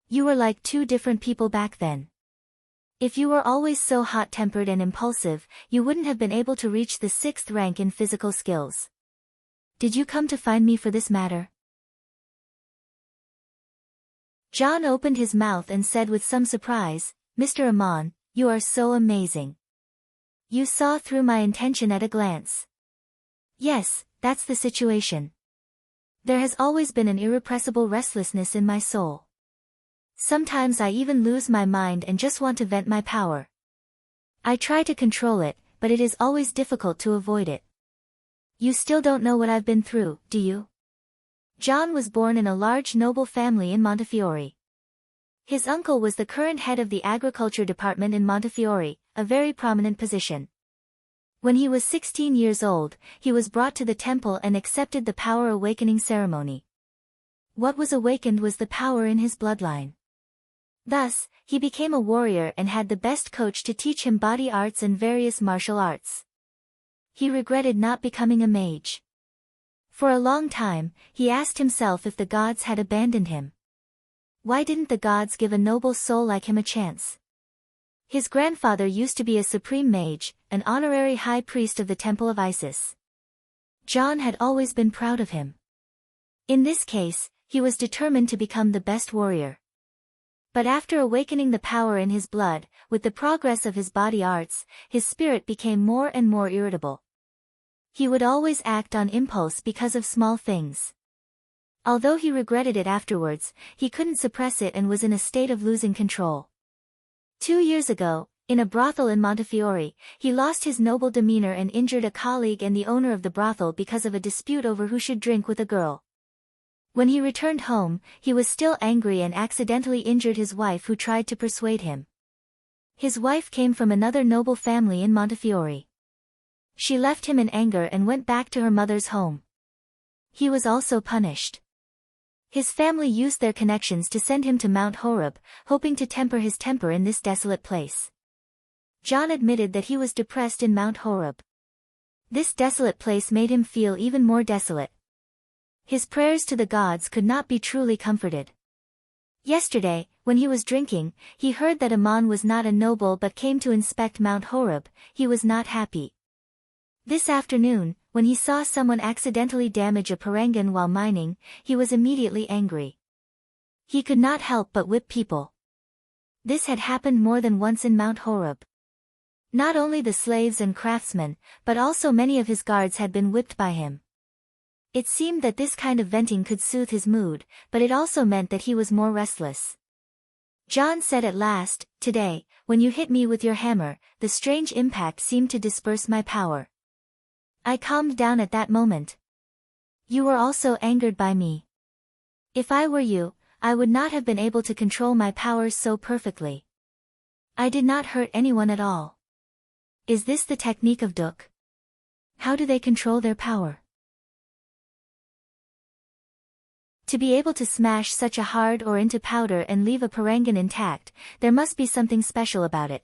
You were like two different people back then. If you were always so hot-tempered and impulsive, you wouldn't have been able to reach the 6th rank in physical skills. Did you come to find me for this matter?" John opened his mouth and said with some surprise, "Mr. Amon, you are so amazing. You saw through my intention at a glance." "Yes, that's the situation. There has always been an irrepressible restlessness in my soul. Sometimes I even lose my mind and just want to vent my power. I try to control it, but it is always difficult to avoid it. You still don't know what I've been through, do you? John was born in a large noble family in Montefiore. His uncle was the current head of the agriculture department in Montefiore, a very prominent position. When he was 16 years old, he was brought to the temple and accepted the power awakening ceremony. What was awakened was the power in his bloodline. Thus, he became a warrior and had the best coach to teach him body arts and various martial arts. He regretted not becoming a mage. For a long time, he asked himself if the gods had abandoned him. Why didn't the gods give a noble soul like him a chance? His grandfather used to be a supreme mage, an honorary high priest of the temple of Isis. John had always been proud of him. In this case, he was determined to become the best warrior. But after awakening the power in his blood, with the progress of his body arts, his spirit became more and more irritable. He would always act on impulse because of small things. Although he regretted it afterwards, he couldn't suppress it and was in a state of losing control. 2 years ago, in a brothel in Montefiore, he lost his noble demeanor and injured a colleague and the owner of the brothel because of a dispute over who should drink with a girl. When he returned home, he was still angry and accidentally injured his wife, who tried to persuade him. His wife came from another noble family in Montefiore. She left him in anger and went back to her mother's home. He was also punished. His family used their connections to send him to Mount Horeb, hoping to temper his temper in this desolate place. John admitted that he was depressed in Mount Horeb. This desolate place made him feel even more desolate. His prayers to the gods could not be truly comforted. Yesterday, when he was drinking, he heard that Ammon was not a noble but came to inspect Mount Horeb. He was not happy. This afternoon, when he saw someone accidentally damage a parangan while mining, he was immediately angry. He could not help but whip people. This had happened more than once in Mount Horeb. Not only the slaves and craftsmen, but also many of his guards had been whipped by him. It seemed that this kind of venting could soothe his mood, but it also meant that he was more restless. John said at last, "Today, when you hit me with your hammer, the strange impact seemed to disperse my power. I calmed down at that moment. You were also angered by me. If I were you, I would not have been able to control my powers so perfectly. I did not hurt anyone at all. Is this the technique of Duk? How do they control their power? To be able to smash such a hard ore into powder and leave a parangan intact, there must be something special about it.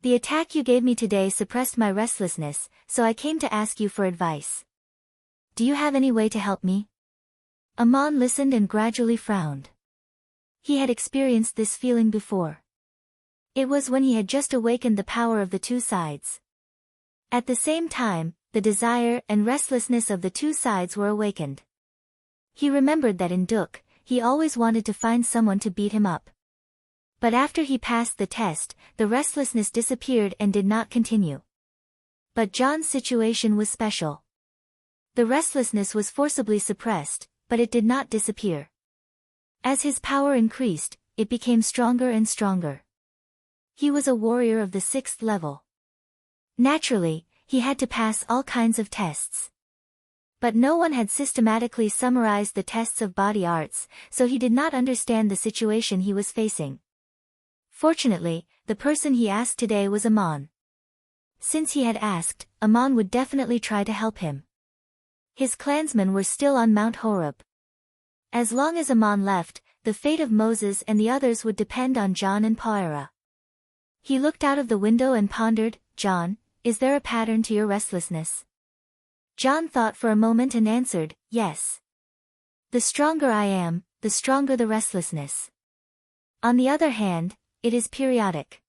The attack you gave me today suppressed my restlessness, so I came to ask you for advice. Do you have any way to help me?" Ammon listened and gradually frowned. He had experienced this feeling before. It was when he had just awakened the power of the two sides. At the same time, the desire and restlessness of the two sides were awakened. He remembered that in Duk, he always wanted to find someone to beat him up. But after he passed the test, the restlessness disappeared and did not continue. But John's situation was special. The restlessness was forcibly suppressed, but it did not disappear. As his power increased, it became stronger and stronger. He was a warrior of the 6th level. Naturally, he had to pass all kinds of tests. But no one had systematically summarized the tests of body arts, so he did not understand the situation he was facing. Fortunately, the person he asked today was Ammon. Since he had asked, Ammon would definitely try to help him. His clansmen were still on Mount Horeb. As long as Ammon left, the fate of Moses and the others would depend on John and Poira. He looked out of the window and pondered, "John, is there a pattern to your restlessness?" John thought for a moment and answered, "Yes. The stronger I am, the stronger the restlessness. On the other hand, it is periodic.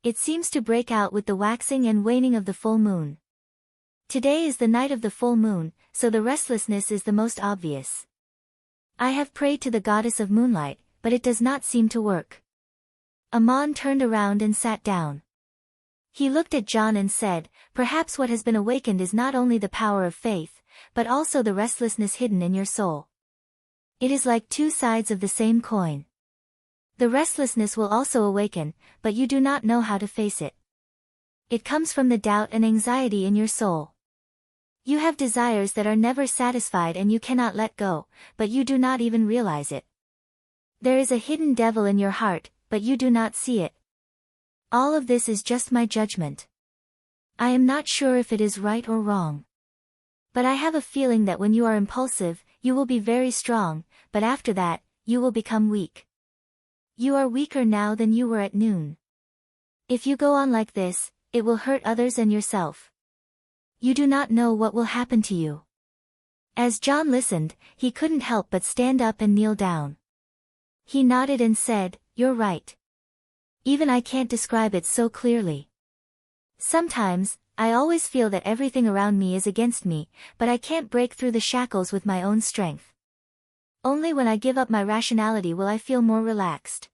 It seems to break out with the waxing and waning of the full moon. Today is the night of the full moon, so the restlessness is the most obvious. I have prayed to the goddess of moonlight, but it does not seem to work." Ammon turned around and sat down. He looked at John and said, "Perhaps what has been awakened is not only the power of faith, but also the restlessness hidden in your soul. It is like two sides of the same coin. The restlessness will also awaken, but you do not know how to face it. It comes from the doubt and anxiety in your soul. You have desires that are never satisfied and you cannot let go, but you do not even realize it. There is a hidden devil in your heart, but you do not see it. All of this is just my judgment. I am not sure if it is right or wrong. But I have a feeling that when you are impulsive, you will be very strong, but after that, you will become weak. You are weaker now than you were at noon. If you go on like this, it will hurt others and yourself. You do not know what will happen to you. As John listened, he couldn't help but stand up and kneel down. He nodded and said, "You're right. Even I can't describe it so clearly. Sometimes, I always feel that everything around me is against me, but I can't break through the shackles with my own strength. Only when I give up my rationality will I feel more relaxed."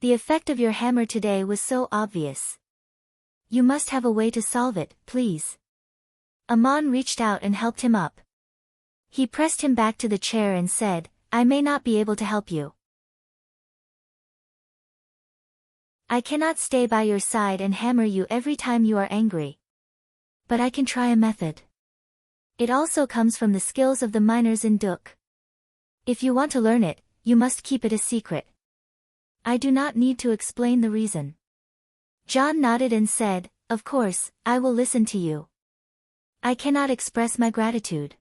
The effect of your hammer today was so obvious. You must have a way to solve it, please. Aman reached out and helped him up. He pressed him back to the chair and said, "I may not be able to help you. I cannot stay by your side and hammer you every time you are angry. But I can try a method. It also comes from the skills of the miners in Duk. If you want to learn it, you must keep it a secret. I do not need to explain the reason." John nodded and said, "Of course, I will listen to you. I cannot express my gratitude."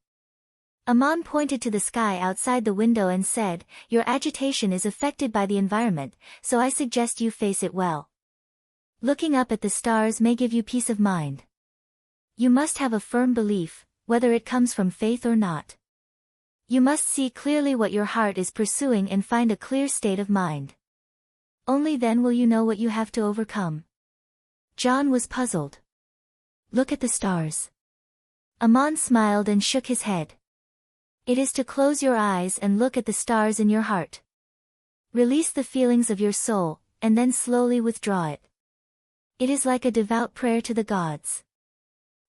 Aman pointed to the sky outside the window and said, "Your agitation is affected by the environment, so I suggest you face it well. Looking up at the stars may give you peace of mind. You must have a firm belief, whether it comes from faith or not. You must see clearly what your heart is pursuing and find a clear state of mind. Only then will you know what you have to overcome." John was puzzled. "Look at the stars." Aman smiled and shook his head. "It is to close your eyes and look at the stars in your heart. Release the feelings of your soul, and then slowly withdraw it. It is like a devout prayer to the gods.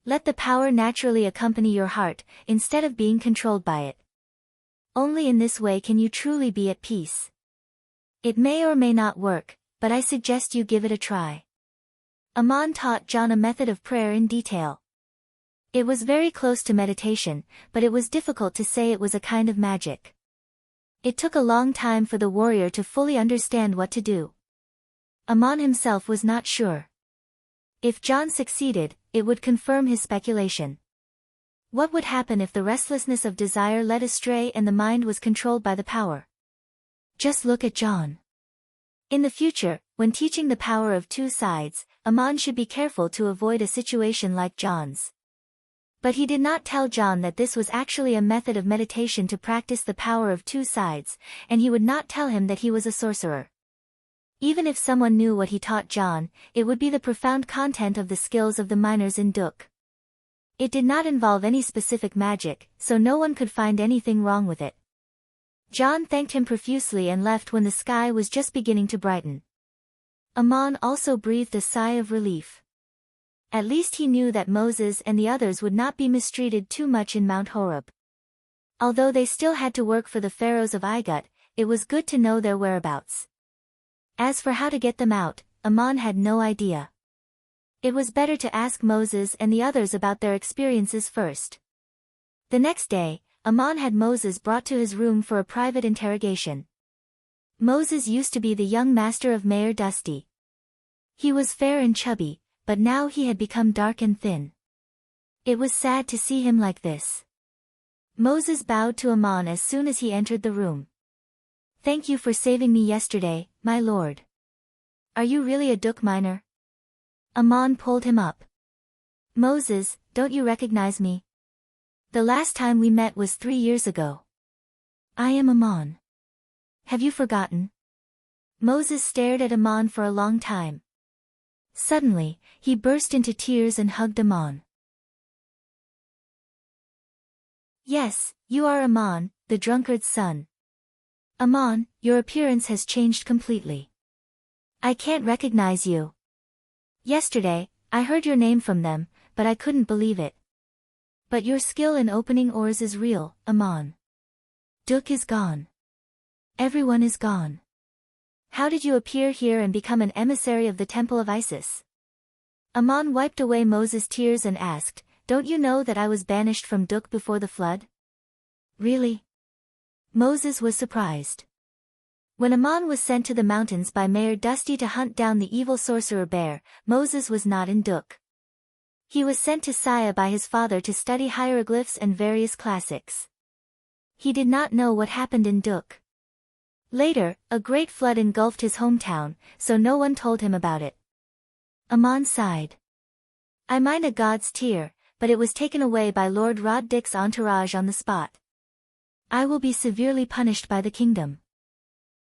Let the power naturally accompany your heart, instead of being controlled by it. Only in this way can you truly be at peace. It may or may not work, but I suggest you give it a try." Aman taught John a method of prayer in detail. It was very close to meditation, but it was difficult to say it was a kind of magic. It took a long time for the warrior to fully understand what to do. Aman himself was not sure. If John succeeded, it would confirm his speculation. What would happen if the restlessness of desire led astray and the mind was controlled by the power? Just look at John. In the future, when teaching the power of two sides, Aman should be careful to avoid a situation like John's. But he did not tell John that this was actually a method of meditation to practice the power of two sides, and he would not tell him that he was a sorcerer. Even if someone knew what he taught John, it would be the profound content of the skills of the miners in Duk. It did not involve any specific magic, so no one could find anything wrong with it. John thanked him profusely and left when the sky was just beginning to brighten. Aman also breathed a sigh of relief. At least he knew that Moses and the others would not be mistreated too much in Mount Horeb. Although they still had to work for the pharaohs of Igut, it was good to know their whereabouts. As for how to get them out, Aman had no idea. It was better to ask Moses and the others about their experiences first. The next day, Aman had Moses brought to his room for a private interrogation. Moses used to be the young master of Mayor Dusty. He was fair and chubby, but now he had become dark and thin. It was sad to see him like this. Moses bowed to Aman as soon as he entered the room. "Thank you for saving me yesterday, my lord. Are you really a Duk miner?" Aman pulled him up. "Moses, don't you recognize me? The last time we met was 3 years ago. I am Aman. Have you forgotten?" Moses stared at Aman for a long time. Suddenly, he burst into tears and hugged Aman. "Yes, you are Aman, the drunkard's son. Aman, your appearance has changed completely. I can't recognize you. Yesterday, I heard your name from them, but I couldn't believe it. But your skill in opening ores is real, Aman. Duk is gone. Everyone is gone. How did you appear here and become an emissary of the temple of Isis? Aman wiped away Moses' tears and asked, Don't you know that I was banished from Duk before the flood? Really? Moses was surprised. When Aman was sent to the mountains by Mayor Dusty to hunt down the evil sorcerer bear, Moses was not in Duk. He was sent to Saya by his father to study hieroglyphs and various classics. He did not know what happened in Duk. Later, a great flood engulfed his hometown, so no one told him about it. Aman sighed. I mined a god's tear, but it was taken away by Lord Roddick's entourage on the spot. I will be severely punished by the kingdom.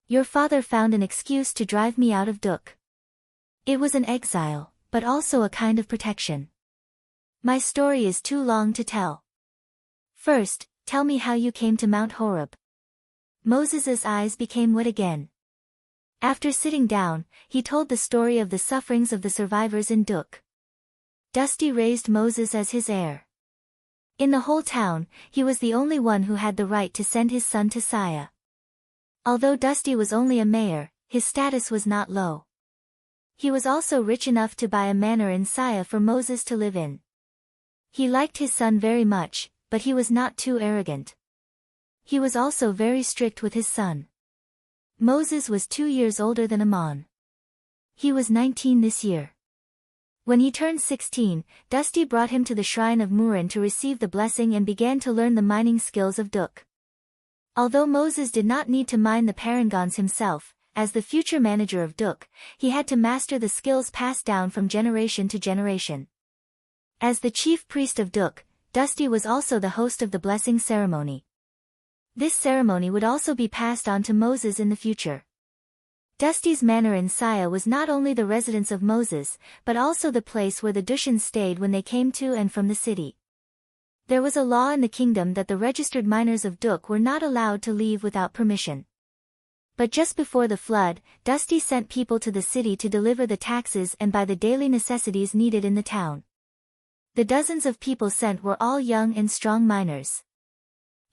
Your father found an excuse to drive me out of Duk. It was an exile, but also a kind of protection. My story is too long to tell. First, tell me how you came to Mount Horeb. Moses' eyes became wet again. After sitting down, he told the story of the sufferings of the survivors in Duk. Dusty raised Moses as his heir. In the whole town, he was the only one who had the right to send his son to Saya. Although Dusty was only a mayor, his status was not low. He was also rich enough to buy a manor in Saya for Moses to live in. He liked his son very much, but he was not too arrogant. He was also very strict with his son. Moses was 2 years older than Aman. He was 19 this year. When he turned 16, Dusty brought him to the shrine of Murin to receive the blessing and began to learn the mining skills of Duk. Although Moses did not need to mine the parangons himself, as the future manager of Duk, he had to master the skills passed down from generation to generation. As the chief priest of Duk, Dusty was also the host of the blessing ceremony. This ceremony would also be passed on to Moses in the future. Dusty's manor in Saya was not only the residence of Moses, but also the place where the Dushans stayed when they came to and from the city. There was a law in the kingdom that the registered miners of Duk were not allowed to leave without permission. But just before the flood, Dusty sent people to the city to deliver the taxes and buy the daily necessities needed in the town. The dozens of people sent were all young and strong miners.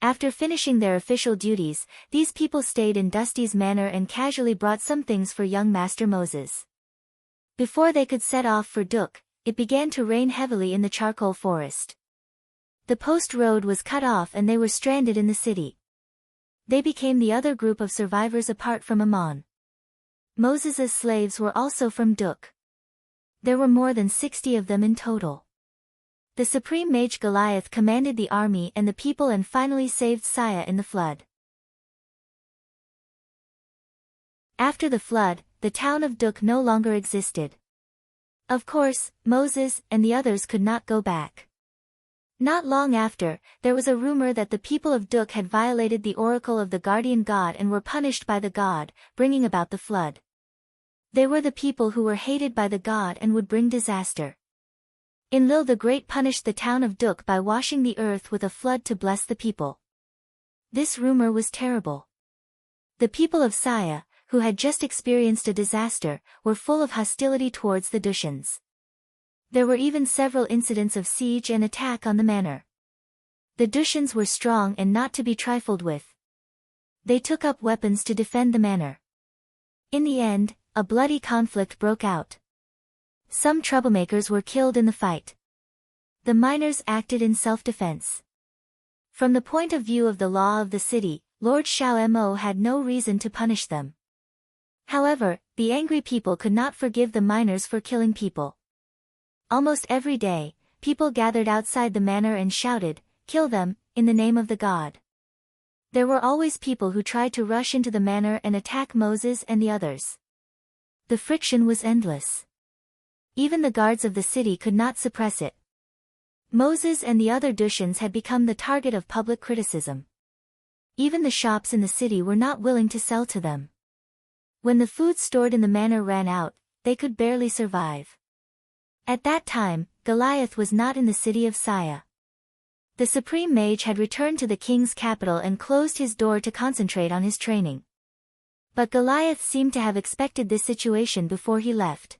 After finishing their official duties, these people stayed in Dusty's manor and casually brought some things for young Master Moses. Before they could set off for Duk, it began to rain heavily in the charcoal forest. The post road was cut off and they were stranded in the city. They became the other group of survivors apart from Aman. Moses' slaves were also from Duk. There were more than 60 of them in total. The supreme mage Goliath commanded the army and the people and finally saved Saya in the flood. After the flood, the town of Duk no longer existed. Of course, Moses and the others could not go back. Not long after, there was a rumor that the people of Duk had violated the oracle of the guardian god and were punished by the god, bringing about the flood. They were the people who were hated by the god and would bring disaster. Enlil the Great punished the town of Duk by washing the earth with a flood to bless the people. This rumor was terrible. The people of Saya, who had just experienced a disaster, were full of hostility towards the Dushans. There were even several incidents of siege and attack on the manor. The Dushans were strong and not to be trifled with. They took up weapons to defend the manor. In the end, a bloody conflict broke out. Some troublemakers were killed in the fight. The miners acted in self-defense. From the point of view of the law of the city, Lord Shao Mo had no reason to punish them. However, the angry people could not forgive the miners for killing people. Almost every day, people gathered outside the manor and shouted, "Kill them, in the name of the god." There were always people who tried to rush into the manor and attack Moses and the others. The friction was endless. Even the guards of the city could not suppress it. Moses and the other Dushans had become the target of public criticism. Even the shops in the city were not willing to sell to them. When the food stored in the manor ran out, they could barely survive. At that time, Goliath was not in the city of Saya. The supreme mage had returned to the king's capital and closed his door to concentrate on his training. But Goliath seemed to have expected this situation before he left.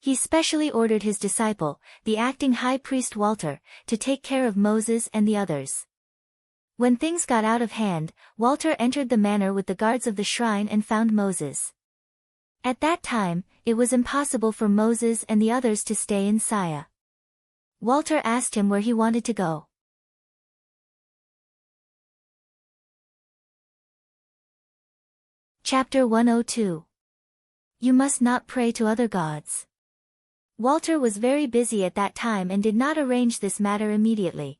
He specially ordered his disciple, the acting high priest Walter, to take care of Moses and the others. When things got out of hand, Walter entered the manor with the guards of the shrine and found Moses. At that time, it was impossible for Moses and the others to stay in Saya. Walter asked him where he wanted to go. Chapter 102. You must not pray to other gods. Walter was very busy at that time and did not arrange this matter immediately.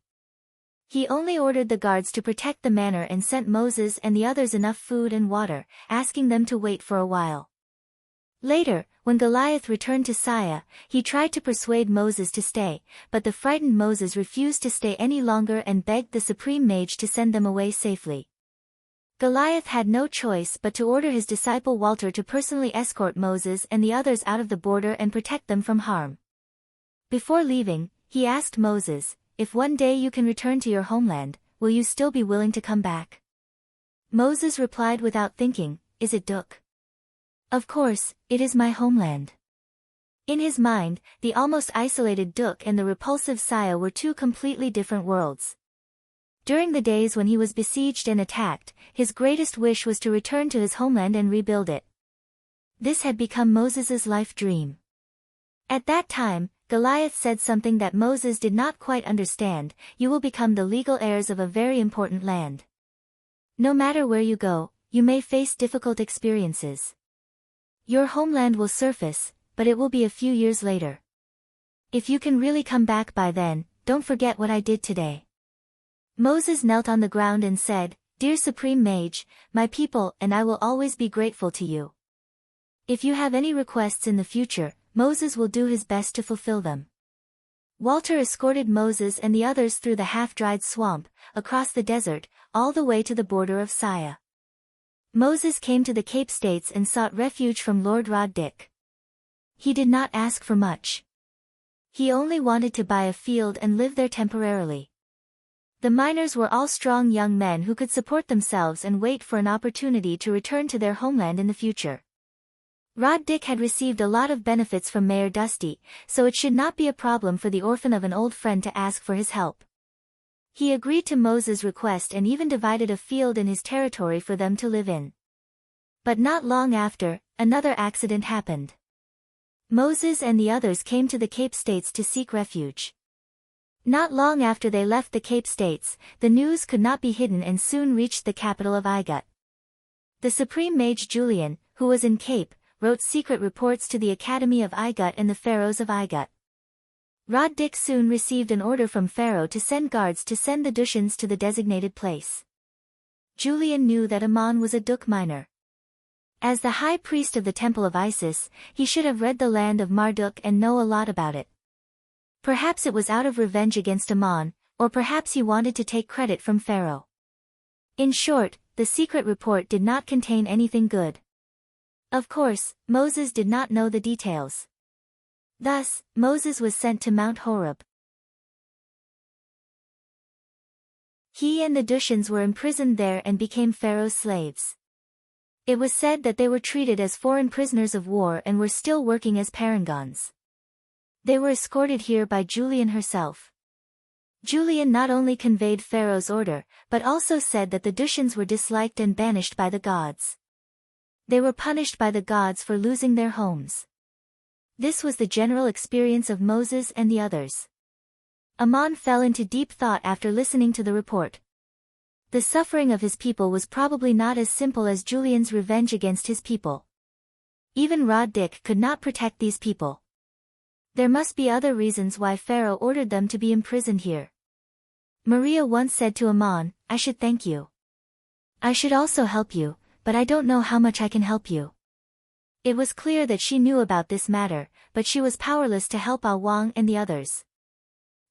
He only ordered the guards to protect the manor and sent Moses and the others enough food and water, asking them to wait for a while. Later, when Goliath returned to Saya, he tried to persuade Moses to stay, but the frightened Moses refused to stay any longer and begged the supreme mage to send them away safely. Goliath had no choice but to order his disciple Walter to personally escort Moses and the others out of the border and protect them from harm. Before leaving, he asked Moses, "If one day you can return to your homeland, will you still be willing to come back?" Moses replied without thinking, "Is it Duk?" "Of course, it is my homeland." In his mind, the almost isolated Duk and the repulsive Saya were two completely different worlds. During the days when he was besieged and attacked, his greatest wish was to return to his homeland and rebuild it. This had become Moses's life dream. At that time, Goliath said something that Moses did not quite understand: "You will become the legal heirs of a very important land. No matter where you go, you may face difficult experiences. Your homeland will surface, but it will be a few years later. If you can really come back by then, don't forget what I did today." Moses knelt on the ground and said, "Dear Supreme Mage, my people and I will always be grateful to you. If you have any requests in the future, Moses will do his best to fulfill them." Walter escorted Moses and the others through the half-dried swamp, across the desert, all the way to the border of Saya. Moses came to the Cape States and sought refuge from Lord Rod-Dik. He did not ask for much. He only wanted to buy a field and live there temporarily. The miners were all strong young men who could support themselves and wait for an opportunity to return to their homeland in the future. Rod-Dik had received a lot of benefits from Mayor Dusty, so it should not be a problem for the orphan of an old friend to ask for his help. He agreed to Moses' request and even divided a field in his territory for them to live in. But not long after, another accident happened. Moses and the others came to the Cape States to seek refuge. Not long after they left the Cape States, the news could not be hidden and soon reached the capital of Igut. The Supreme Mage Julian, who was in Cape, wrote secret reports to the Academy of Igut and the pharaohs of Igut. Rod-Dik soon received an order from Pharaoh to send guards to send the Dushians to the designated place. Julian knew that Ammon was a Duk miner. As the high priest of the Temple of Isis, he should have read the land of Marduk and know a lot about it. Perhaps it was out of revenge against Ammon, or perhaps he wanted to take credit from Pharaoh. In short, the secret report did not contain anything good. Of course, Moses did not know the details. Thus, Moses was sent to Mount Horeb. He and the Dushians were imprisoned there and became Pharaoh's slaves. It was said that they were treated as foreign prisoners of war and were still working as parangons. They were escorted here by Julian herself. Julian not only conveyed Pharaoh's order, but also said that the Dushians were disliked and banished by the gods. They were punished by the gods for losing their homes. This was the general experience of Moses and the others. Ammon fell into deep thought after listening to the report. The suffering of his people was probably not as simple as Julian's revenge against his people. Even Rod-Dik could not protect these people. There must be other reasons why Pharaoh ordered them to be imprisoned here. Maria once said to Ammon, "I should thank you. I should also help you, but I don't know how much I can help you." It was clear that she knew about this matter, but she was powerless to help Awang and the others.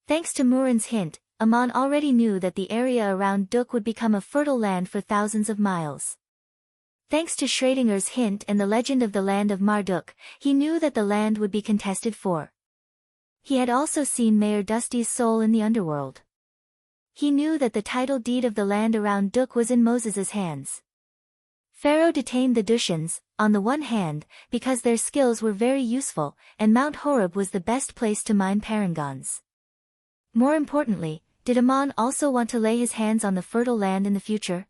Thanks to Murin's hint, Ammon already knew that the area around Duk would become a fertile land for thousands of miles. Thanks to Schrodinger's hint and the legend of the land of Marduk, he knew that the land would be contested for. He had also seen Mayor Dusty's soul in the underworld. He knew that the title deed of the land around Duk was in Moses's hands. Pharaoh detained the Dushians, on the one hand, because their skills were very useful, and Mount Horeb was the best place to mine parangons. More importantly, did Ammon also want to lay his hands on the fertile land in the future?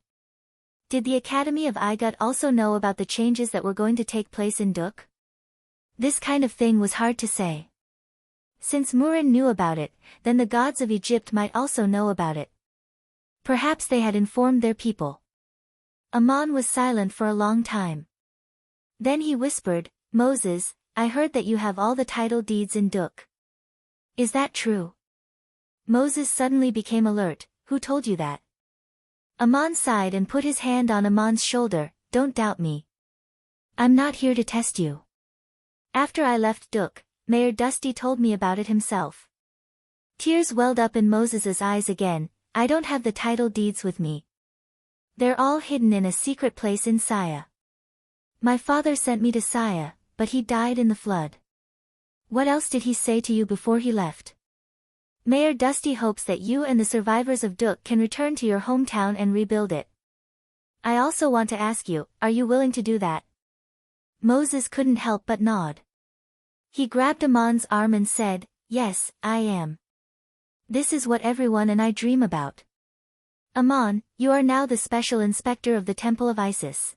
Did the Academy of Igut also know about the changes that were going to take place in Duk? This kind of thing was hard to say. Since Murin knew about it, then the gods of Egypt might also know about it. Perhaps they had informed their people. Aman was silent for a long time. Then he whispered, "Moses, I heard that you have all the title deeds in Duk. Is that true?" Moses suddenly became alert. "Who told you that?" Aman sighed and put his hand on Aman's shoulder. "Don't doubt me. I'm not here to test you. After I left Duk, Mayor Dusty told me about it himself." Tears welled up in Moses's eyes again. "I don't have the title deeds with me. They're all hidden in a secret place in Saya. My father sent me to Saya, but he died in the flood." "What else did he say to you before he left?" "Mayor Dusty hopes that you and the survivors of Duk can return to your hometown and rebuild it. I also want to ask you, are you willing to do that?" Moses couldn't help but nod. He grabbed Aman's arm and said, "Yes, I am. This is what everyone and I dream about. Aman, you are now the special inspector of the Temple of Isis.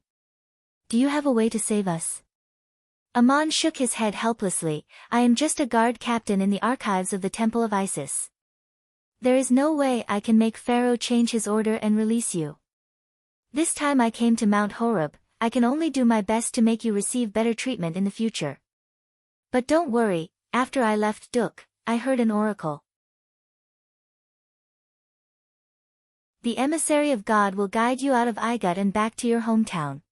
Do you have a way to save us?" Aman shook his head helplessly. "I am just a guard captain in the archives of the Temple of Isis. There is no way I can make Pharaoh change his order and release you. This time I came to Mount Horeb. I can only do my best to make you receive better treatment in the future. But don't worry, after I left Duk, I heard an oracle. The emissary of God will guide you out of Igut and back to your hometown."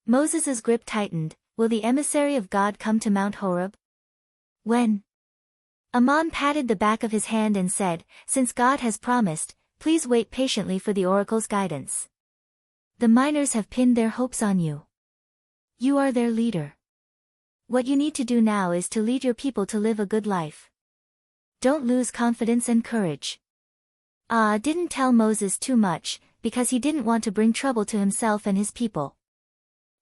Moses's grip tightened. "Will the emissary of God come to Mount Horeb?" "When?" Aman patted the back of his hand and said, "Since God has promised, please wait patiently for the oracle's guidance. The miners have pinned their hopes on you. You are their leader. What you need to do now is to lead your people to live a good life. Don't lose confidence and courage." Didn't tell Moses too much, because he didn't want to bring trouble to himself and his people.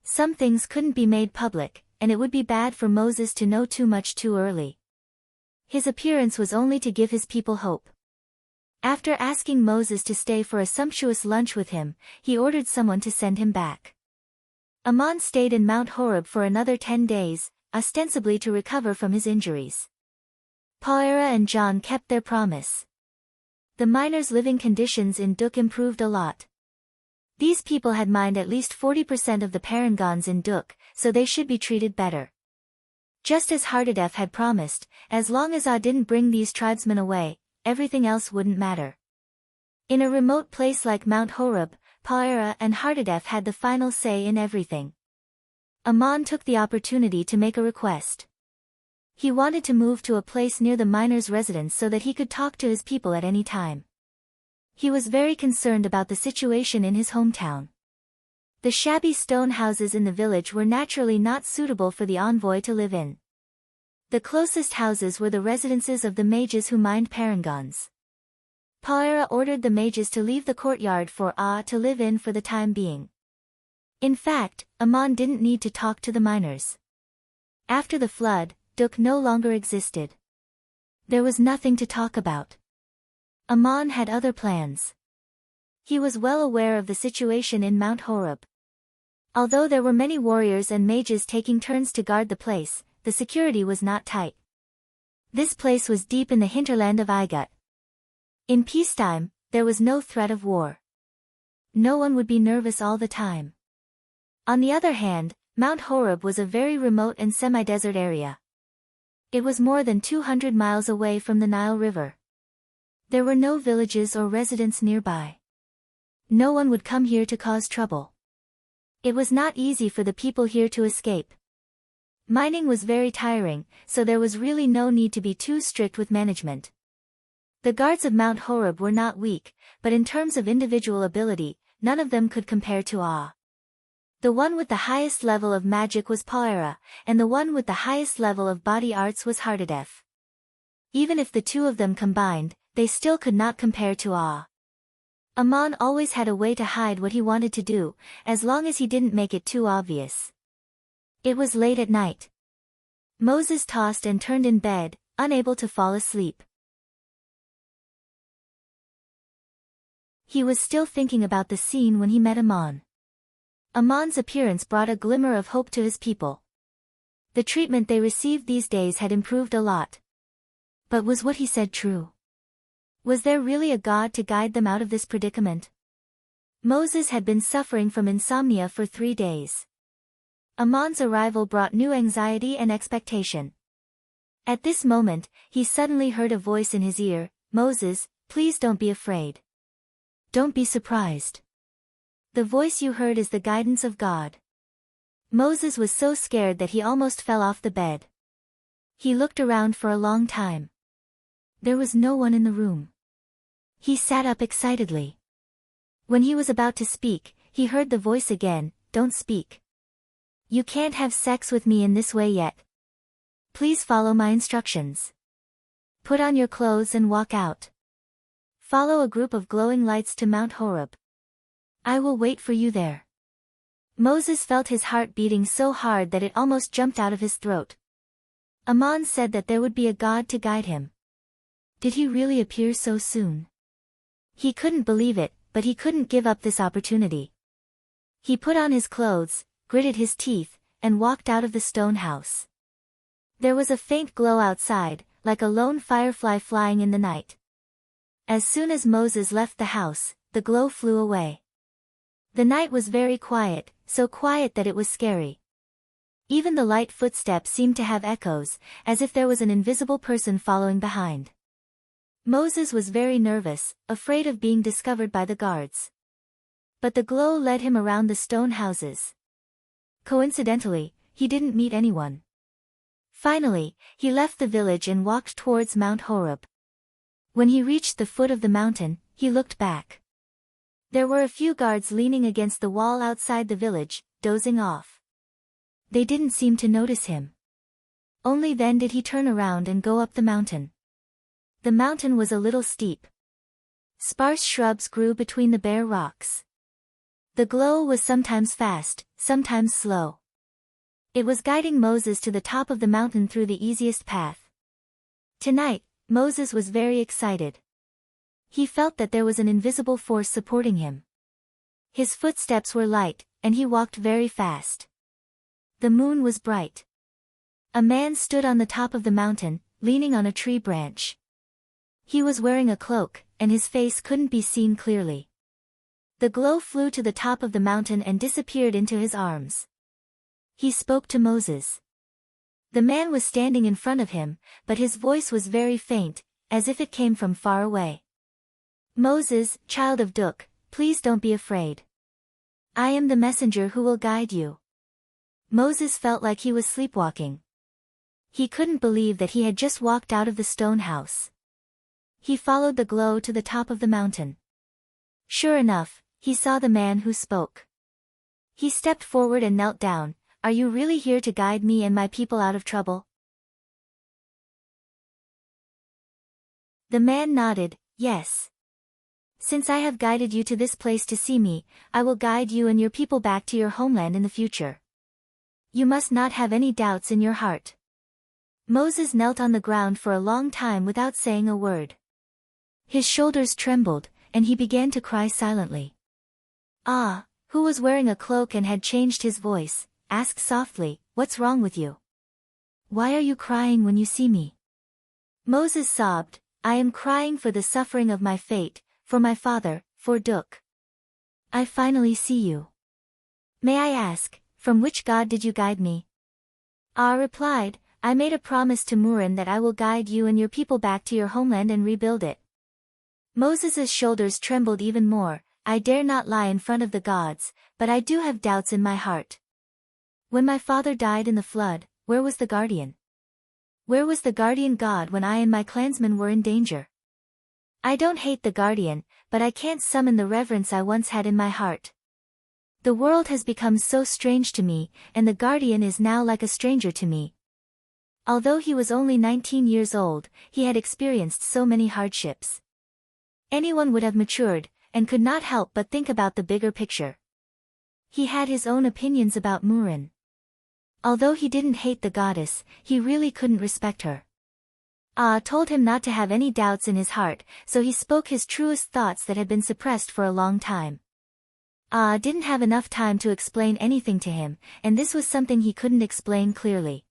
Some things couldn't be made public, and it would be bad for Moses to know too much too early. His appearance was only to give his people hope. After asking Moses to stay for a sumptuous lunch with him, he ordered someone to send him back. Aman stayed in Mount Horeb for another 10 days, ostensibly to recover from his injuries. Paera and John kept their promise. The miners' living conditions in Duk improved a lot. These people had mined at least 40% of the parangons in Duk, so they should be treated better. Just as Hardadef had promised, as long as didn't bring these tribesmen away, everything else wouldn't matter. In a remote place like Mount Horeb, Paera and Hardadef had the final say in everything. Aman took the opportunity to make a request. He wanted to move to a place near the miners' residence so that he could talk to his people at any time. He was very concerned about the situation in his hometown. The shabby stone houses in the village were naturally not suitable for the envoy to live in. The closest houses were the residences of the mages who mined parangons. Paera ordered the mages to leave the courtyard for to live in for the time being. In fact, Aman didn't need to talk to the miners. After the flood, Duk no longer existed. There was nothing to talk about. Aman had other plans. He was well aware of the situation in Mount Horeb. Although there were many warriors and mages taking turns to guard the place, the security was not tight. This place was deep in the hinterland of Igut. In peacetime, there was no threat of war. No one would be nervous all the time. On the other hand, Mount Horeb was a very remote and semi-desert area. It was more than 200 miles away from the Nile River. There were no villages or residents nearby. No one would come here to cause trouble. It was not easy for the people here to escape. Mining was very tiring, so there was really no need to be too strict with management. The guards of Mount Horeb were not weak, but in terms of individual ability, none of them could compare to The one with the highest level of magic was Paera, and the one with the highest level of body arts was Hardadef. Even if the two of them combined, they still could not compare to Aman always had a way to hide what he wanted to do, as long as he didn't make it too obvious. It was late at night. Moses tossed and turned in bed, unable to fall asleep. He was still thinking about the scene when he met Aman. Amon's appearance brought a glimmer of hope to his people. The treatment they received these days had improved a lot. But was what he said true? Was there really a God to guide them out of this predicament? Moses had been suffering from insomnia for 3 days. Amon's arrival brought new anxiety and expectation. At this moment, he suddenly heard a voice in his ear, "Moses, please don't be afraid. Don't be surprised. The voice you heard is the guidance of God." Moses was so scared that he almost fell off the bed. He looked around for a long time. There was no one in the room. He sat up excitedly. When he was about to speak, he heard the voice again, "Don't speak. You can't have sex with me in this way yet. Please follow my instructions. Put on your clothes and walk out. Follow a group of glowing lights to Mount Horeb. I will wait for you there." Moses felt his heart beating so hard that it almost jumped out of his throat. Amon said that there would be a God to guide him. Did he really appear so soon? He couldn't believe it, but he couldn't give up this opportunity. He put on his clothes, gritted his teeth, and walked out of the stone house. There was a faint glow outside, like a lone firefly flying in the night. As soon as Moses left the house, the glow flew away. The night was very quiet, so quiet that it was scary. Even the light footsteps seemed to have echoes, as if there was an invisible person following behind. Moses was very nervous, afraid of being discovered by the guards. But the glow led him around the stone houses. Coincidentally, he didn't meet anyone. Finally, he left the village and walked towards Mount Horeb. When he reached the foot of the mountain, he looked back. There were a few guards leaning against the wall outside the village, dozing off. They didn't seem to notice him. Only then did he turn around and go up the mountain. The mountain was a little steep. Sparse shrubs grew between the bare rocks. The glow was sometimes fast, sometimes slow. It was guiding Moses to the top of the mountain through the easiest path. Tonight, Moses was very excited. He felt that there was an invisible force supporting him. His footsteps were light, and he walked very fast. The moon was bright. A man stood on the top of the mountain, leaning on a tree branch. He was wearing a cloak, and his face couldn't be seen clearly. The glow flew to the top of the mountain and disappeared into his arms. He spoke to Moses. The man was standing in front of him, but his voice was very faint, as if it came from far away. "Moses, child of Duk, please don't be afraid. I am the messenger who will guide you." Moses felt like he was sleepwalking. He couldn't believe that he had just walked out of the stone house. He followed the glow to the top of the mountain. Sure enough, he saw the man who spoke. He stepped forward and knelt down. "Are you really here to guide me and my people out of trouble?" The man nodded, "Yes. Since I have guided you to this place to see me, I will guide you and your people back to your homeland in the future. You must not have any doubts in your heart." Moses knelt on the ground for a long time without saying a word. His shoulders trembled, and he began to cry silently. Ah, who was wearing a cloak and had changed his voice, asked softly, "What's wrong with you? Why are you crying when you see me?" Moses sobbed, "I am crying for the suffering of my fate, for my father, for Duk. I finally see you. May I ask, from which God did you guide me?" Ah replied, "I made a promise to Murin that I will guide you and your people back to your homeland and rebuild it." Moses's shoulders trembled even more. "I dare not lie in front of the gods, but I do have doubts in my heart. When my father died in the flood, where was the guardian? Where was the guardian God when I and my clansmen were in danger? I don't hate the guardian, but I can't summon the reverence I once had in my heart. The world has become so strange to me, and the guardian is now like a stranger to me." Although he was only 19 years old, he had experienced so many hardships. Anyone would have matured, and could not help but think about the bigger picture. He had his own opinions about Murin. Although he didn't hate the goddess, he really couldn't respect her. Ah told him not to have any doubts in his heart, so he spoke his truest thoughts that had been suppressed for a long time. Didn't have enough time to explain anything to him, and this was something he couldn't explain clearly.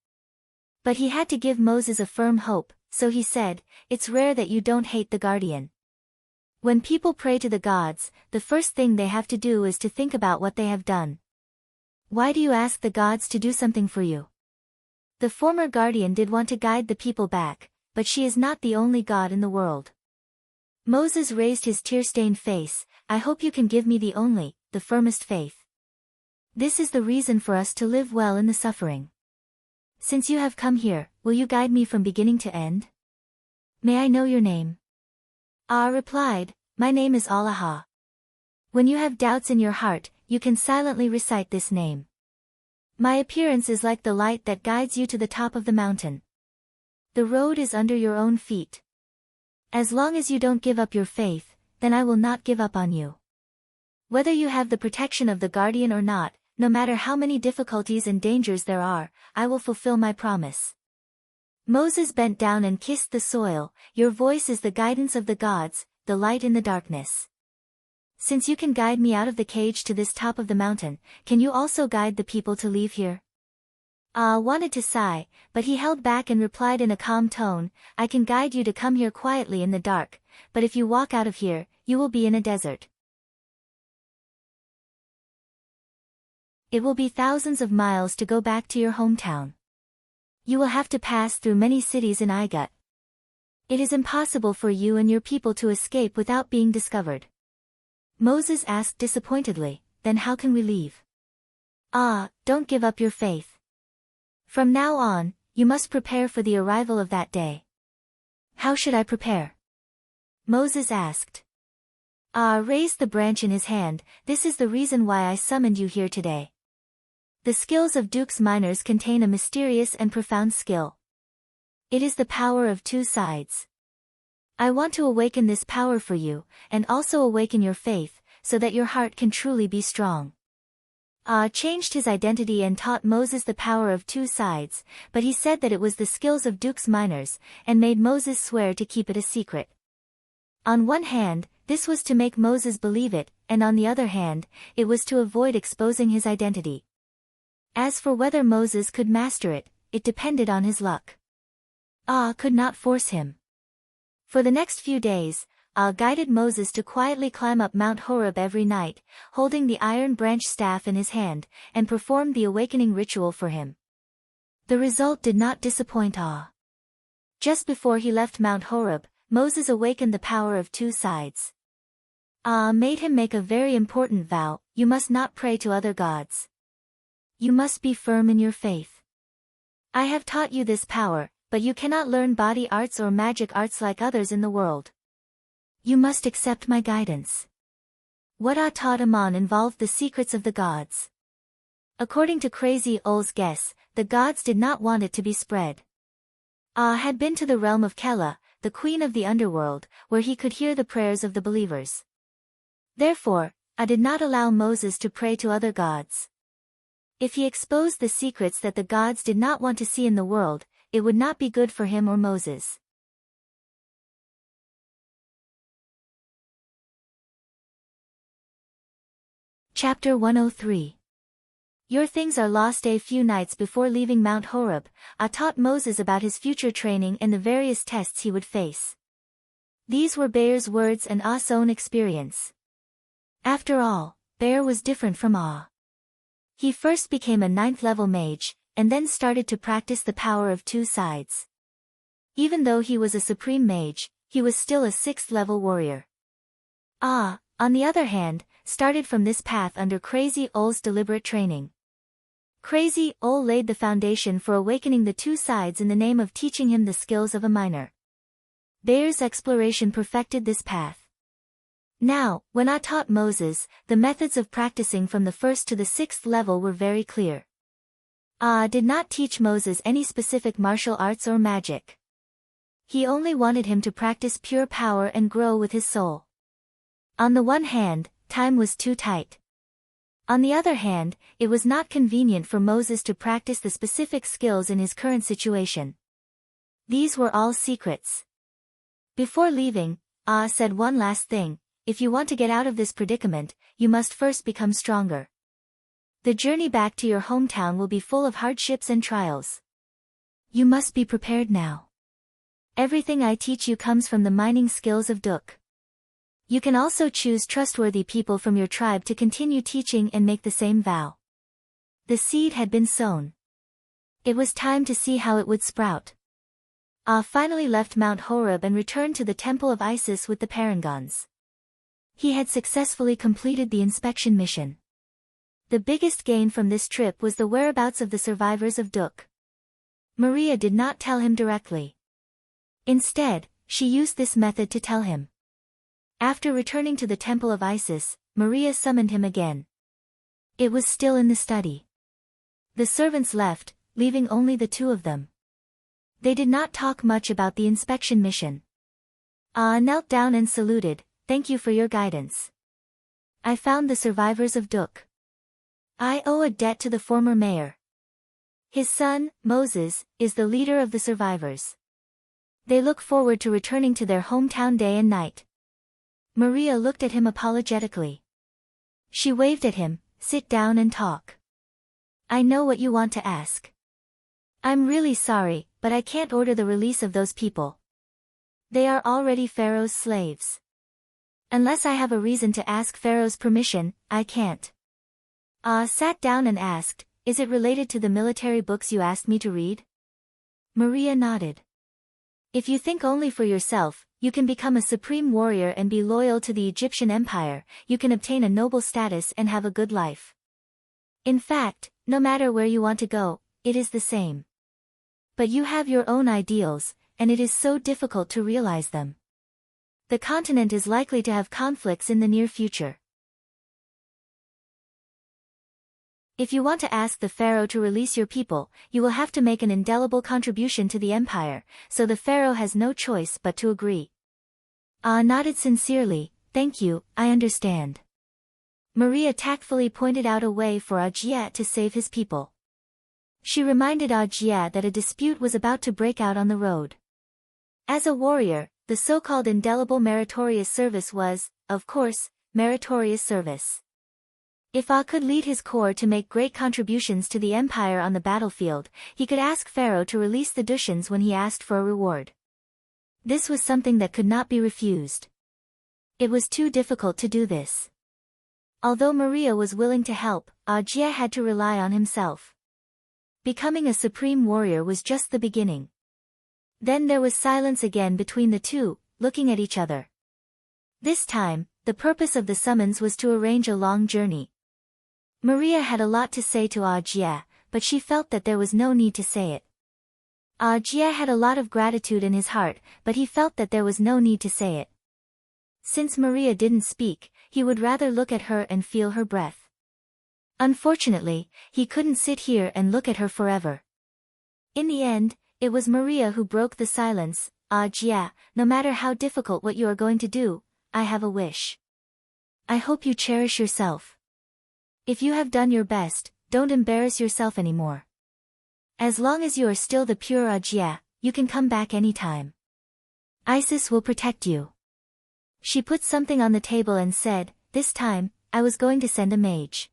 But he had to give Moses a firm hope, so he said, "It's rare that you don't hate the guardian." When people pray to the gods, the first thing they have to do is to think about what they have done. Why do you ask the gods to do something for you? The former guardian did want to guide the people back, but she is not the only god in the world. Moses raised his tear-stained face. "I hope you can give me the firmest faith. This is the reason for us to live well in the suffering. Since you have come here, will you guide me from beginning to end? May I know your name?" Replied, "My name is Allah. When you have doubts in your heart, you can silently recite this name. My appearance is like the light that guides you to the top of the mountain. The road is under your own feet. As long as you don't give up your faith, then I will not give up on you. Whether you have the protection of the guardian or not, no matter how many difficulties and dangers there are, I will fulfill my promise." Moses bent down and kissed the soil. "Your voice is the guidance of the gods, the light in the darkness. Since you can guide me out of the cage to this top of the mountain, can you also guide the people to leave here?" Wanted to sigh, but he held back and replied in a calm tone, "I can guide you to come here quietly in the dark, but if you walk out of here, you will be in a desert. It will be thousands of miles to go back to your hometown. You will have to pass through many cities in Igut. It is impossible for you and your people to escape without being discovered." Moses asked disappointedly, "Then how can we leave?" Don't give up your faith. From now on, you must prepare for the arrival of that day." "How should I prepare?" Moses asked. Raised the branch in his hand. "This is the reason why I summoned you here today. The skills of Duke's miners contain a mysterious and profound skill. It is the power of two sides. I want to awaken this power for you, and also awaken your faith, so that your heart can truly be strong." Changed his identity and taught Moses the power of two sides, but he said that it was the skills of Duke's miners, and made Moses swear to keep it a secret. On one hand, this was to make Moses believe it, and on the other hand, it was to avoid exposing his identity. As for whether Moses could master it, it depended on his luck. Could not force him. For the next few days, guided Moses to quietly climb up Mount Horeb every night, holding the iron branch staff in his hand, and performed the awakening ritual for him. The result did not disappoint Just before he left Mount Horeb, Moses awakened the power of two sides. Made him make a very important vow: you must not pray to other gods. You must be firm in your faith. I have taught you this power, but you cannot learn body arts or magic arts like others in the world. You must accept my guidance. What I taught Amon involved the secrets of the gods. According to Crazy Ol's guess, the gods did not want it to be spread. Had been to the realm of Kela, the queen of the underworld, where he could hear the prayers of the believers. Therefore, I did not allow Moses to pray to other gods. If he exposed the secrets that the gods did not want to see in the world, it would not be good for him or Moses. Chapter 103. Your things are lost. A few nights before leaving Mount Horeb, I taught Moses about his future training and the various tests he would face. These were Bear's words and Ah's own experience. After all, Bear was different from Ah. He first became a 9th-level mage, and then started to practice the power of two sides. Even though he was a supreme mage, he was still a 6th-level warrior. Ah, on the other hand, started from this path under Crazy Ol's deliberate training. Crazy Ol laid the foundation for awakening the two sides in the name of teaching him the skills of a miner. Bear's exploration perfected this path. Now, when I taught Moses, the methods of practicing from the 1st to the 6th level were very clear. Ah did not teach Moses any specific martial arts or magic. He only wanted him to practice pure power and grow with his soul. On the one hand, time was too tight. On the other hand, it was not convenient for Moses to practice the specific skills in his current situation. These were all secrets. Before leaving, Ah said one last thing: if you want to get out of this predicament, you must first become stronger. The journey back to your hometown will be full of hardships and trials. You must be prepared now. Everything I teach you comes from the mining skills of Duk. You can also choose trustworthy people from your tribe to continue teaching and make the same vow. The seed had been sown. It was time to see how it would sprout. Finally left Mount Horeb and returned to the Temple of Isis with the parangons. He had successfully completed the inspection mission. The biggest gain from this trip was the whereabouts of the survivors of Duk. Maria did not tell him directly. Instead, she used this method to tell him. After returning to the Temple of Isis, Maria summoned him again. It was still in the study. The servants left, leaving only the two of them. They did not talk much about the inspection mission. Knelt down and saluted, "Thank you for your guidance. I found the survivors of Duk. I owe a debt to the former mayor. His son, Moses, is the leader of the survivors. They look forward to returning to their hometown day and night." Maria looked at him apologetically. She waved at him, "Sit down and talk. I know what you want to ask. I'm really sorry, but I can't order the release of those people. They are already Pharaoh's slaves. Unless I have a reason to ask Pharaoh's permission, I can't." Sat down and asked, "Is it related to the military books you asked me to read?" Maria nodded. "If you think only for yourself, you can become a supreme warrior and be loyal to the Egyptian empire, you can obtain a noble status and have a good life. In fact, no matter where you want to go, it is the same. But you have your own ideals, and it is so difficult to realize them. The continent is likely to have conflicts in the near future. If you want to ask the pharaoh to release your people, you will have to make an indelible contribution to the empire, so the pharaoh has no choice but to agree." Nodded sincerely, "Thank you, I understand." Maria tactfully pointed out a way for Ajia to save his people. She reminded Ajia that a dispute was about to break out on the road. As a warrior, the so-called indelible meritorious service was, of course, meritorious service. If could lead his corps to make great contributions to the empire on the battlefield, he could ask Pharaoh to release the Dushians when he asked for a reward. This was something that could not be refused. It was too difficult to do this. Although Maria was willing to help, Ajia had to rely on himself. Becoming a supreme warrior was just the beginning. Then there was silence again between the two, looking at each other. This time, the purpose of the summons was to arrange a long journey. Maria had a lot to say to Ajia, but she felt that there was no need to say it. Ajia had a lot of gratitude in his heart, but he felt that there was no need to say it. Since Maria didn't speak, he would rather look at her and feel her breath. Unfortunately, he couldn't sit here and look at her forever. In the end, it was Maria who broke the silence. "Ajia, no matter how difficult what you are going to do, I have a wish. I hope you cherish yourself. If you have done your best, don't embarrass yourself anymore. As long as you are still the pure Ajia, you can come back anytime. Isis will protect you." She put something on the table and said, "This time, I was going to send a mage.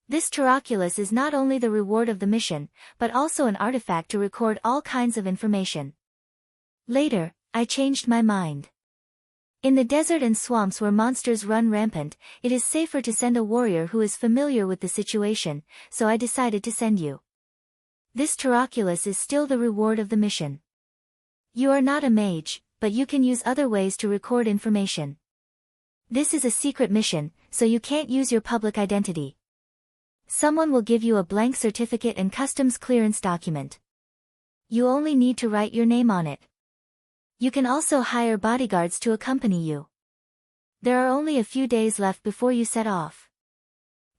This Taraculus is not only the reward of the mission, but also an artifact to record all kinds of information. Later, I changed my mind. In the desert and swamps where monsters run rampant, it is safer to send a warrior who is familiar with the situation, so I decided to send you. This Taraculus is still the reward of the mission. You are not a mage, but you can use other ways to record information. This is a secret mission, so you can't use your public identity. Someone will give you a blank certificate and customs clearance document. You only need to write your name on it. You can also hire bodyguards to accompany you. There are only a few days left before you set off.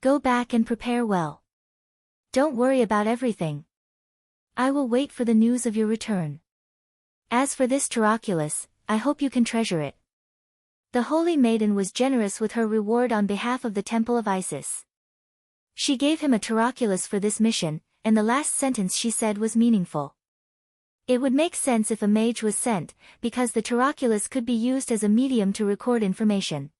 Go back and prepare well. Don't worry about everything. I will wait for the news of your return. As for this Taraculus, I hope you can treasure it." The holy maiden was generous with her reward on behalf of the Temple of Isis. She gave him a Taraculus for this mission, and the last sentence she said was meaningful. It would make sense if a mage was sent, because the Taraculus could be used as a medium to record information.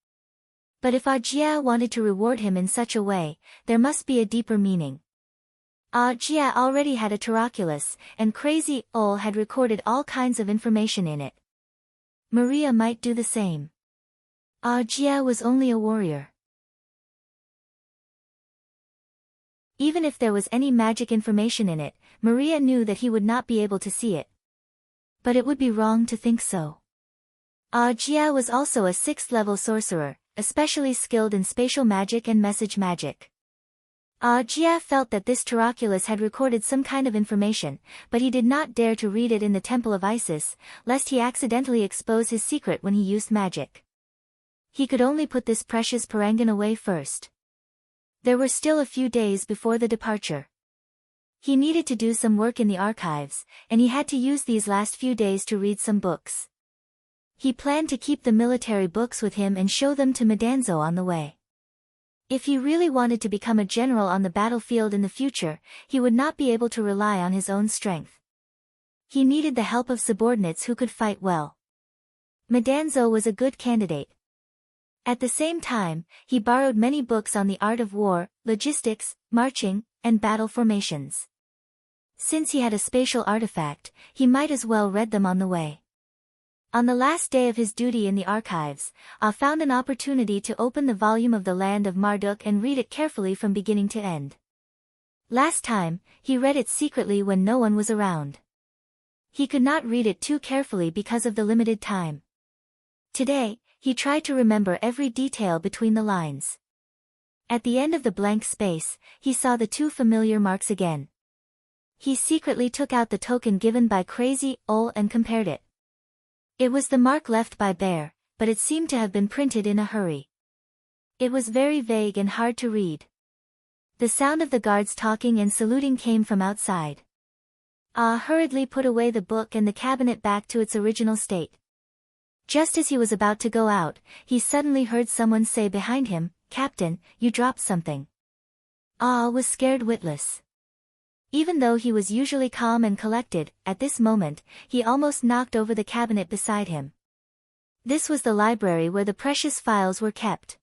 But if Jia wanted to reward him in such a way, there must be a deeper meaning. Jia already had a Taraculus, and Crazy Ol had recorded all kinds of information in it. Maria might do the same. Jia was only a warrior. Even if there was any magic information in it, Maria knew that he would not be able to see it. But it would be wrong to think so. Jia was also a 6th-level sorcerer, especially skilled in spatial magic and message magic. Jia felt that this Taraculus had recorded some kind of information, but he did not dare to read it in the Temple of Isis, lest he accidentally expose his secret when he used magic. He could only put this precious parangan away first. There were still a few days before the departure. He needed to do some work in the archives, and he had to use these last few days to read some books. He planned to keep the military books with him and show them to Madanzo on the way. If he really wanted to become a general on the battlefield in the future, he would not be able to rely on his own strength. He needed the help of subordinates who could fight well. Madanzo was a good candidate. At the same time, he borrowed many books on the art of war, logistics, marching, and battle formations. Since he had a spatial artifact, he might as well read them on the way. On the last day of his duty in the archives, found an opportunity to open the volume of the Land of Marduk and read it carefully from beginning to end. Last time, he read it secretly when no one was around. He could not read it too carefully because of the limited time. Today, he tried to remember every detail between the lines. At the end of the blank space, he saw the 2 familiar marks again. He secretly took out the token given by Crazy Ol and compared it. It was the mark left by Bear, but it seemed to have been printed in a hurry. It was very vague and hard to read. The sound of the guards talking and saluting came from outside. Hurriedly put away the book and the cabinet back to its original state. Just as he was about to go out, he suddenly heard someone say behind him, "Captain, you dropped something." Was scared witless. Even though he was usually calm and collected, at this moment, he almost knocked over the cabinet beside him. This was the library where the precious files were kept.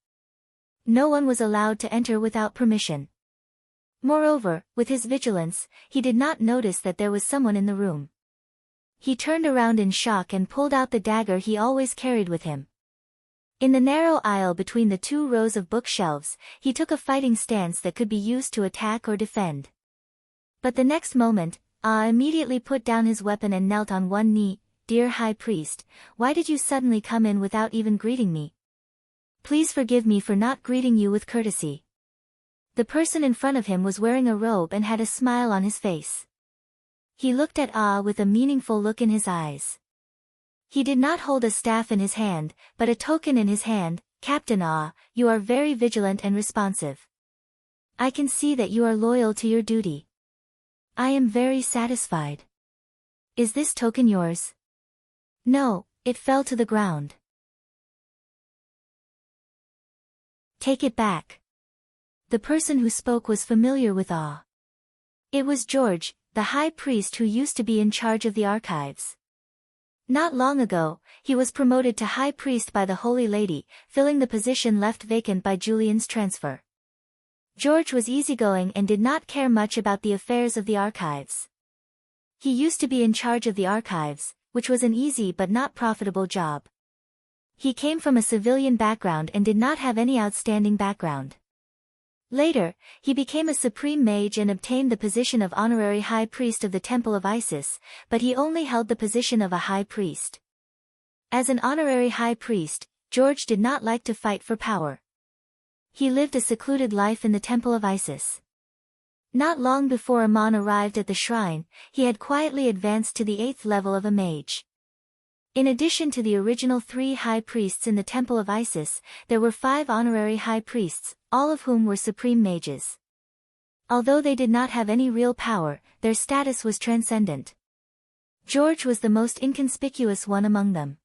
No one was allowed to enter without permission. Moreover, with his vigilance, he did not notice that there was someone in the room. He turned around in shock and pulled out the dagger he always carried with him. In the narrow aisle between the 2 rows of bookshelves, he took a fighting stance that could be used to attack or defend. But the next moment, immediately put down his weapon and knelt on one knee. "Dear High Priest, why did you suddenly come in without even greeting me? Please forgive me for not greeting you with courtesy." The person in front of him was wearing a robe and had a smile on his face. He looked at with a meaningful look in his eyes. He did not hold a staff in his hand, but a token in his hand. "Captain you are very vigilant and responsive. I can see that you are loyal to your duty. I am very satisfied. Is this token yours?" "No, it fell to the ground." "Take it back." The person who spoke was familiar with It was George, the high priest who used to be in charge of the archives. Not long ago, he was promoted to high priest by the Holy Lady, filling the position left vacant by Julian's transfer. George was easygoing and did not care much about the affairs of the archives. He used to be in charge of the archives, which was an easy but not profitable job. He came from a civilian background and did not have any outstanding background. Later, he became a supreme mage and obtained the position of honorary high priest of the Temple of Isis, but he only held the position of a high priest. As an honorary high priest, George did not like to fight for power. He lived a secluded life in the Temple of Isis. Not long before Amon arrived at the shrine, he had quietly advanced to the 8th level of a mage. In addition to the original 3 high priests in the Temple of Isis, there were 5 honorary high priests, all of whom were supreme mages. Although they did not have any real power, their status was transcendent. George was the most inconspicuous one among them.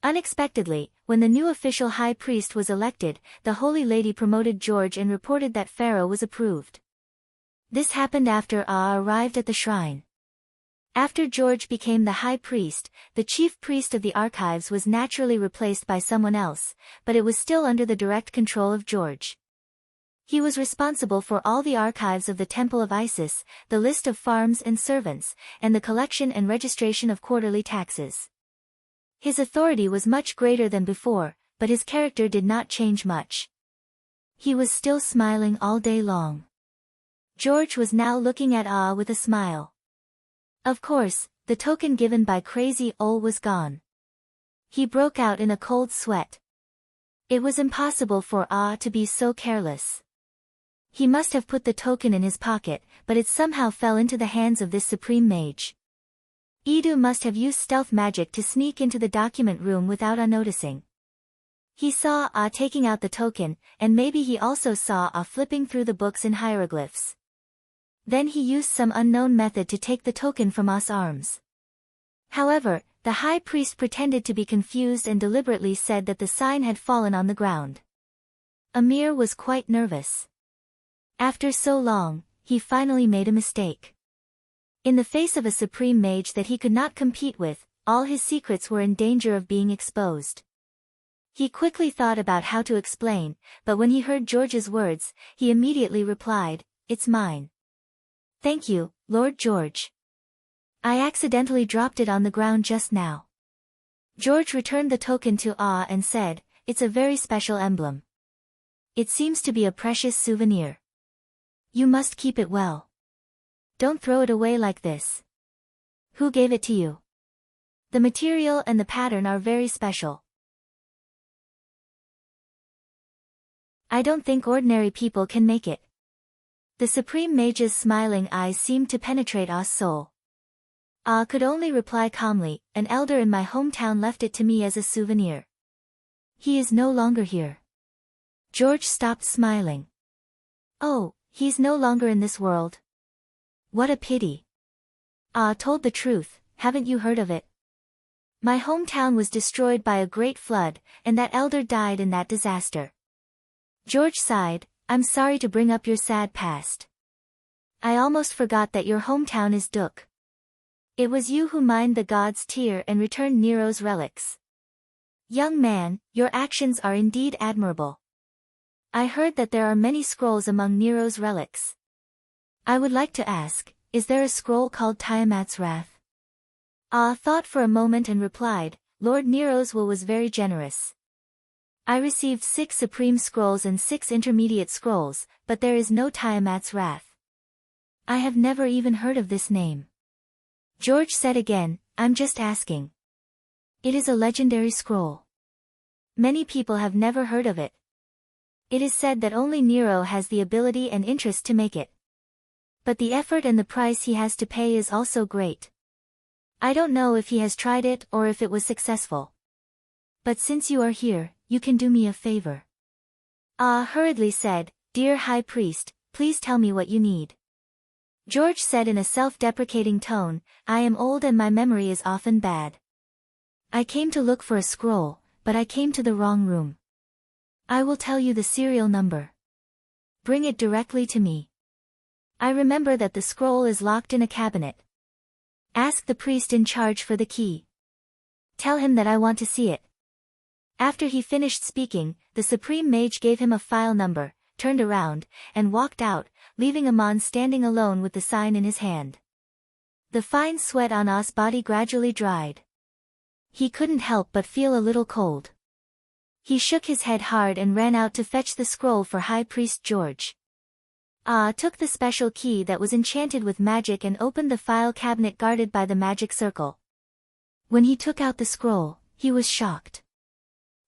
Unexpectedly, when the new official high priest was elected, the Holy Lady promoted George and reported that Pharaoh was approved. This happened after arrived at the shrine. After George became the high priest, the chief priest of the archives was naturally replaced by someone else, but it was still under the direct control of George. He was responsible for all the archives of the Temple of Isis, the list of farms and servants, and the collection and registration of quarterly taxes. His authority was much greater than before, but his character did not change much. He was still smiling all day long. George was now looking at Ah with a smile. Of course, the token given by Crazy Ol was gone. He broke out in a cold sweat. It was impossible for Ah to be so careless. He must have put the token in his pocket, but it somehow fell into the hands of this supreme mage. Edu must have used stealth magic to sneak into the document room without unnoticing. He saw Ah taking out the token, and maybe he also saw Ah flipping through the books in hieroglyphs. Then he used some unknown method to take the token from Ah's arms. However, the high priest pretended to be confused and deliberately said that the sign had fallen on the ground. Amir was quite nervous. After so long, he finally made a mistake. In the face of a supreme mage that he could not compete with, all his secrets were in danger of being exposed. He quickly thought about how to explain, but when he heard George's words, he immediately replied, "It's mine." "Thank you, Lord George. I accidentally dropped it on the ground just now." George returned the token to Ah and said, "It's a very special emblem. It seems to be a precious souvenir. You must keep it well. Don't throw it away like this." "Who gave it to you?" "The material and the pattern are very special. I don't think ordinary people can make it." The supreme mage's smiling eyes seemed to penetrate Ah's soul. Ah could only reply calmly, "An elder in my hometown left it to me as a souvenir. He is no longer here." George stopped smiling. "Oh, he's no longer in this world? What a pity." Ah told the truth, "Haven't you heard of it? My hometown was destroyed by a great flood, and that elder died in that disaster." George sighed, "I'm sorry to bring up your sad past. I almost forgot that your hometown is Duk. It was you who mined the god's tear and returned Nero's relics. Young man, your actions are indeed admirable. I heard that there are many scrolls among Nero's relics. I would like to ask, is there a scroll called Tiamat's Wrath?" Ah thought for a moment and replied, "Lord Nero's will was very generous. I received 6 supreme scrolls and 6 intermediate scrolls, but there is no Tiamat's Wrath. I have never even heard of this name." George said again, "I'm just asking. It is a legendary scroll. Many people have never heard of it. It is said that only Nero has the ability and interest to make it. But the effort and the price he has to pay is also great. I don't know if he has tried it or if it was successful. But since you are here, you can do me a favor." Ah hurriedly said, "Dear High Priest, please tell me what you need." George said in a self-deprecating tone, "I am old and my memory is often bad. I came to look for a scroll, but I came to the wrong room. I will tell you the serial number. Bring it directly to me. I remember that the scroll is locked in a cabinet. Ask the priest in charge for the key. Tell him that I want to see it." After he finished speaking, the supreme mage gave him a file number, turned around, and walked out, leaving Aman standing alone with the sign in his hand. The fine sweat on Ah's body gradually dried. He couldn't help but feel a little cold. He shook his head hard and ran out to fetch the scroll for High Priest George. Ah took the special key that was enchanted with magic and opened the file cabinet guarded by the magic circle. When he took out the scroll, he was shocked.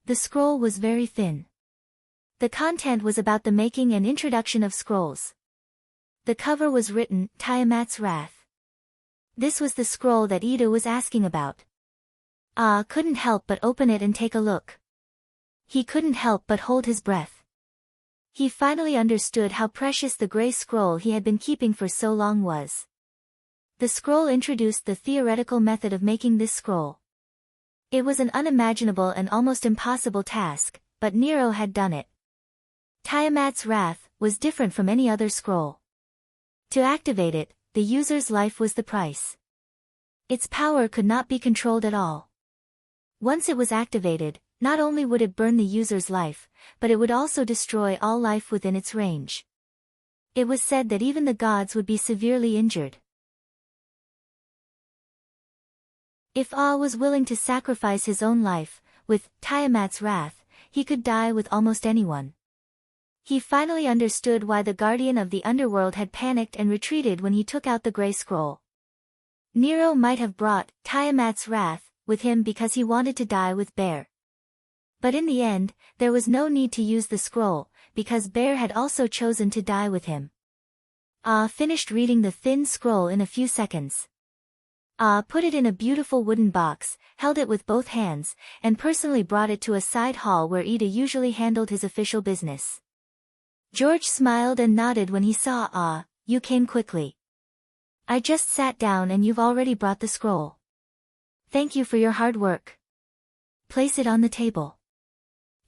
The scroll was very thin. The content was about the making and introduction of scrolls. The cover was written, "Tiamat's Wrath." This was the scroll that Ida was asking about. Ah couldn't help but open it and take a look. He couldn't help but hold his breath. He finally understood how precious the gray scroll he had been keeping for so long was. The scroll introduced the theoretical method of making this scroll. It was an unimaginable and almost impossible task, but Nero had done it. Tiamat's Wrath was different from any other scroll. To activate it, the user's life was the price. Its power could not be controlled at all. Once it was activated, not only would it burn the user's life, but it would also destroy all life within its range. It was said that even the gods would be severely injured. If Ah was willing to sacrifice his own life, with Tiamat's wrath, he could die with almost anyone. He finally understood why the guardian of the underworld had panicked and retreated when he took out the Grey Scroll. Nero might have brought Tiamat's wrath with him because he wanted to die with Bear. But in the end, there was no need to use the scroll, because Bear had also chosen to die with him. Ah finished reading the thin scroll in a few seconds. Ah put it in a beautiful wooden box, held it with both hands, and personally brought it to a side hall where Ida usually handled his official business. George smiled and nodded when he saw Ah. You came quickly. I just sat down and you've already brought the scroll. Thank you for your hard work. Place it on the table.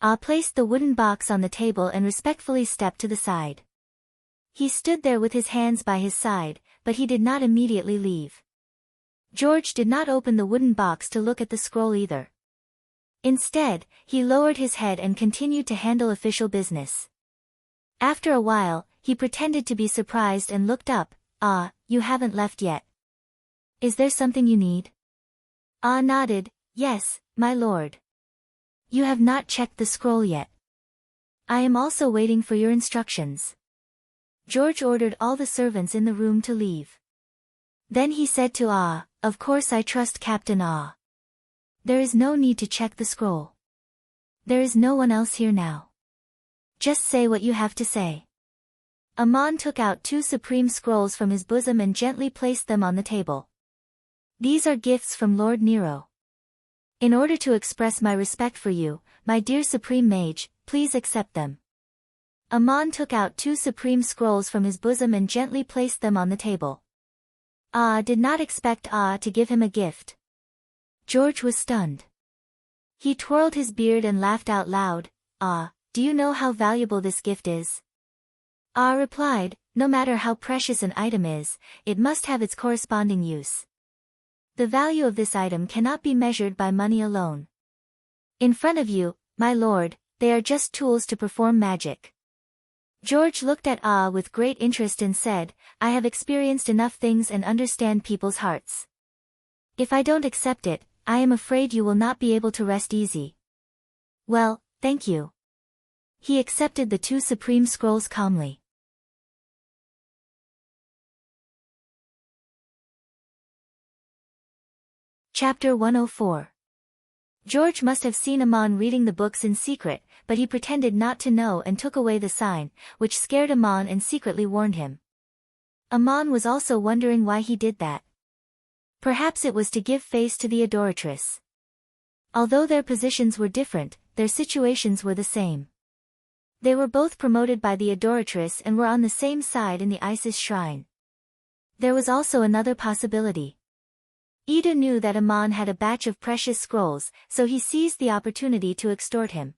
Ah placed the wooden box on the table and respectfully stepped to the side. He stood there with his hands by his side, but he did not immediately leave. George did not open the wooden box to look at the scroll either. Instead, he lowered his head and continued to handle official business. After a while, he pretended to be surprised and looked up. Ah, you haven't left yet. Is there something you need? Ah nodded. Yes, my lord. You have not checked the scroll yet. I am also waiting for your instructions. George ordered all the servants in the room to leave. Then he said to Ah, of course I trust Captain Ah. There is no need to check the scroll. There is no one else here now. Just say what you have to say. Amon took out 2 supreme scrolls from his bosom and gently placed them on the table. These are gifts from Lord Nero. In order to express my respect for you, my dear Supreme Mage, please accept them. Amon took out 2 supreme scrolls from his bosom and gently placed them on the table. Ah did not expect Ah to give him a gift. George was stunned. He twirled his beard and laughed out loud. Ah, do you know how valuable this gift is? Ah replied, no matter how precious an item is, it must have its corresponding use. The value of this item cannot be measured by money alone. In front of you, my lord, they are just tools to perform magic. George looked at Ah with great interest and said, I have experienced enough things and understand people's hearts. If I don't accept it, I am afraid you will not be able to rest easy. Well, thank you. He accepted the 2 supreme scrolls calmly. Chapter 104. George must have seen Amon reading the books in secret, but he pretended not to know and took away the sign, which scared Amon and secretly warned him. Amon was also wondering why he did that. Perhaps it was to give face to the adoratress. Although their positions were different, their situations were the same. They were both promoted by the adoratress and were on the same side in the Isis shrine. There was also another possibility. Ida knew that Amon had a batch of precious scrolls, so he seized the opportunity to extort him.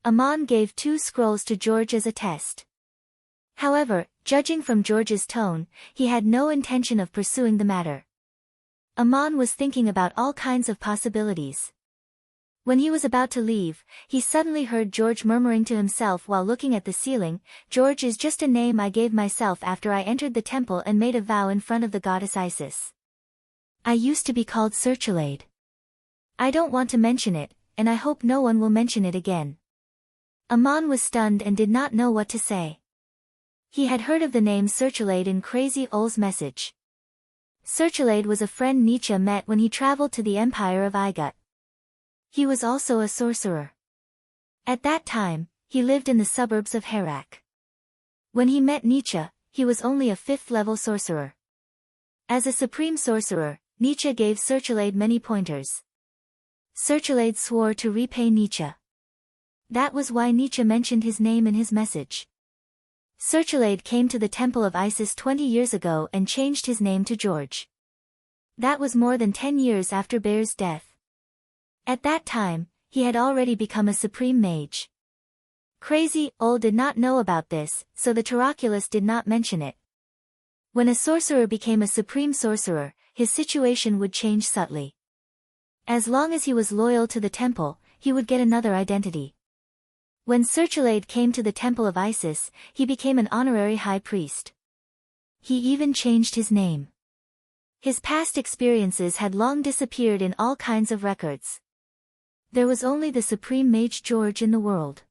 Amon gave 2 scrolls to George as a test. However, judging from George's tone, he had no intention of pursuing the matter. Amon was thinking about all kinds of possibilities. When he was about to leave, he suddenly heard George murmuring to himself while looking at the ceiling, George is just a name I gave myself after I entered the temple and made a vow in front of the goddess Isis. I used to be called Searchilade. I don't want to mention it, and I hope no one will mention it again. Amon was stunned and did not know what to say. He had heard of the name Searchilade in Crazy Ole's message. Searchilade was a friend Nietzsche met when he traveled to the Empire of Igut. He was also a sorcerer. At that time, he lived in the suburbs of Herak. When he met Nietzsche, he was only a 5th-level sorcerer. As a supreme sorcerer, Nietzsche gave Searchilade many pointers. Searchilade swore to repay Nietzsche. That was why Nietzsche mentioned his name in his message. Searchilade came to the temple of Isis 20 years ago and changed his name to George. That was more than 10 years after Bear's death. At that time, he had already become a supreme mage. Crazy Ole did not know about this, so the Taraculus did not mention it. When a sorcerer became a supreme sorcerer, his situation would change subtly. As long as he was loyal to the temple, he would get another identity. When Searchlight came to the temple of Isis, he became an honorary high priest. He even changed his name. His past experiences had long disappeared in all kinds of records. There was only the supreme mage George in the world.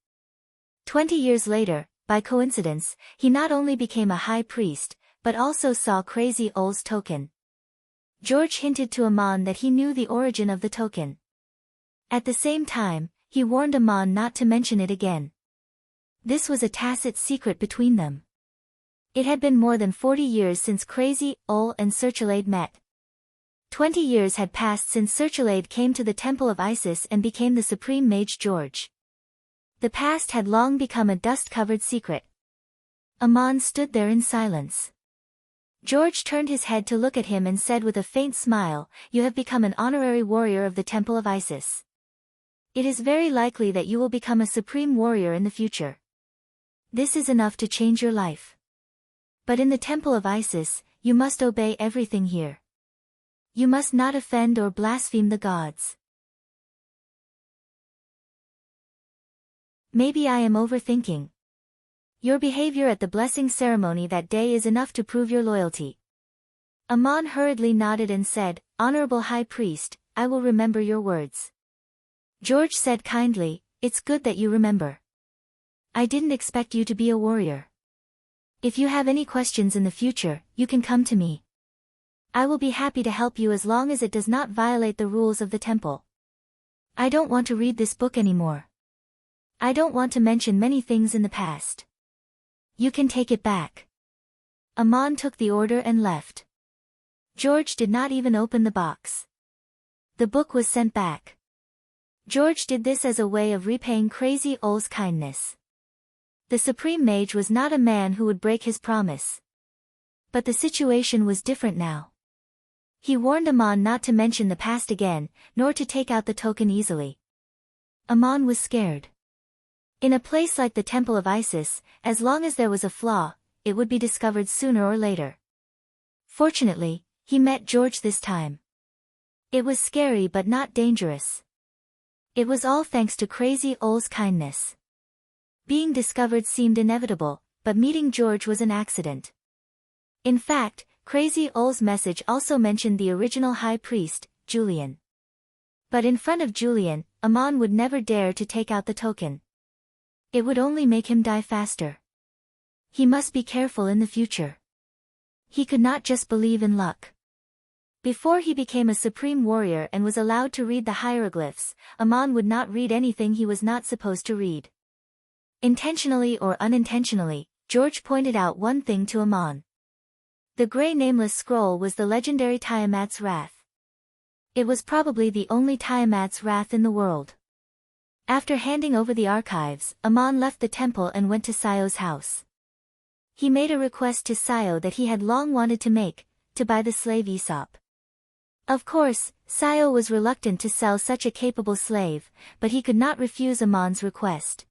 20 years later, by coincidence, he not only became a high priest, but also saw Crazy Ol's token. George hinted to Amon that he knew the origin of the token. At the same time, he warned Amon not to mention it again. This was a tacit secret between them. It had been more than 40 years since Crazy Ol and Searchlight met. 20 years had passed since Searchlight came to the temple of Isis and became the supreme mage George. The past had long become a dust-covered secret. Amon stood there in silence. George turned his head to look at him and said with a faint smile, "You have become an honorary warrior of the temple of Isis. It is very likely that you will become a supreme warrior in the future. This is enough to change your life. But in the temple of Isis, you must obey everything here. You must not offend or blaspheme the gods." Maybe I am overthinking. Your behavior at the blessing ceremony that day is enough to prove your loyalty. Amon hurriedly nodded and said, "Honorable High Priest, I will remember your words." George said kindly, "It's good that you remember. I didn't expect you to be a warrior. If you have any questions in the future, you can come to me. I will be happy to help you as long as it does not violate the rules of the temple. I don't want to read this book anymore. I don't want to mention many things in the past. You can take it back." Amon took the order and left. George did not even open the box. The book was sent back. George did this as a way of repaying Crazy Ol's kindness. The supreme mage was not a man who would break his promise. But the situation was different now. He warned Amon not to mention the past again, nor to take out the token easily. Amon was scared. In a place like the Temple of Isis, as long as there was a flaw, it would be discovered sooner or later. Fortunately, he met George this time. It was scary but not dangerous. It was all thanks to Crazy Ol's kindness. Being discovered seemed inevitable, but meeting George was an accident. In fact, Crazy Ol's message also mentioned the original high priest, Julian. But in front of Julian, Amon would never dare to take out the token. It would only make him die faster. He must be careful in the future. He could not just believe in luck. Before he became a supreme warrior and was allowed to read the hieroglyphs, Amon would not read anything he was not supposed to read. Intentionally or unintentionally, George pointed out one thing to Amon. The gray nameless scroll was the legendary Tiamat's Wrath. It was probably the only Tiamat's Wrath in the world. After handing over the archives, Amon left the temple and went to Sayo's house. He made a request to Sayo that he had long wanted to make, to buy the slave Aesop. Of course, Sayo was reluctant to sell such a capable slave, but he could not refuse Amon's request.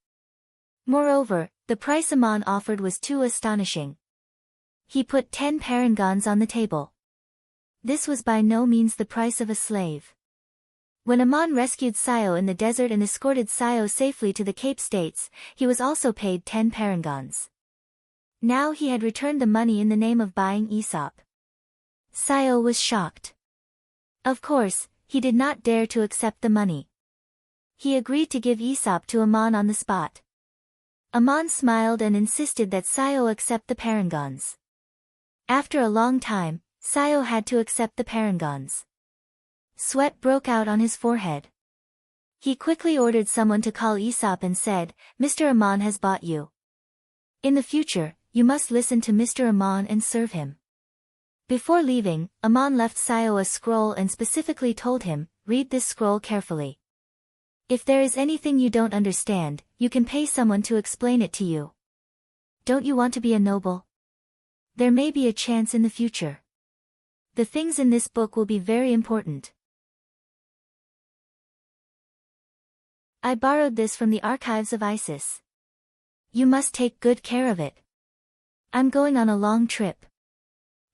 Moreover, the price Amon offered was too astonishing. He put 10 parangons on the table. This was by no means the price of a slave. When Amon rescued Sayo in the desert and escorted Sayo safely to the Cape States, he was also paid 10 parangons. Now he had returned the money in the name of buying Aesop. Sayo was shocked. Of course, he did not dare to accept the money. He agreed to give Aesop to Amon on the spot. Amon smiled and insisted that Sayo accept the parangons. After a long time, Sayo had to accept the parangons. Sweat broke out on his forehead. He quickly ordered someone to call Aesop and said, "Mr. Amon has bought you. In the future, you must listen to Mr. Amon and serve him." Before leaving, Amon left Sayo a scroll and specifically told him, "Read this scroll carefully. If there is anything you don't understand, you can pay someone to explain it to you. Don't you want to be a noble? There may be a chance in the future. The things in this book will be very important." I borrowed this from the archives of Isis. You must take good care of it. I'm going on a long trip.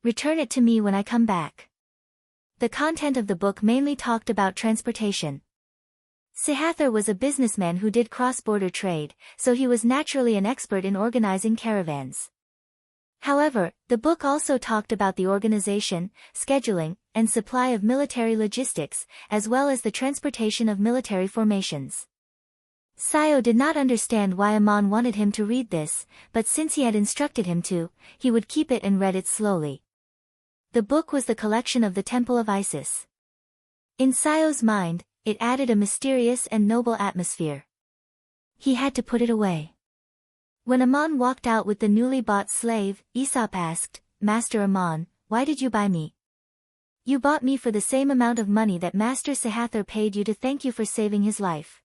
Return it to me when I come back. The content of the book mainly talked about transportation. Sihathar was a businessman who did cross-border trade, so he was naturally an expert in organizing caravans. However, the book also talked about the organization, scheduling, and supply of military logistics, as well as the transportation of military formations. Sayo did not understand why Aman wanted him to read this, but since he had instructed him to, he would keep it and read it slowly. The book was the collection of the Temple of Isis. In Sayo's mind, it added a mysterious and noble atmosphere. He had to put it away. When Aman walked out with the newly bought slave, Aesop asked, "Master Aman, why did you buy me?" "You bought me for the same amount of money that Master Sihathar paid you to thank you for saving his life."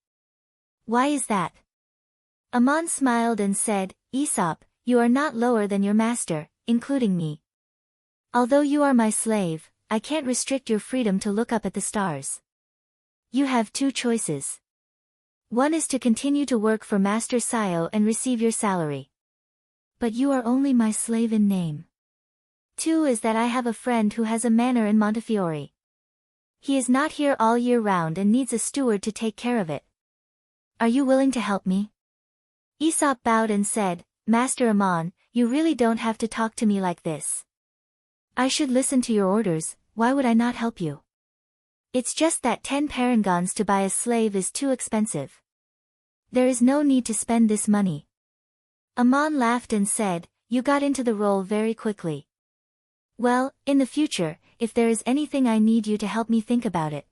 "Why is that?" Aman smiled and said, "Aesop, you are not lower than your master, including me. Although you are my slave, I can't restrict your freedom to look up at the stars. You have two choices. One is to continue to work for Master Sayo and receive your salary. But you are only my slave in name. Two is that I have a friend who has a manor in Montefiore. He is not here all year round and needs a steward to take care of it. Are you willing to help me?" Aesop bowed and said, "Master Aman, you really don't have to talk to me like this. I should listen to your orders, why would I not help you? It's just that 10 parangons to buy a slave is too expensive. There is no need to spend this money." Aman laughed and said, "You got into the role very quickly. Well, in the future, if there is anything I need you to help me think about it.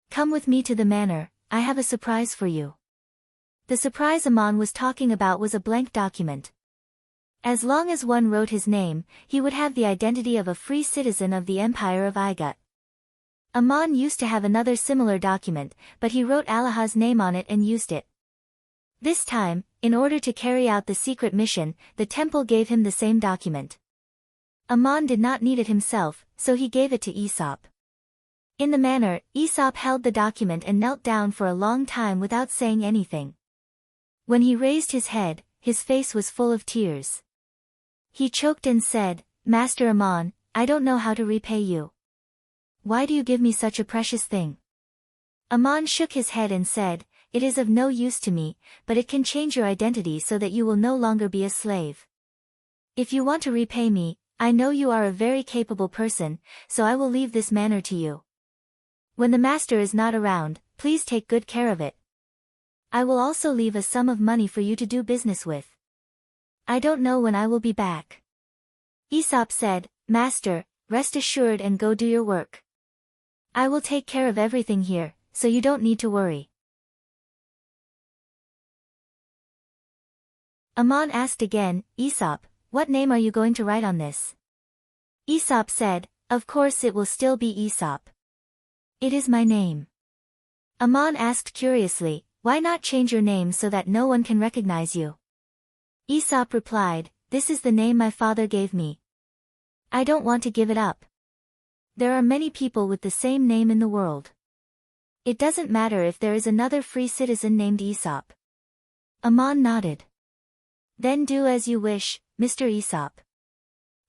Come with me to the manor, I have a surprise for you." The surprise Aman was talking about was a blank document. As long as one wrote his name, he would have the identity of a free citizen of the Empire of Igut. Aman used to have another similar document, but he wrote Allah's name on it and used it. This time, in order to carry out the secret mission, the temple gave him the same document. Aman did not need it himself, so he gave it to Aesop. In the manor, Aesop held the document and knelt down for a long time without saying anything. When he raised his head, his face was full of tears. He choked and said, "Master Aman, I don't know how to repay you. Why do you give me such a precious thing?" Aman shook his head and said, "It is of no use to me, but it can change your identity so that you will no longer be a slave. If you want to repay me, I know you are a very capable person, so I will leave this manor to you. When the master is not around, please take good care of it. I will also leave a sum of money for you to do business with. I don't know when I will be back." Aesop said, "Master, rest assured and go do your work. I will take care of everything here, so you don't need to worry." Aman asked again, "Aesop, what name are you going to write on this?" Aesop said, "Of course it will still be Aesop. It is my name." Aman asked curiously, "Why not change your name so that no one can recognize you?" Aesop replied, "This is the name my father gave me. I don't want to give it up. There are many people with the same name in the world. It doesn't matter if there is another free citizen named Aesop." Aman nodded. "Then do as you wish, Mr. Aesop."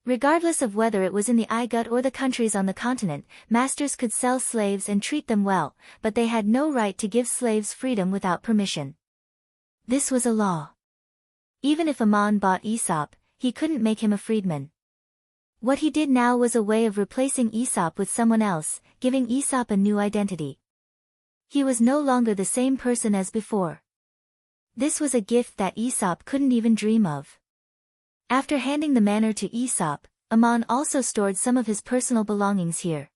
Regardless of whether it was in the Igut or the countries on the continent, masters could sell slaves and treat them well, but they had no right to give slaves freedom without permission. This was a law. Even if Aman bought Aesop, he couldn't make him a freedman. What he did now was a way of replacing Aesop with someone else, giving Aesop a new identity. He was no longer the same person as before. This was a gift that Aesop couldn't even dream of. After handing the manor to Aesop, Aman also stored some of his personal belongings here.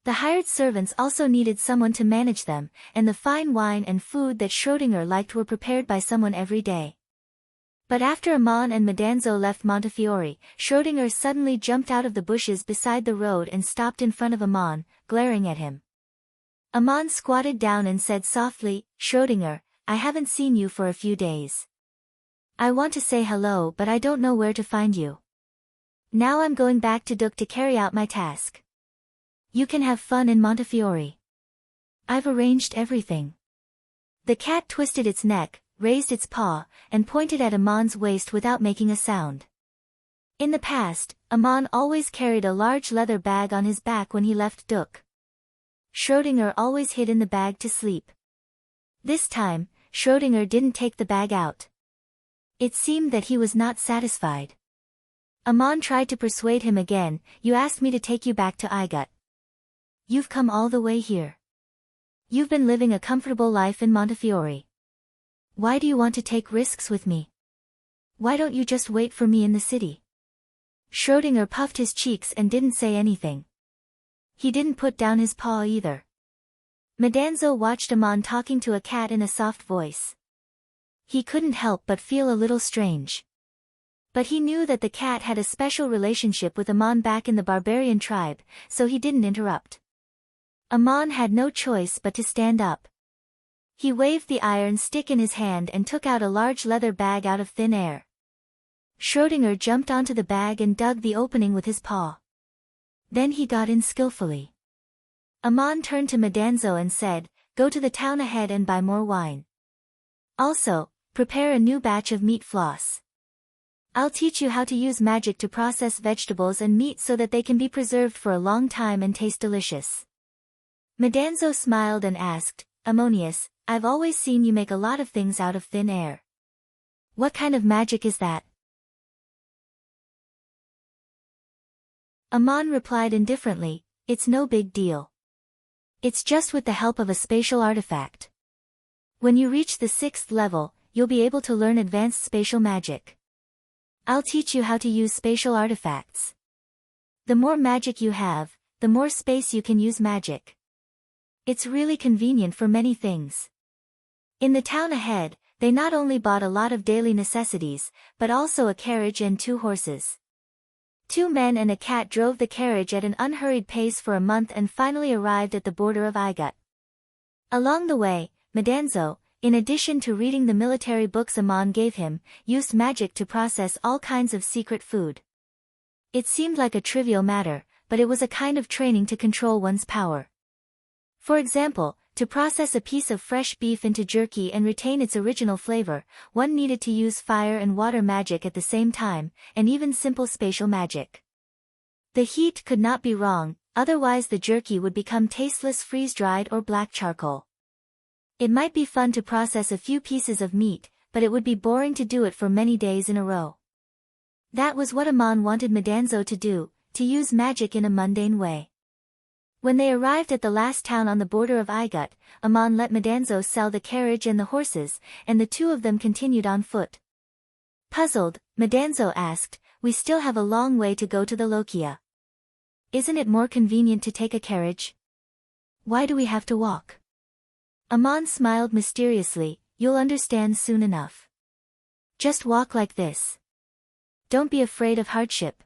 The hired servants also needed someone to manage them, and the fine wine and food that Schrödinger liked were prepared by someone every day. But after Aman and Madanzo left Montefiore, Schrödinger suddenly jumped out of the bushes beside the road and stopped in front of Aman, glaring at him. Aman squatted down and said softly, "Schrödinger, I haven't seen you for a few days. I want to say hello but I don't know where to find you. Now I'm going back to Duk to carry out my task. You can have fun in Montefiore. I've arranged everything." The cat twisted its neck, raised its paw, and pointed at Aman's waist without making a sound. In the past, Amon always carried a large leather bag on his back when he left Duk. Schrödinger always hid in the bag to sleep. This time, Schrödinger didn't take the bag out. It seemed that he was not satisfied. Amon tried to persuade him again. You asked me to take you back to Igut. You've come all the way here. You've been living a comfortable life in Montefiore. Why do you want to take risks with me? Why don't you just wait for me in the city? Schrödinger puffed his cheeks and didn't say anything. He didn't put down his paw either. Madanzo watched Amon talking to a cat in a soft voice. He couldn't help but feel a little strange. But he knew that the cat had a special relationship with Amon back in the barbarian tribe, so he didn't interrupt. Amon had no choice but to stand up. He waved the iron stick in his hand and took out a large leather bag out of thin air. Schrödinger jumped onto the bag and dug the opening with his paw. Then he got in skillfully. Amon turned to Madanzo and said, "Go to the town ahead and buy more wine. Also, prepare a new batch of meat floss. I'll teach you how to use magic to process vegetables and meat so that they can be preserved for a long time and taste delicious." Madanzo smiled and asked, "Ammonius, I've always seen you make a lot of things out of thin air. What kind of magic is that?" Amon replied indifferently, "It's no big deal. It's just with the help of a spatial artifact. When you reach the 6th level, you'll be able to learn advanced spatial magic. I'll teach you how to use spatial artifacts. The more magic you have, the more space you can use magic. It's really convenient for many things." In the town ahead, they not only bought a lot of daily necessities, but also a carriage and 2 horses. 2 men and a cat drove the carriage at an unhurried pace for a month and finally arrived at the border of Igut. Along the way, Madanzo, in addition to reading the military books Amon gave him, used magic to process all kinds of secret food. It seemed like a trivial matter, but it was a kind of training to control one's power. For example, to process a piece of fresh beef into jerky and retain its original flavor, one needed to use fire and water magic at the same time, and even simple spatial magic. The heat could not be wrong, otherwise the jerky would become tasteless freeze-dried or black charcoal. It might be fun to process a few pieces of meat, but it would be boring to do it for many days in a row. That was what Amon wanted Madanzo to do, to use magic in a mundane way. When they arrived at the last town on the border of Igut, Amon let Madanzo sell the carriage and the horses, and the 2 of them continued on foot. Puzzled, Madanzo asked, "We still have a long way to go to the Lochia. Isn't it more convenient to take a carriage? Why do we have to walk?" Amon smiled mysteriously, "You'll understand soon enough. Just walk like this. Don't be afraid of hardship.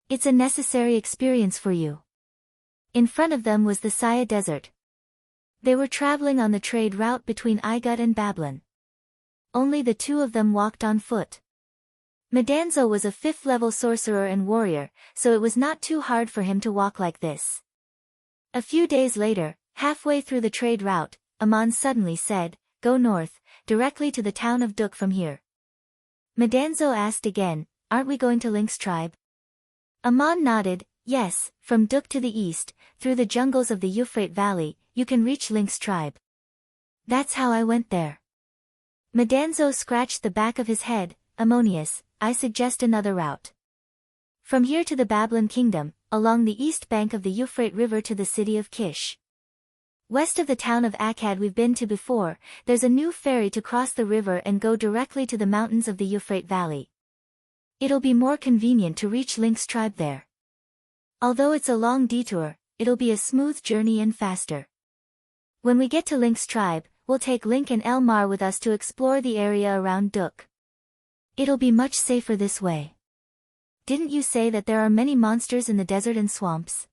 It's a necessary experience for you." In front of them was the Saya Desert. They were traveling on the trade route between Igut and Babylon. Only the 2 of them walked on foot. Madanzo was a 5th-level sorcerer and warrior, so it was not too hard for him to walk like this. A few days later, halfway through the trade route, Amon suddenly said, "Go north, directly to the town of Duk from here." Madanzo asked again, "Aren't we going to Link's tribe?" Amon nodded, "Yes, from Duk to the east, through the jungles of the Euphrates Valley, you can reach Link's tribe. That's how I went there." Madanzo scratched the back of his head, "Ammonius, I suggest another route. From here to the Babylon kingdom, along the east bank of the Euphrates River to the city of Kish. West of the town of Akkad we've been to before, there's a new ferry to cross the river and go directly to the mountains of the Euphrates Valley. It'll be more convenient to reach Link's tribe there. Although it's a long detour, it'll be a smooth journey and faster. When we get to Link's tribe, we'll take Link and Elmar with us to explore the area around Duk. It'll be much safer this way. Didn't you say that there are many monsters in the desert and swamps?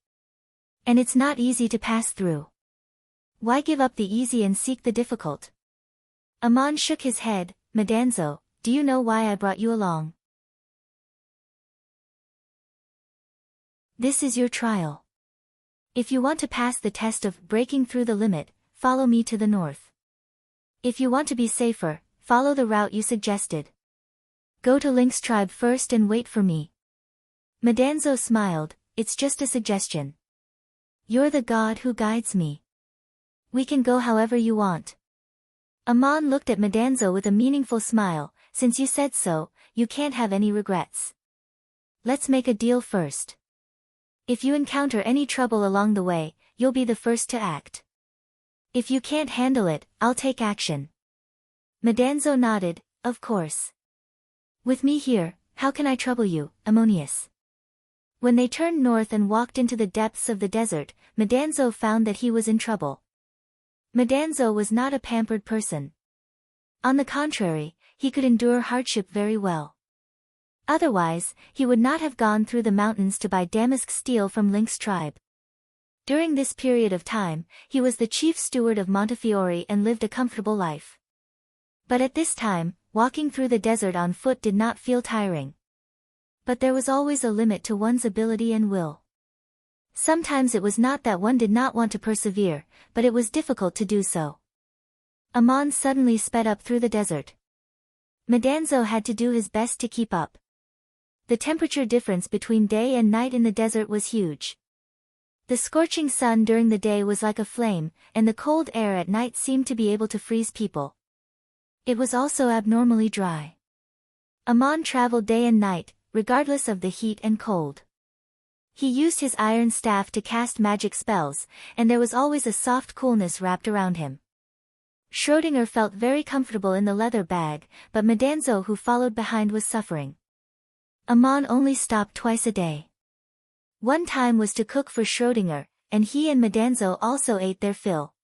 And it's not easy to pass through. Why give up the easy and seek the difficult?" Amon shook his head, "Madanzo, do you know why I brought you along? This is your trial. If you want to pass the test of breaking through the limit, follow me to the north. If you want to be safer, follow the route you suggested. Go to Link's tribe first and wait for me. Medanzo smiled, "It's just a suggestion. You're the god who guides me. We can go however you want." Amon looked at Medanzo with a meaningful smile, "Since you said so, you can't have any regrets. Let's make a deal first. If you encounter any trouble along the way, you'll be the first to act. If you can't handle it, I'll take action." Medanzo nodded, "Of course. With me here, how can I trouble you, Ammonius?" When they turned north and walked into the depths of the desert, Medanzo found that he was in trouble. Medanzo was not a pampered person. On the contrary, he could endure hardship very well. Otherwise, he would not have gone through the mountains to buy damask steel from Link's tribe. During this period of time, he was the chief steward of Montefiore and lived a comfortable life. But at this time, walking through the desert on foot did not feel tiring. But there was always a limit to one's ability and will. Sometimes it was not that one did not want to persevere, but it was difficult to do so. Amon suddenly sped up through the desert. Medanzo had to do his best to keep up. The temperature difference between day and night in the desert was huge. The scorching sun during the day was like a flame, and the cold air at night seemed to be able to freeze people. It was also abnormally dry. Amon traveled day and night, regardless of the heat and cold. He used his iron staff to cast magic spells, and there was always a soft coolness wrapped around him. Schrödinger felt very comfortable in the leather bag, but Medanzo who followed behind was suffering. Amon only stopped twice a day. One time was to cook for Schrödinger, and he and Medanzo also ate their fill.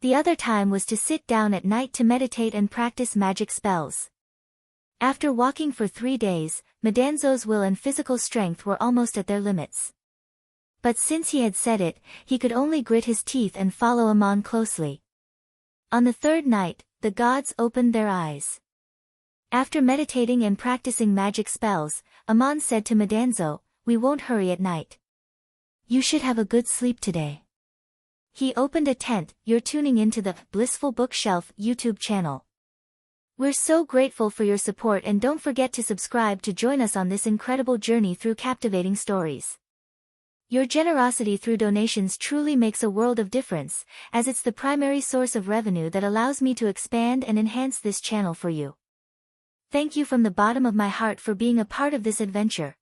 The other time was to sit down at night to meditate and practice magic spells. After walking for 3 days, Medanzo's will and physical strength were almost at their limits. But since he had said it, he could only grit his teeth and follow Amon closely. On the 3rd night, the gods opened their eyes. After meditating and practicing magic spells, Amon said to Medanzo, "We won't hurry at night. You should have a good sleep today." He opened a tent. "You're tuning into the Blissful Bookshelf YouTube channel. We're so grateful for your support, and don't forget to subscribe to join us on this incredible journey through captivating stories. Your generosity through donations truly makes a world of difference, as it's the primary source of revenue that allows me to expand and enhance this channel for you. Thank you from the bottom of my heart for being a part of this adventure.